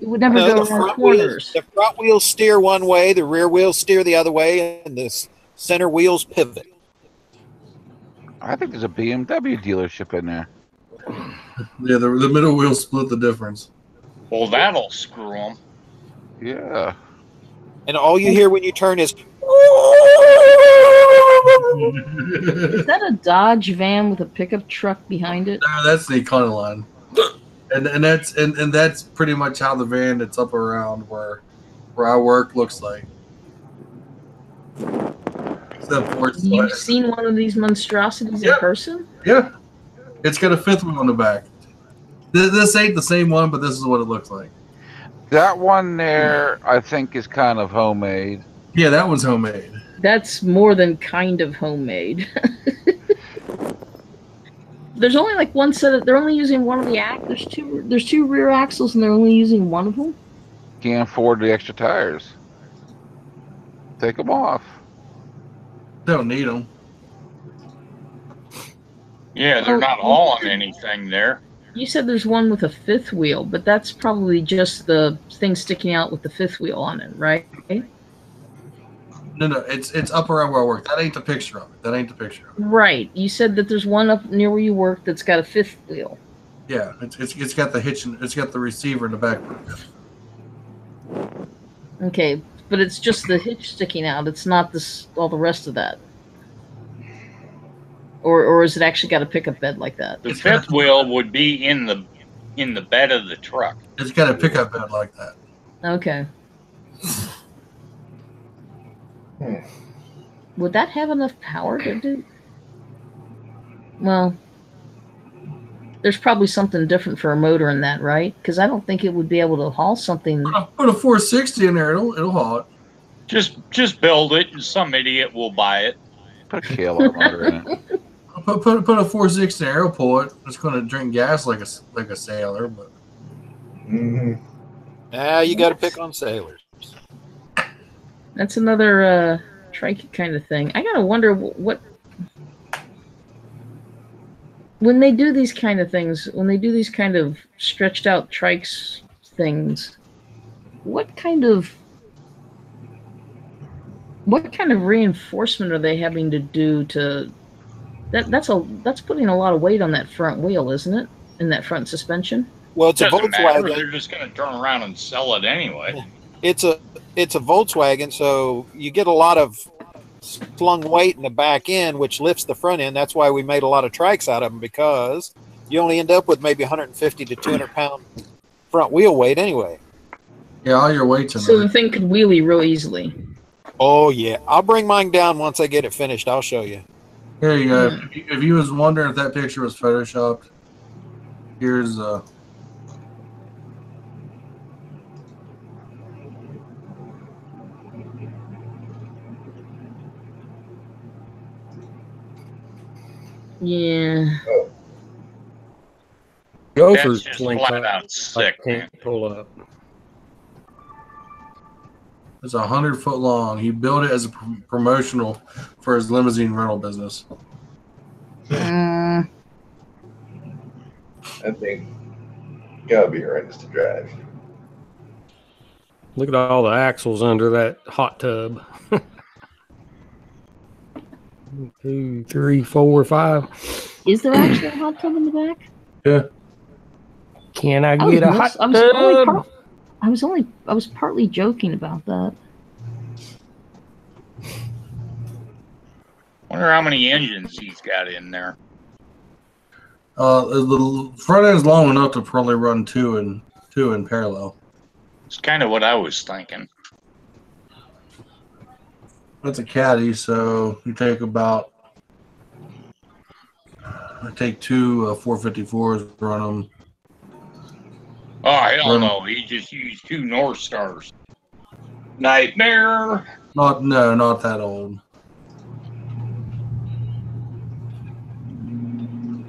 It would never go around corners. The front wheels steer one way, the rear wheels steer the other way, and the center wheels pivot. I think there's a BMW dealership in there. Yeah, the middle wheel split the difference. Well, that'll screw them. Yeah. And all you hear when you turn is. Is that a Dodge van with a pickup truck behind it? No, that's the Econoline. And that's pretty much how the van that's up around where I work looks like. Except for You've seen one of these monstrosities in person? Yeah. It's got a fifth wheel on the back. This ain't the same one, but this is what it looks like. That one there, I think, is kind of homemade. Yeah, that one's homemade. That's more than kind of homemade. There's only like one set of. They're only using one of the There's two rear axles, and they're only using one of them. Can't afford the extra tires. Take them off. Don't need them. Yeah, they're not hauling anything there. You said there's one with a fifth wheel, but that's probably just the thing sticking out with the fifth wheel on it, right? No, it's up around where I work. That ain't the picture of it. That ain't the picture of it. Right. You said that there's one up near where you work that's got a fifth wheel. Yeah, it's got the hitch and it's got the receiver in the back. Okay, but it's just the hitch sticking out. It's not all the rest of that. Or is it actually got a pickup bed like that? The fifth wheel would be in the bed of the truck. It's got a pickup bed like that. Okay. Would that have enough power to do? Well, there's probably something different for a motor in that, right? Because I don't think it would be able to haul something. Put a 460 in there. It'll haul it. Just build it, and some idiot will buy it. Put a KLR motor in it. Put a 460 in there. It'll pull it. It's going to drink gas like a sailor, but. You got to pick on sailors. That's another trike kind of thing. I gotta wonder what when they do these kind of things, when they do these kind of stretched out trikes things, what kind of reinforcement are they having to do to that's putting a lot of weight on that front wheel, isn't it? In that front suspension? Well, it's a Doesn't matter. Volkswagen. They're just going to turn around and sell it anyway. It's a Volkswagen, so you get a lot of slung weight in the back end, which lifts the front end. That's why we made a lot of trikes out of them, because you only end up with maybe 150 to 200 pound front wheel weight anyway. Yeah, all your weight's in So there. the thing could wheelie real easily. Oh yeah, I'll bring mine down once I get it finished. I'll show you. Here you go. If you was wondering if that picture was photoshopped, here's Yeah. Gopher's That's just link flat up. out sick, I can't pull up. It's 100-foot long. He built it as a promotional for his limousine rental business. That thing gotta be horrendous to drive. Look at all the axles under that hot tub. 1, 2, 3, 4, 5. Is there actually a hot tub in the back? Yeah. Can I get a hot tub? I was partly joking about that. Wonder how many engines he's got in there. The front end is long enough to probably run two in parallel. It's kind of what I was thinking. That's a caddy, so you take about. I take two 454s, run them. Oh, hell no. He just used 2 North Stars. Nightmare. Not that old.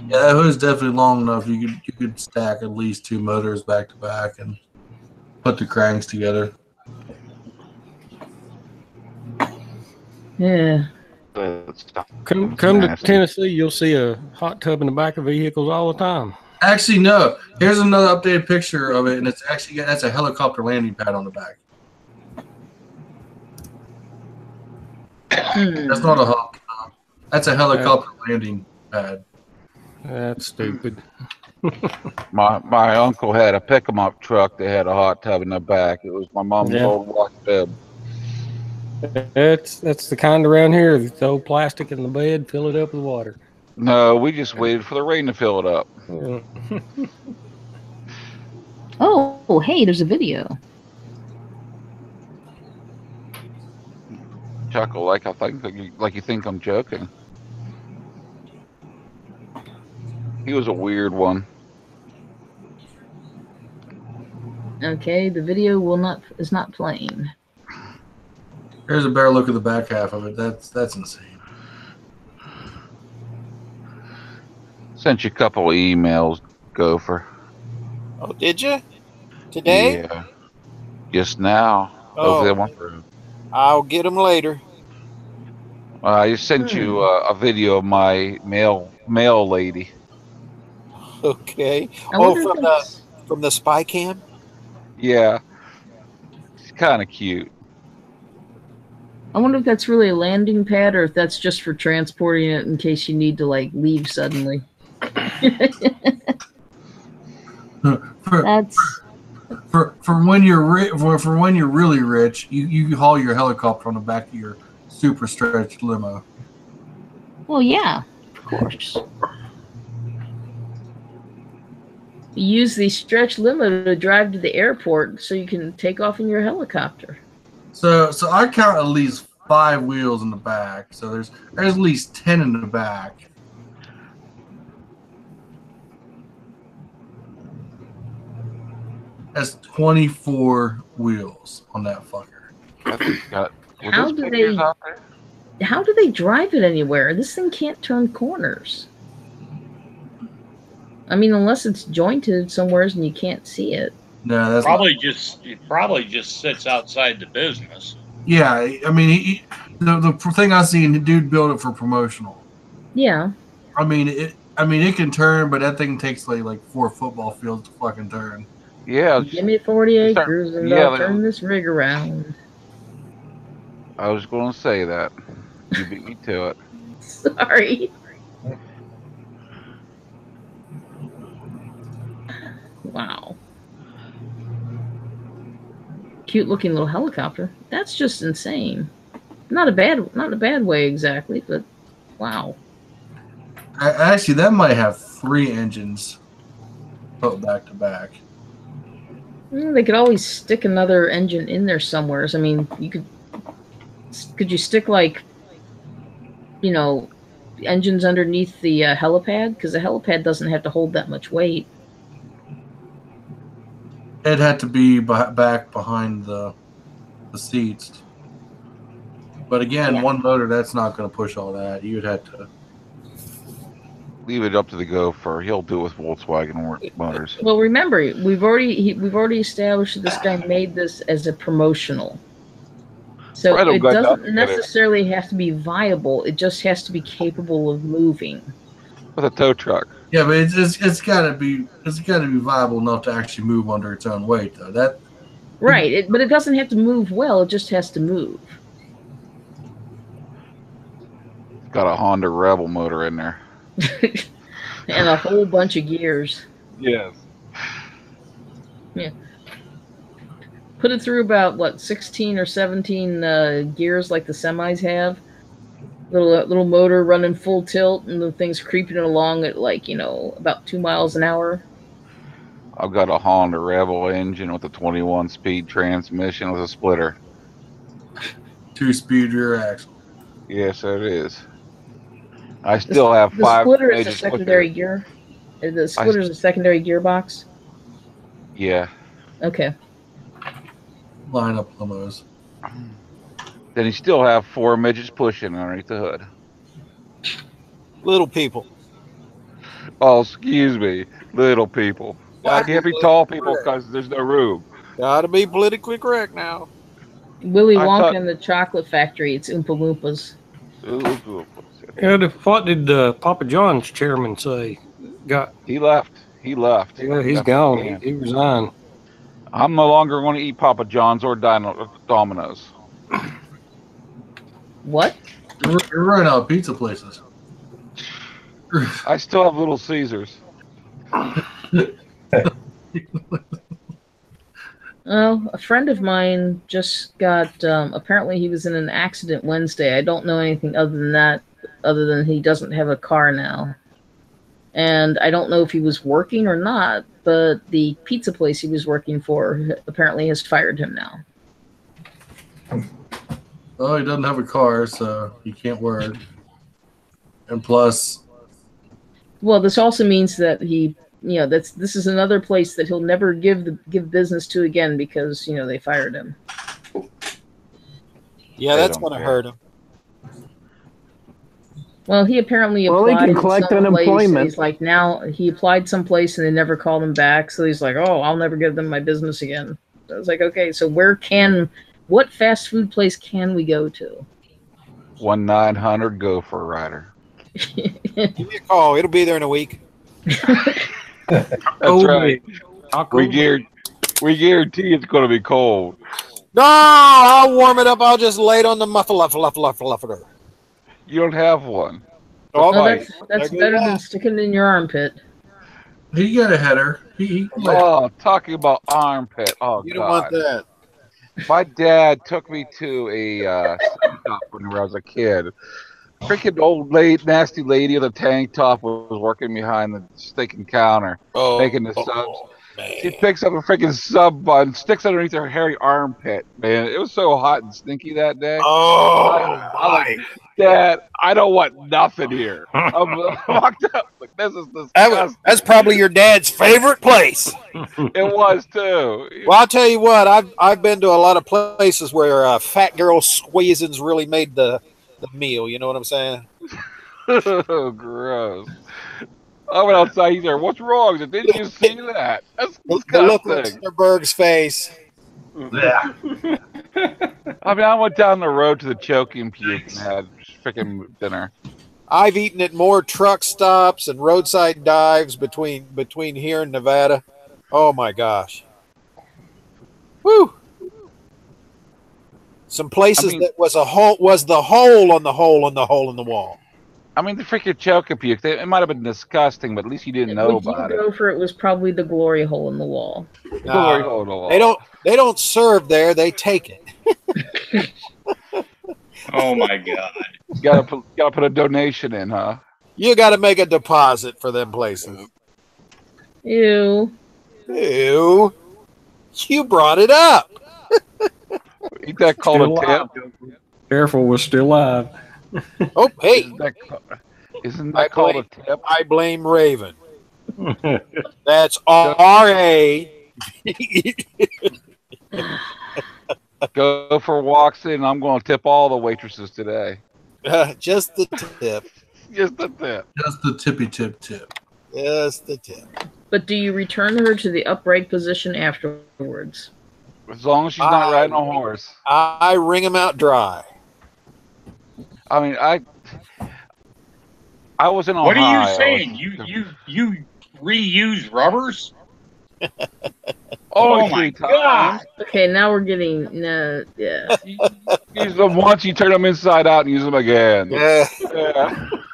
Yeah, that hood's definitely long enough. You could stack at least 2 motors back to back and put the cranks together. Yeah. Come to Tennessee, you'll see a hot tub in the back of vehicles all the time. Actually, no. Here's another updated picture of it, and that's a helicopter landing pad on the back. That's not a hot tub. That's a helicopter landing pad. That's stupid. My uncle had a pick 'em up truck that had a hot tub in the back. It was my mom's old wash tub. That's the kind around here. Throw plastic in the bed, fill it up with water. No, we just waited for the rain to fill it up. Oh, hey, there's a video. Chuckle like you think I'm joking. He was a weird one. Okay, the video is not playing. Here's a better look at the back half of it. That's insane. Sent you a couple of emails, Gopher. Oh, did you? Today? Yeah. Just now. Oh. Hopefully they went through. I'll get them later. I just sent you a video of my mail lady. Okay. I wonder From the spy cam? Yeah. She's kind of cute. I wonder if that's really a landing pad or if that's just for transporting it in case you need to leave suddenly. That's for when you're for when you're really rich, you haul your helicopter on the back of your super stretched limo. Well, yeah, of course. You use the stretch limo to drive to the airport so you can take off in your helicopter. So I count at least 5 wheels in the back. So there's at least 10 in the back. That's 24 wheels on that fucker. How do they drive it anywhere? This thing can't turn corners. I mean, unless it's jointed somewhere and you can't see it. No, that's it probably just sits outside the business. Yeah, I mean, the thing I seen, the dude built it for promotional. Yeah. I mean, it can turn, but that thing takes like 4 football fields to fucking turn. Yeah. Give me 40 acres and I'll turn this rig around. I was going to say that. You beat me to it. Sorry. Wow. Cute looking little helicopter. That's just insane. Not a bad way exactly, but wow. Actually, that might have 3 engines put back to back. They could always stick another engine in there somewhere. I mean, could you stick engines underneath the helipad? Because the helipad doesn't have to hold that much weight. It had to be back behind the seats. But again, one motor, that's not going to push all that. You'd have to leave it up to the Gopher. He'll do it with Volkswagen motors. Well, remember, we've already established that this guy made this as a promotional. So I don't it got doesn't nothing in it. necessarily have to be viable. It just has to be capable of moving. With a tow truck. Yeah, but it's gotta be viable enough to actually move under its own weight, though. That Right, but it doesn't have to move well. It just has to move. It's got a Honda Rebel motor in there. And a whole bunch of gears. Yes. Yeah. Put it through about, what, 16 or 17 gears like the semis have. Little motor running full tilt, and the thing's creeping along at, like, about 2 miles an hour. I've got a Honda Rebel engine with a 21-speed transmission with a splitter. 2-speed rear axle. Yes, it is. I still have The 5 splitter is a major secondary pushers. gear. The splitter is a secondary gearbox. Yeah. Okay. Line up limos. Then you still have 4 midgets pushing underneath the hood. Little people. Oh, excuse me, little people. Gotta Can't be be tall politically people correct. because there's no room. Gotta be politically correct now. Willy I Wonka thought- and the Chocolate Factory. It's Oompa Loompas. Yeah, what did Papa John's chairman say? He left. He left. Yeah, he's Left gone. again. He resigned. I'm no longer going to eat Papa John's or Domino's. What? You're running out of pizza places. I still have Little Caesars. Oh, a friend of mine just got, apparently he was in an accident Wednesday. I don't know anything other than that, other than he doesn't have a car now. And I don't know if he was working or not, but the pizza place he was working for apparently has fired him now. Oh, he doesn't have a car, so he can't work. And plus, Well, this also means that this is another place that he'll never give business to again because, they fired him. Yeah, They that's don't going to care. hurt him. Well, he apparently Well, he applied can collect someplace, and unemployment. he's like, now he applied someplace and they never called him back. So he's like, oh, I'll never give them my business again. So I was like, okay, so what fast food place can we go to? 1-900 Gopher Rider. Give me a call. It'll be there in a week. That's Oh, right. We guarantee it's going to be cold. No, I'll warm it up. I'll just lay it on the muffler. You don't have one. Oh, Well, my. that's better than sticking it in your armpit. he got a header. Oh, talking about armpit. Oh, You God. don't want that. My dad took me to a shop when I was a kid. Freaking old nasty lady with a tank top was working behind the stinking counter, making the subs. She picks up a freaking sub bun, sticks it underneath her hairy armpit. Man, it was so hot and stinky that day. I'm like, Dad, I don't want nothing here. I walked up like, this is disgusting. That's probably your dad's favorite place. It was too. Well, I'll tell you what. I've been to a lot of places where fat girl squeezins really made the meal. You know what I'm saying? Oh, gross. I went outside. He's there. What's wrong? I said, didn't you see that? That's The look on disgusting. Mr. Berg's face. I mean, I went down the road to the Choking Puke and had freaking dinner. I've eaten at more truck stops and roadside dives between here and Nevada. Oh my gosh. Woo. Some places that was the hole on the hole on the hole in the wall. I mean, the freaking Choking Puke. It might have been disgusting, but at least you didn't know Would you about it. go for it was probably the glory hole in the wall. Glory hole in the wall. They don't serve there, they take it. Oh my God! Gotta put a donation in, huh? You got to make a deposit for them places. Ew. Ew. You brought it up. Ain't that called Still a tip? Careful, we're still live. Oh, hey. Isn't that called a tip? I blame Raven. That's R-A. Gopher walks in. I'm going to tip all the waitresses today. Just the tip. Just the tip. Just the tippy tip tip. Just the tip. But do you return her to the upright position afterwards? As long as she's not riding a horse. I wring them out dry. I mean, I was in Ohio. What are you saying? You reuse rubbers? Only Oh my 3 times. God! Okay, now we're getting yeah. Use them once, you turn them inside out and use them again. Yeah.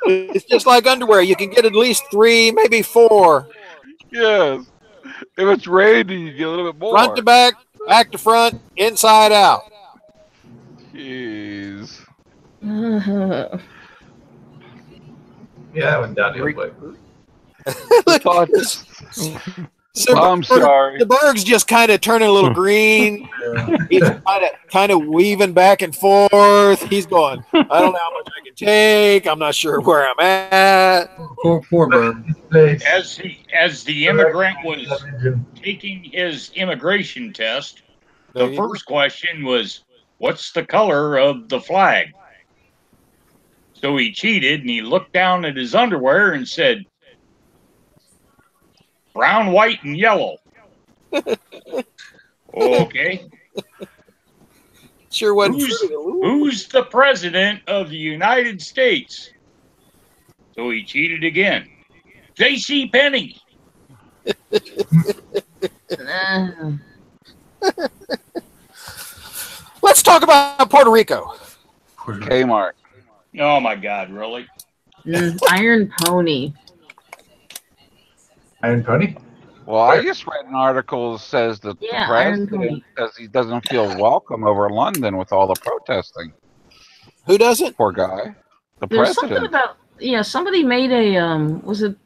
It's just like underwear. You can get at least 3, maybe 4. Yes. If it's raining, you get a little bit more. Front to back to front, inside out. Jeez. Yeah, that went downhill quick. So I'm sorry. The Berg's just kind of turning a little green. He's kind of weaving back and forth. He's going, I don't know how much I can take. I'm not sure where I'm at. Poor Berg. As the immigrant was taking his immigration test, the first question was, "What's the color of the flag?" So he cheated and he looked down at his underwear and said, "Brown, white, and yellow." Okay. Sure wasn't who's the president of the United States? So he cheated again. J.C. Penney. Let's talk about Puerto Rico. Kmart. Oh my God, really? Iron Pony. Iron Pony? Well, I just read an article that says that the president says he doesn't feel welcome over London with all the protesting. Who doesn't? Poor guy. The There's president. something about somebody made a was it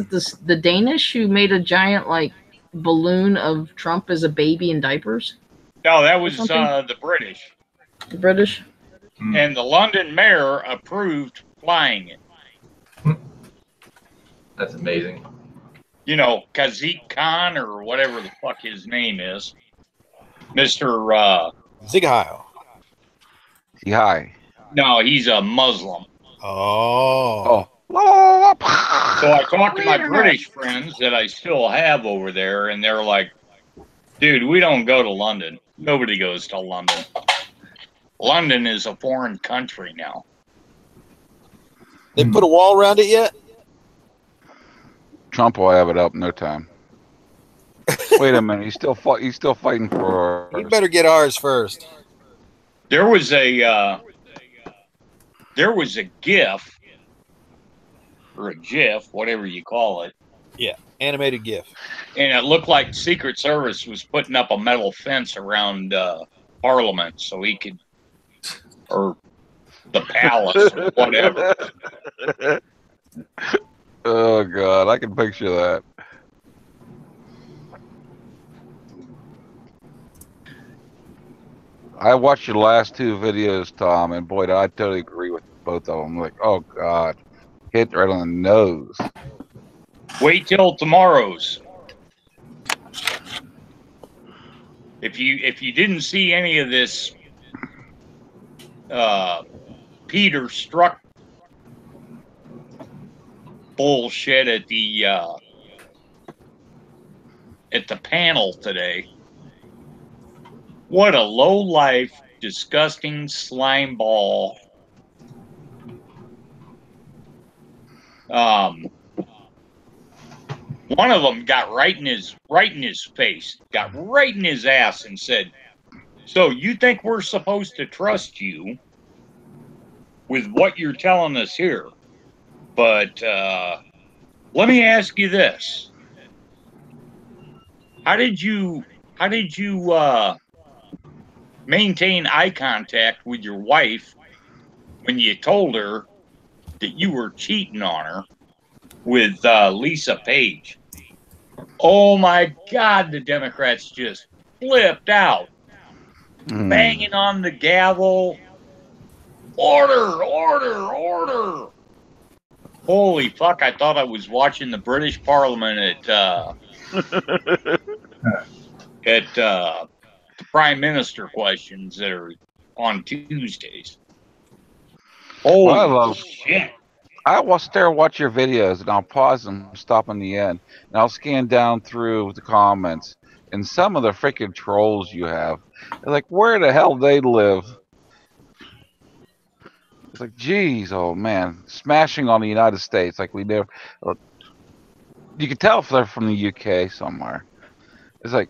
the Danish who made a giant like balloon of Trump as a baby in diapers? No, that was the British. The British? And the London mayor approved flying it. That's amazing. You know, Kazik Khan or whatever the fuck his name is. Mr. Zigheil. Zigheil. No, he's a Muslim. Oh. So I talked to my British friends that I still have over there, and they're like, dude, we don't go to London. Nobody goes to London. London is a foreign country now. They put a wall around it yet? Trump will have it up in no time. Wait a minute, he's still fighting for. You better get ours first. There was a GIF or a GIF, whatever you call it. Yeah, animated GIF. And it looked like Secret Service was putting up a metal fence around Parliament so he could, or the palace, or whatever. Oh God, I can picture that. I watched your last 2 videos, Tom, and boy, I totally agree with both of them. Like, oh God, hit right on the nose. Wait till tomorrow's. If you didn't see any of this Peter Strzok bullshit at the panel today. What a low-life, disgusting slime ball. One of them got right in his face, got right in his ass, and said, "So you think we're supposed to trust you with what you're telling us here? But let me ask you this: How did you maintain eye contact with your wife when you told her that you were cheating on her with Lisa Page?" Oh my God, the Democrats just flipped out, banging on the gavel. Order, order, order. Holy fuck, I thought I was watching the British Parliament at the Prime Minister questions that are on Tuesdays. Holy shit. I will sit there and watch your videos, and I'll pause and stop in the end, and I'll scan down through the comments, And some of the freaking trolls you have, like, where the hell they live? It's like, geez, oh man, smashing on the United States. Like, we never. You can tell if they're from the UK somewhere. It's like,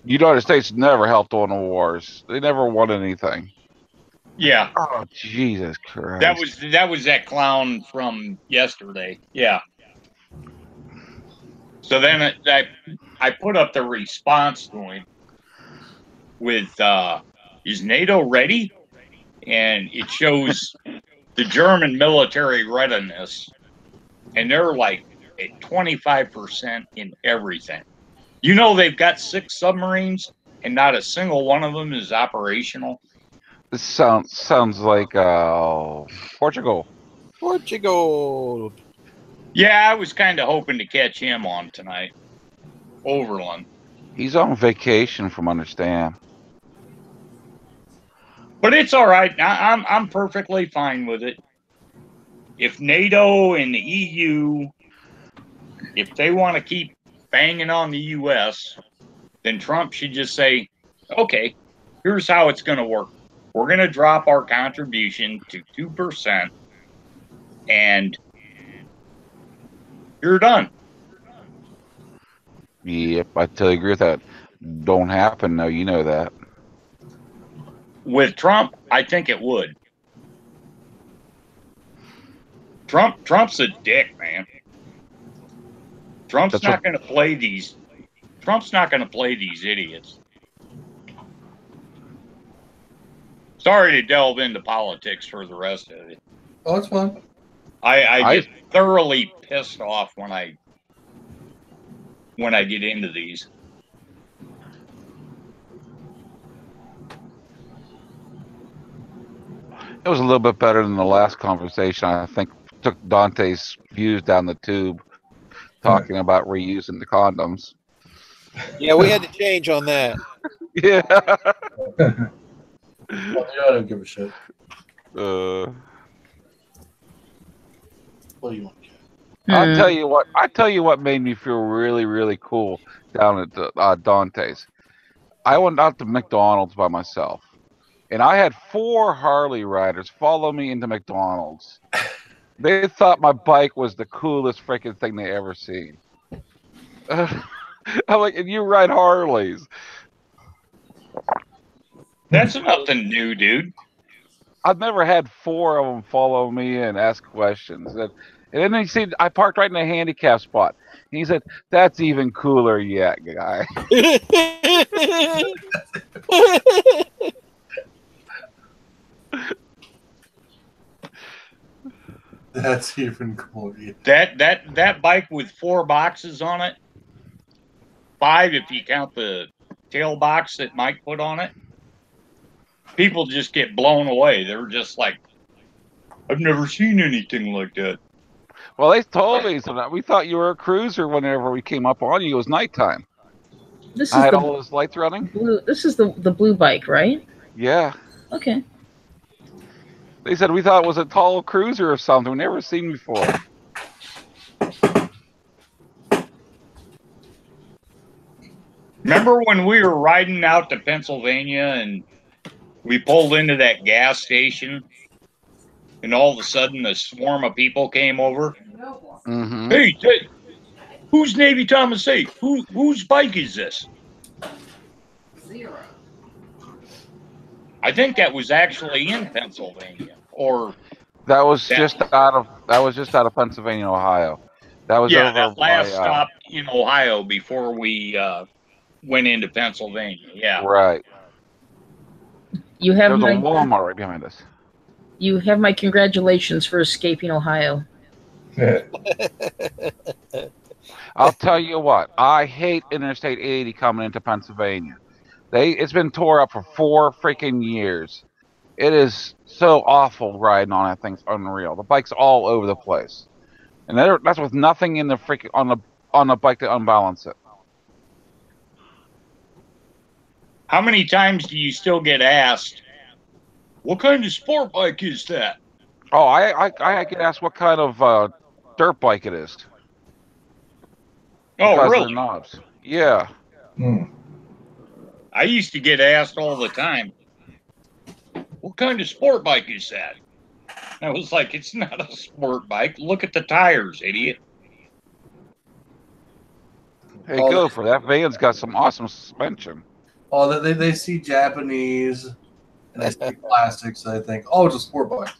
United States never helped on the wars. They never won anything. Yeah. Oh, Jesus Christ. That was that clown from yesterday. Yeah. So then I put up the response to him with, is NATO ready? And it shows the German military readiness. And they're like at 25% in everything. You know, they've got 6 submarines and not a single one of them is operational. This sounds like Portugal. Portugal. Yeah, I was kind of hoping to catch him on tonight. Overland. He's on vacation, from understand. But it's all right. I'm perfectly fine with it. If NATO and the EU, if they want to keep banging on the U.S., then Trump should just say, okay, here's how it's going to work. We're going to drop our contribution to 2%, and you're done. Yep, I totally agree with that. Don't happen, no, you know that. With Trump, I think it would. Trump's a dick, man. Trump's not going to play these idiots. Sorry to delve into politics for the rest of it. Oh, it's fun. I get thoroughly pissed off when I get into these. It was a little bit better than the last conversation. I think took Dante's views down the tube, talking about reusing the condoms. Yeah, we had to change on that. Yeah. Well, I don't give a shit. What do you want? I tell you what made me feel really, really cool down at Dante's. I went out to McDonald's by myself, and I had 4 Harley riders follow me into McDonald's. They thought my bike was the coolest freaking thing they ever seen. I'm like, and you ride Harleys? That's nothing new, dude. I've never had 4 of them follow me and ask questions. And then he said, I parked right in the handicap spot. And he said, that's even cooler yet, guy. That's even cooler. That bike with 4 boxes on it, 5 if you count the tail box that Mike put on it. People just get blown away. They're just like, I've never seen anything like that. Well, they told me so that we thought you were a cruiser whenever we came up on you. It was nighttime. I had all those lights running. This is the blue bike, right? Yeah. Okay. They said we thought it was a tall cruiser or something. We've never seen before. Remember when we were riding out to Pennsylvania and we pulled into that gas station and all of a sudden a swarm of people came over? Mm-hmm. Hey, who's Navy Thomas 8? Whose bike is this? 0. I think that was actually in Pennsylvania, or that was just out of Pennsylvania, Ohio. That was over that last by, stop in Ohio before we went into Pennsylvania. Yeah, right. You have There's my a Walmart right behind us. You have my congratulations for escaping Ohio. I'll tell you what, I hate Interstate 80 coming into Pennsylvania. It's been tore up for 4 freaking years. It is so awful riding on that thing's unreal. The bike's all over the place, and that's with nothing in the freaking on the bike to unbalance it. How many times do you still get asked, what kind of sport bike is that? Oh, I get asked what kind of dirt bike it is. Oh, because really? of the knobs. Yeah. I used to get asked all the time, what kind of sport bike is that? I was like, it's not a sport bike. Look at the tires, idiot. Hey, go for that. Van's got some awesome suspension. Oh, they see Japanese and they see plastics. So they think, oh, it's a sport bike.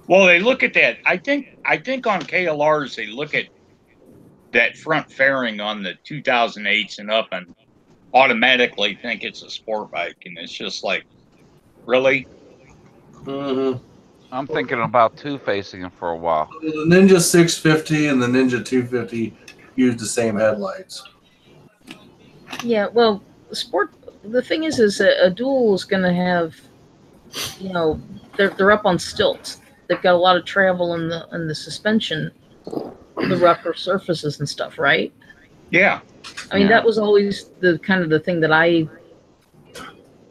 Well, they look at that. I think on KLRs they look at that front fairing on the 2008s and up and automatically think it's a sport bike, and it's just like, really? Mm-hmm. I'm thinking about two-facing them for a while. The Ninja 650 and the Ninja 250 use the same headlights. Yeah, well, the thing is a dual is going to have, you know, they're up on stilts. They've got a lot of travel in the suspension, the rougher surfaces and stuff, right? Yeah. I mean, that was always the kind of the thing that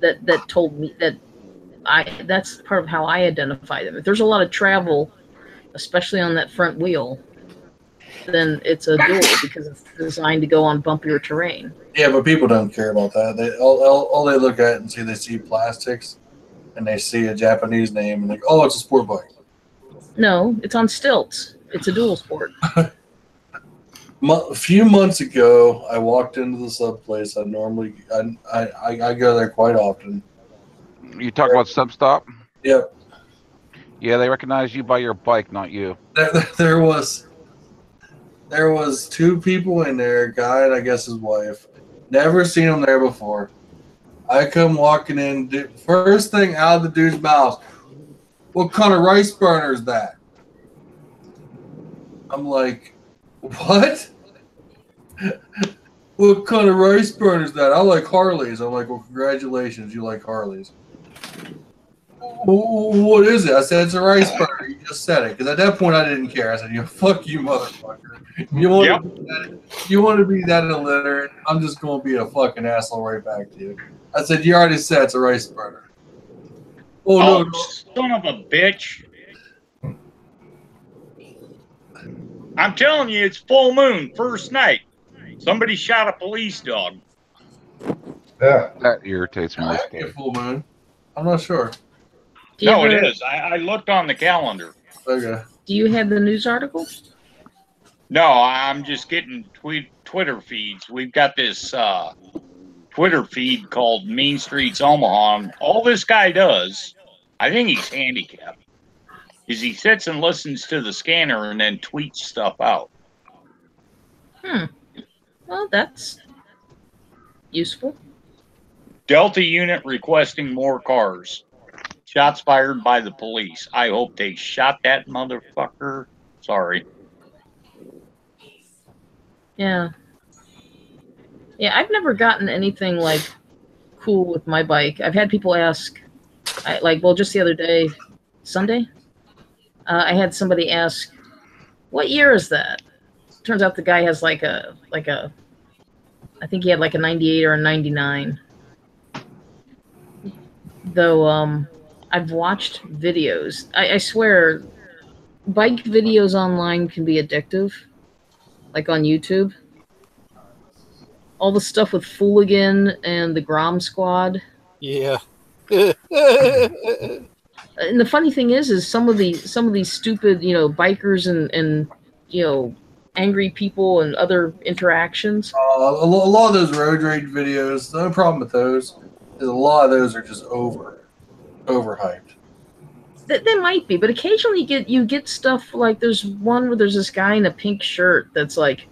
that told me that's part of how I identify them. If there's a lot of travel, especially on that front wheel, then it's a dual because it's designed to go on bumpier terrain. Yeah, but people don't care about that. They all they look at and they see plastics, and they see a Japanese name and like, oh, it's a sport bike. No, it's on stilts. It's a dual sport. A few months ago, I walked into the sub place. I go there quite often. You talk about sub stop? Yep. Yeah, they recognize you by your bike, not you. There was two people in there, a guy and I guess his wife. Never seen them there before. I come walking in, first thing out of the dude's mouth, what kind of rice burner is that? I'm like, what? What kind of rice burner is that? I like Harleys. I'm like, well, congratulations, you like Harleys. What is it? I said, it's a rice burner. You just said it. Because at that point, I didn't care. I said, fuck you, motherfucker. You want to be that illiterate? I'm just going to be a fucking asshole right back to you. I said, you already said it's a rice burner. Oh, no. Son of a bitch. I'm telling you, it's full moon, first night. Somebody shot a police dog. Yeah. That irritates me. Full moon. I'm not sure. No, it is. I looked on the calendar. Okay. Do you have the news article? No, I'm just getting Twitter feeds. We've got this Twitter feed called Mean Streets Omaha. And all this guy does, I think he's handicapped, is he sits and listens to the scanner and then tweets stuff out. Well, that's useful. Delta unit requesting more cars. Shots fired by the police. I hope they shot that motherfucker. Sorry. Yeah. Yeah, I've never gotten anything like cool with my bike. I've had people ask, just the other day, Sunday, I had somebody ask, what year is that? Turns out the guy has I think he had like a 98 or a 99. Though, I've watched videos. I swear, bike videos online can be addictive, like on YouTube. All the stuff with Fooligan and the Grom Squad. Yeah. And the funny thing is some of these stupid, bikers and angry people and other interactions. A lot of those road rage videos, no problem with those, is a lot of those are just overhyped. They might be, but occasionally you get stuff like there's one where there's this guy in a pink shirt that's like,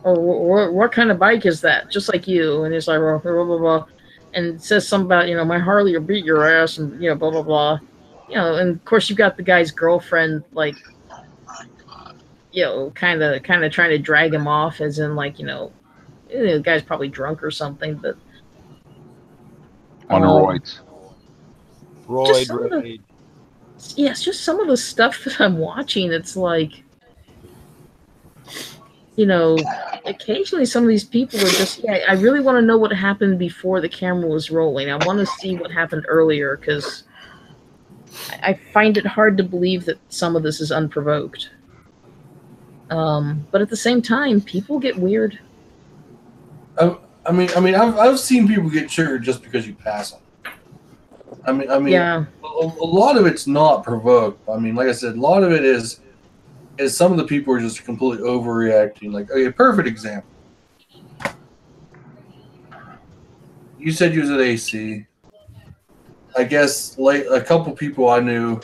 oh, what kind of bike is that? Just like you. And he's like, blah, blah, blah, blah. And it says something about, my Harley will beat your ass and, blah, blah, blah. And of course you've got the guy's girlfriend, like, kind of trying to drag him off as in like, the guy's probably drunk or something, but. On roids. Roid. Yeah, it's just some of the stuff that I'm watching. It's like, occasionally some of these people are just, I really want to know what happened before the camera was rolling. I want to see what happened earlier because I find it hard to believe that some of this is unprovoked. But at the same time, people get weird. I've seen people get triggered just because you pass them. Yeah. A lot of it's not provoked. I mean, like I said, a lot of it is some of the people are just completely overreacting. Like, okay, perfect example. You said you was at AC. I guess a couple people I knew,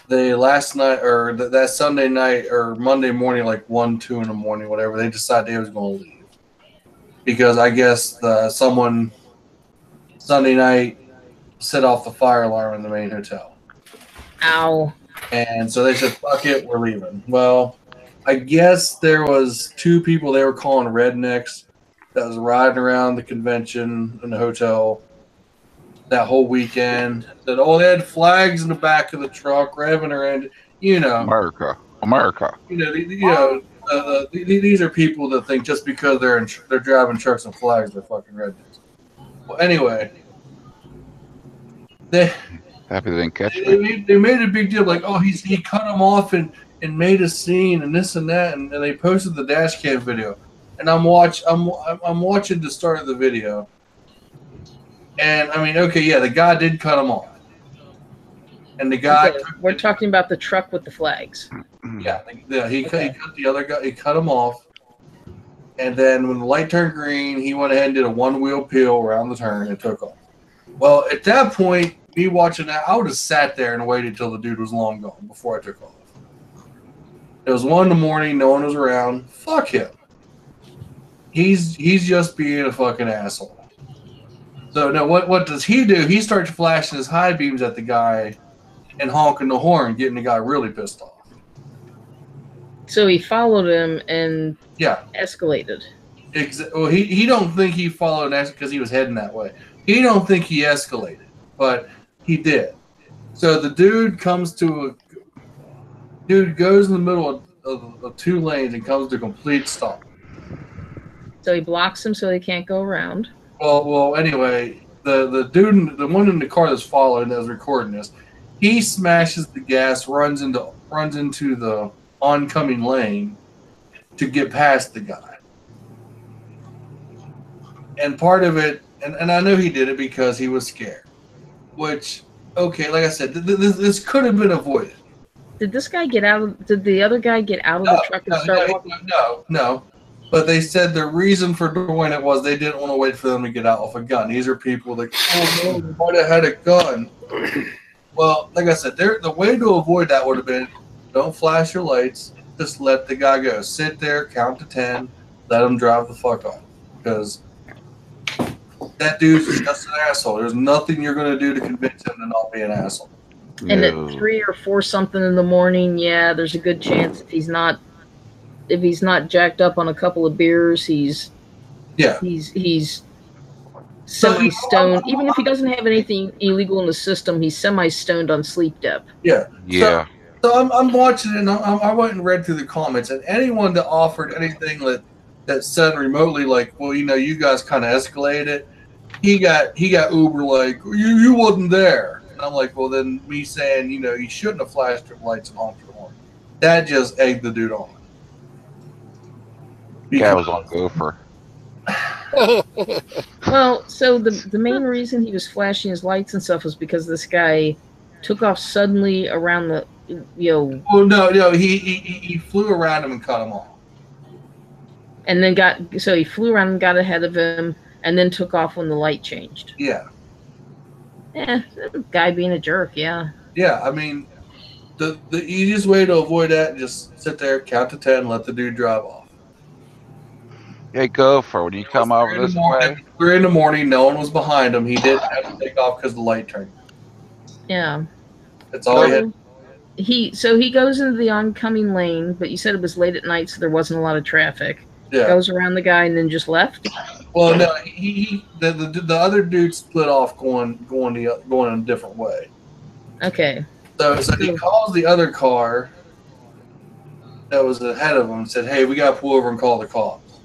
they last night or that Sunday night or Monday morning, like 1, 2 in the morning, whatever, they decided they was going to leave because I guess someone Sunday night set off the fire alarm in the main hotel. Ow. And so they said, fuck it, we're leaving. Well, I guess there was 2 people they were calling rednecks that was riding around the convention in the hotel that whole weekend. That they had flags in the back of the truck, revving around. America. These are people that think just because they're driving trucks and flags, they're fucking rednecks. Well, anyway, happy they didn't catch me. They made a big deal, like, oh, he cut him off and made a scene and this and that, and they posted the dash cam video, and I'm watching the start of the video, and I mean, okay, yeah, the guy did cut him off, and the guy we're talking about the truck with the flags. Yeah, he cut the other guy, he cut him off, and then when the light turned green, he went ahead and did a 1-wheel peel around the turn and took off. Well, at that point, me watching that, I would have sat there and waited till the dude was long gone before I took off. It was 1 in the morning, no one was around. Fuck him. He's just being a fucking asshole. So now what does he do? He starts flashing his high beams at the guy and honking the horn, getting the guy really pissed off. So he followed him and escalated. Well, he don't think he followed because he was heading that way. He don't think he escalated, but he did. So the dude goes in the middle of 2 lanes and comes to a complete stop. So he blocks him so they can't go around. Well. Anyway, the dude, the one in the car that's following, that was recording this, he smashes the gas, runs into the oncoming lane to get past the guy. And part of it, and I know he did it because he was scared. Which, okay, like I said, this could have been avoided. Did this guy get out? Did the other guy get out of the truck and start walking? No. But they said the reason for doing it was they didn't want to wait for them to get out with a gun. These are people that, oh no, they might have had a gun. Well, like I said, the way to avoid that would have been, don't flash your lights, just let the guy go. Sit there, count to 10, let him drive the fuck off. Because that dude's just an asshole. There's nothing you're going to do to convince him to not be an asshole. And at 3 or 4 something in the morning, yeah, there's a good chance if he's not jacked up on a couple of beers, he's semi-stoned. Even if he doesn't have anything illegal in the system, he's semi-stoned on sleep dep. Yeah. Yeah. So I'm watching it, and I went and read through the comments, and anyone that offered anything that said remotely, like, well, you guys kind of escalated it, he got Uber like, you wasn't there. And I'm like, well, then me saying, you shouldn't have flashed your lights and honked your horn. That just egged the dude on. Guy was on gopher. Well, so the main reason he was flashing his lights and stuff was because this guy took off suddenly around the, Oh no, he flew around him and cut him off. And then he flew around and got ahead of him, and then took off when the light changed. Yeah. Guy being a jerk. Yeah. Yeah, I mean, the easiest way to avoid that is just sit there, count to 10, let the dude drive off. Hey, Gopher, when you come over this way? 3 in the morning, no one was behind him. He didn't have to take off because the light turned. Yeah. That's all he had. He goes into the oncoming lane, but you said it was late at night, so there wasn't a lot of traffic. Yeah. Goes around the guy and then just left. Well, no, the other dude split off going a different way. Okay. So he calls the other car that was ahead of him and said, "Hey, we got to pull over and call the cops."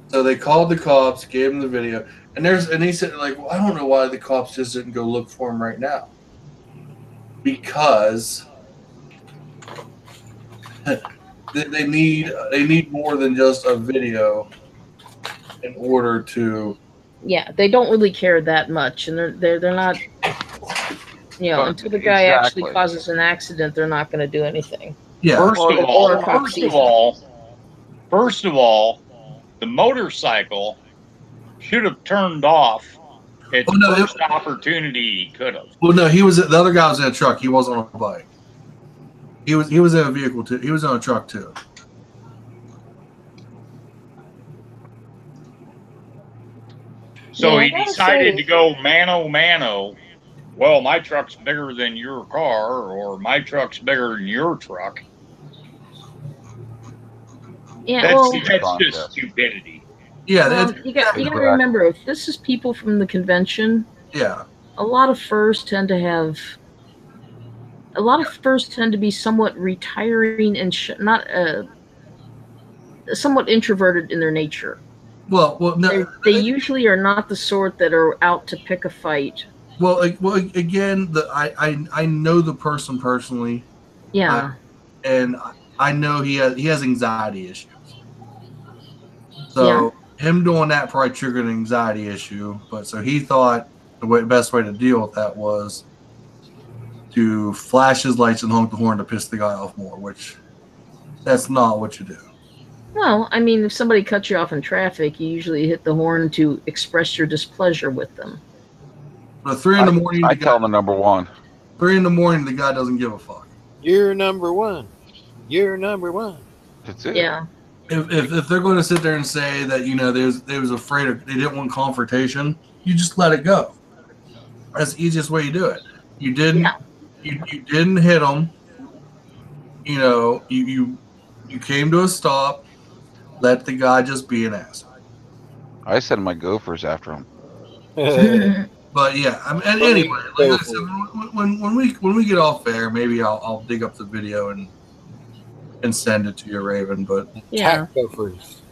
So they called the cops, gave him the video, and he said, like, well, I don't know why the cops just didn't go look for him right now. Because they need more than just a video in order to. Yeah, they don't really care that much, and they're not. You know, But until the guy actually exactly. causes an accident, they're not going to do anything. Yeah. First of all, the motorcycle should have turned off at the first opportunity he could have. Well, no, the other guy was in a truck. He wasn't on a bike. He was in a vehicle too. He was in a truck too. So he decided to go mano. Well, my truck's bigger than your car, or my truck's bigger than your truck. Yeah, that's just stupidity. Yeah, you got to remember, if this is people from the convention, yeah, a lot of furs tend to be somewhat retiring and not somewhat introverted in their nature. Well, no, they usually are not the sort that are out to pick a fight. Well, again, I know the person personally. Yeah, and I know he has anxiety issues. So him doing that probably triggered an anxiety issue. But so he thought the best way to deal with that was to flash his lights and honk the horn to piss the guy off more, which that's not what you do. Well, I mean, if somebody cuts you off in traffic, you usually hit the horn to express your displeasure with them. But 3 in the morning, I tell them number one. 3 in the morning, the guy doesn't give a fuck. You're number one. You're number one. That's it. Yeah. If they're going to sit there and say that they was afraid of, they didn't want confrontation, you just let it go. That's the easiest way you do it. You didn't you didn't hit them. You came to a stop. Let the guy just be an asshole. I send my gophers after him. But yeah, I mean, and anyway, like I said, when we get off air, maybe I'll dig up the video and send it to you, Raven. But yeah, gophers.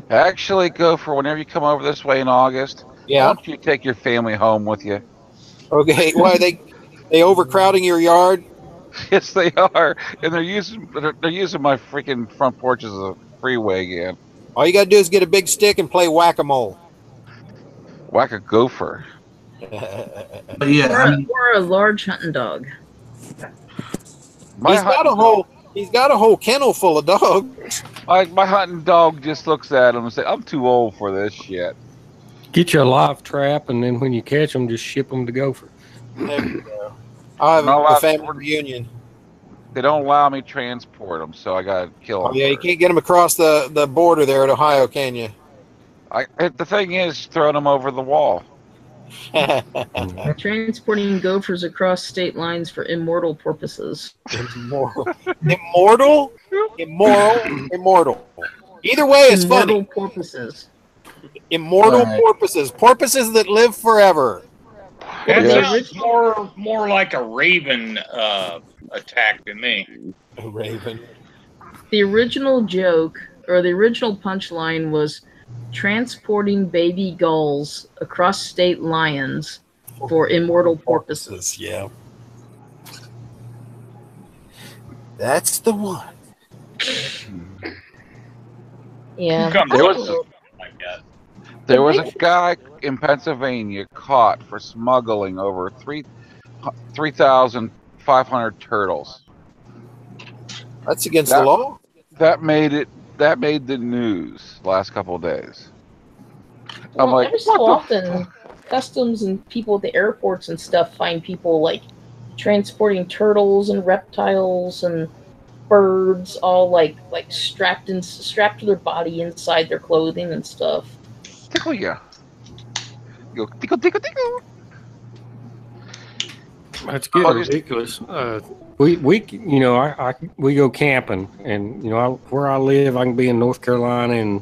Actually, Gopher, whenever you come over this way in August, why don't you take your family home with you? Okay, why they overcrowding your yard? Yes, they are, and they're using my freaking front porch as a freeway again. All you gotta do is get a big stick and play whack-a-mole. Whack a gopher. But yeah, or a large hunting dog. He's got a whole kennel full of dogs. My hunting dog just looks at him and says, "I'm too old for this shit." Get you a live trap, and then when you catch them, just ship them to Gopher. There you go. I'll have a family reunion. They don't allow me to transport them, so I gotta kill them. Oh, yeah, you can't get them across the border there at Ohio, can you? The thing is, throwing them over the wall. Transporting gophers across state lines for immortal purposes. Immortal. Either way, it's funny. Immortal porpoises. Immortal porpoises. Porpoises that live forever. That sounds more like a raven attack to me. A raven. The original joke, or the original punchline, was transporting baby gulls across state lines for immortal porpoises. Yeah. That's the one. Yeah. There was a guy in Pennsylvania caught for smuggling over 3,500 turtles. That's against the law. That made the news last couple of days. Well, I'm like, every so often, customs and people at the airports and stuff find people like transporting turtles and reptiles and birds, all like strapped to their body inside their clothing and stuff. Tickle ya. Go tickle tickle tickle. That's getting ridiculous. We go camping, and where I live, I can be in North Carolina in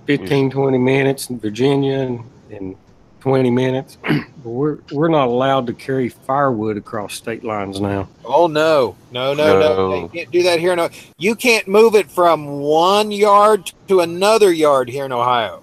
15, 20 minutes, in Virginia in 20 minutes. But we're not allowed to carry firewood across state lines now. Oh no. You can't do that here. No, you can't move it from one yard to another yard here in Ohio.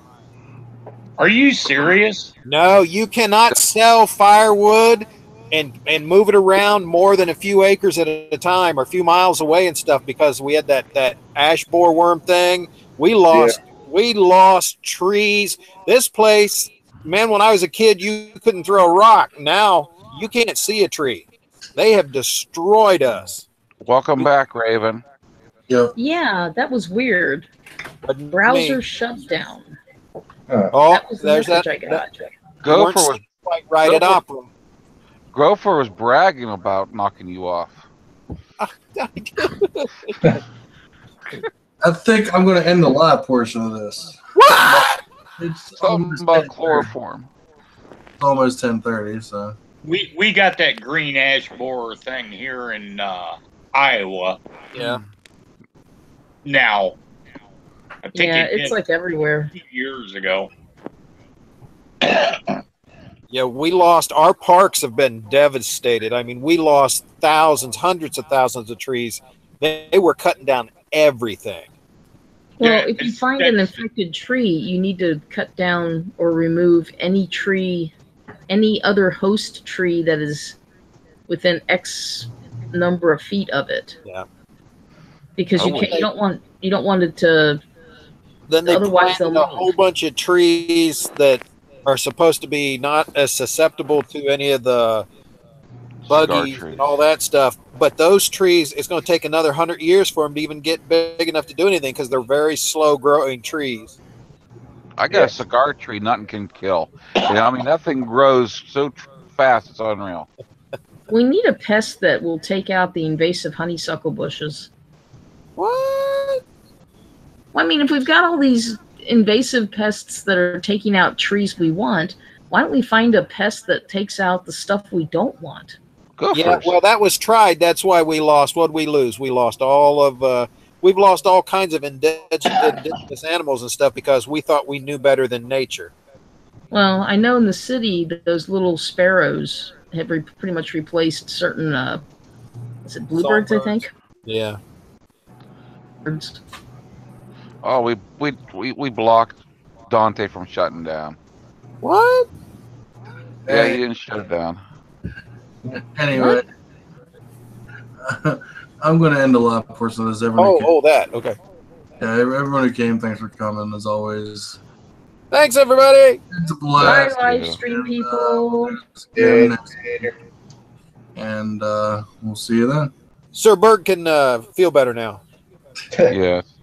Are you serious? No, you cannot sell firewood and move it around more than a few acres at a time or a few miles away and stuff, because we had that ash borer worm thing. We lost We lost trees. This place, man, when I was a kid, you couldn't throw a rock. Now you can't see a tree. They have destroyed us. Welcome back, Raven. Yeah, that was weird. Browser shut down. Oh, That was the there's message that. I got. Gopher was quite right at opera. Gopher was bragging about knocking you off. I think I'm going to end the live portion of this. What? It's Something about chloroform. It's almost 10:30, so. We got that green ash borer thing here in Iowa. Yeah. Now, I think It's like everywhere. 2 years ago. Yeah, we lost. Our parks have been devastated. I mean, we lost thousands, hundreds of thousands of trees. They were cutting down everything. Well, if you find an infected tree, you need to cut down or remove any tree, any other host tree that is within X number of feet of it. Yeah. Because you don't want it to. Then they otherwise planted a whole bunch of trees that are supposed to be not as susceptible to any of the buggies and all that stuff. But those trees, it's going to take another 100 years for them to even get big enough to do anything because they're very slow growing trees. I got a cigar tree nothing can kill. I mean, that thing grows so fast, it's unreal. We need a pest that will take out the invasive honeysuckle bushes. What? Well, I mean, if we've got all these invasive pests that are taking out trees we want, why don't we find a pest that takes out the stuff we don't want? Yeah, well, that was tried. That's why we lost. What did we lose? We lost all of. We've lost all kinds of indigenous animals and stuff because we thought we knew better than nature. Well, I know in the city that those little sparrows have pretty much replaced certain. Is it bluebirds? I think. Yeah. Birds. Oh, we blocked Dante from shutting down. What? Yeah, he didn't shut it down. Anyway, I'm going to end the live portion of this. Everyone that. Okay. Yeah, everyone who came, thanks for coming, as always. Thanks, everybody. It's a blast. Bye, live stream people. And we'll see you then. Sir Berg can feel better now. Yes.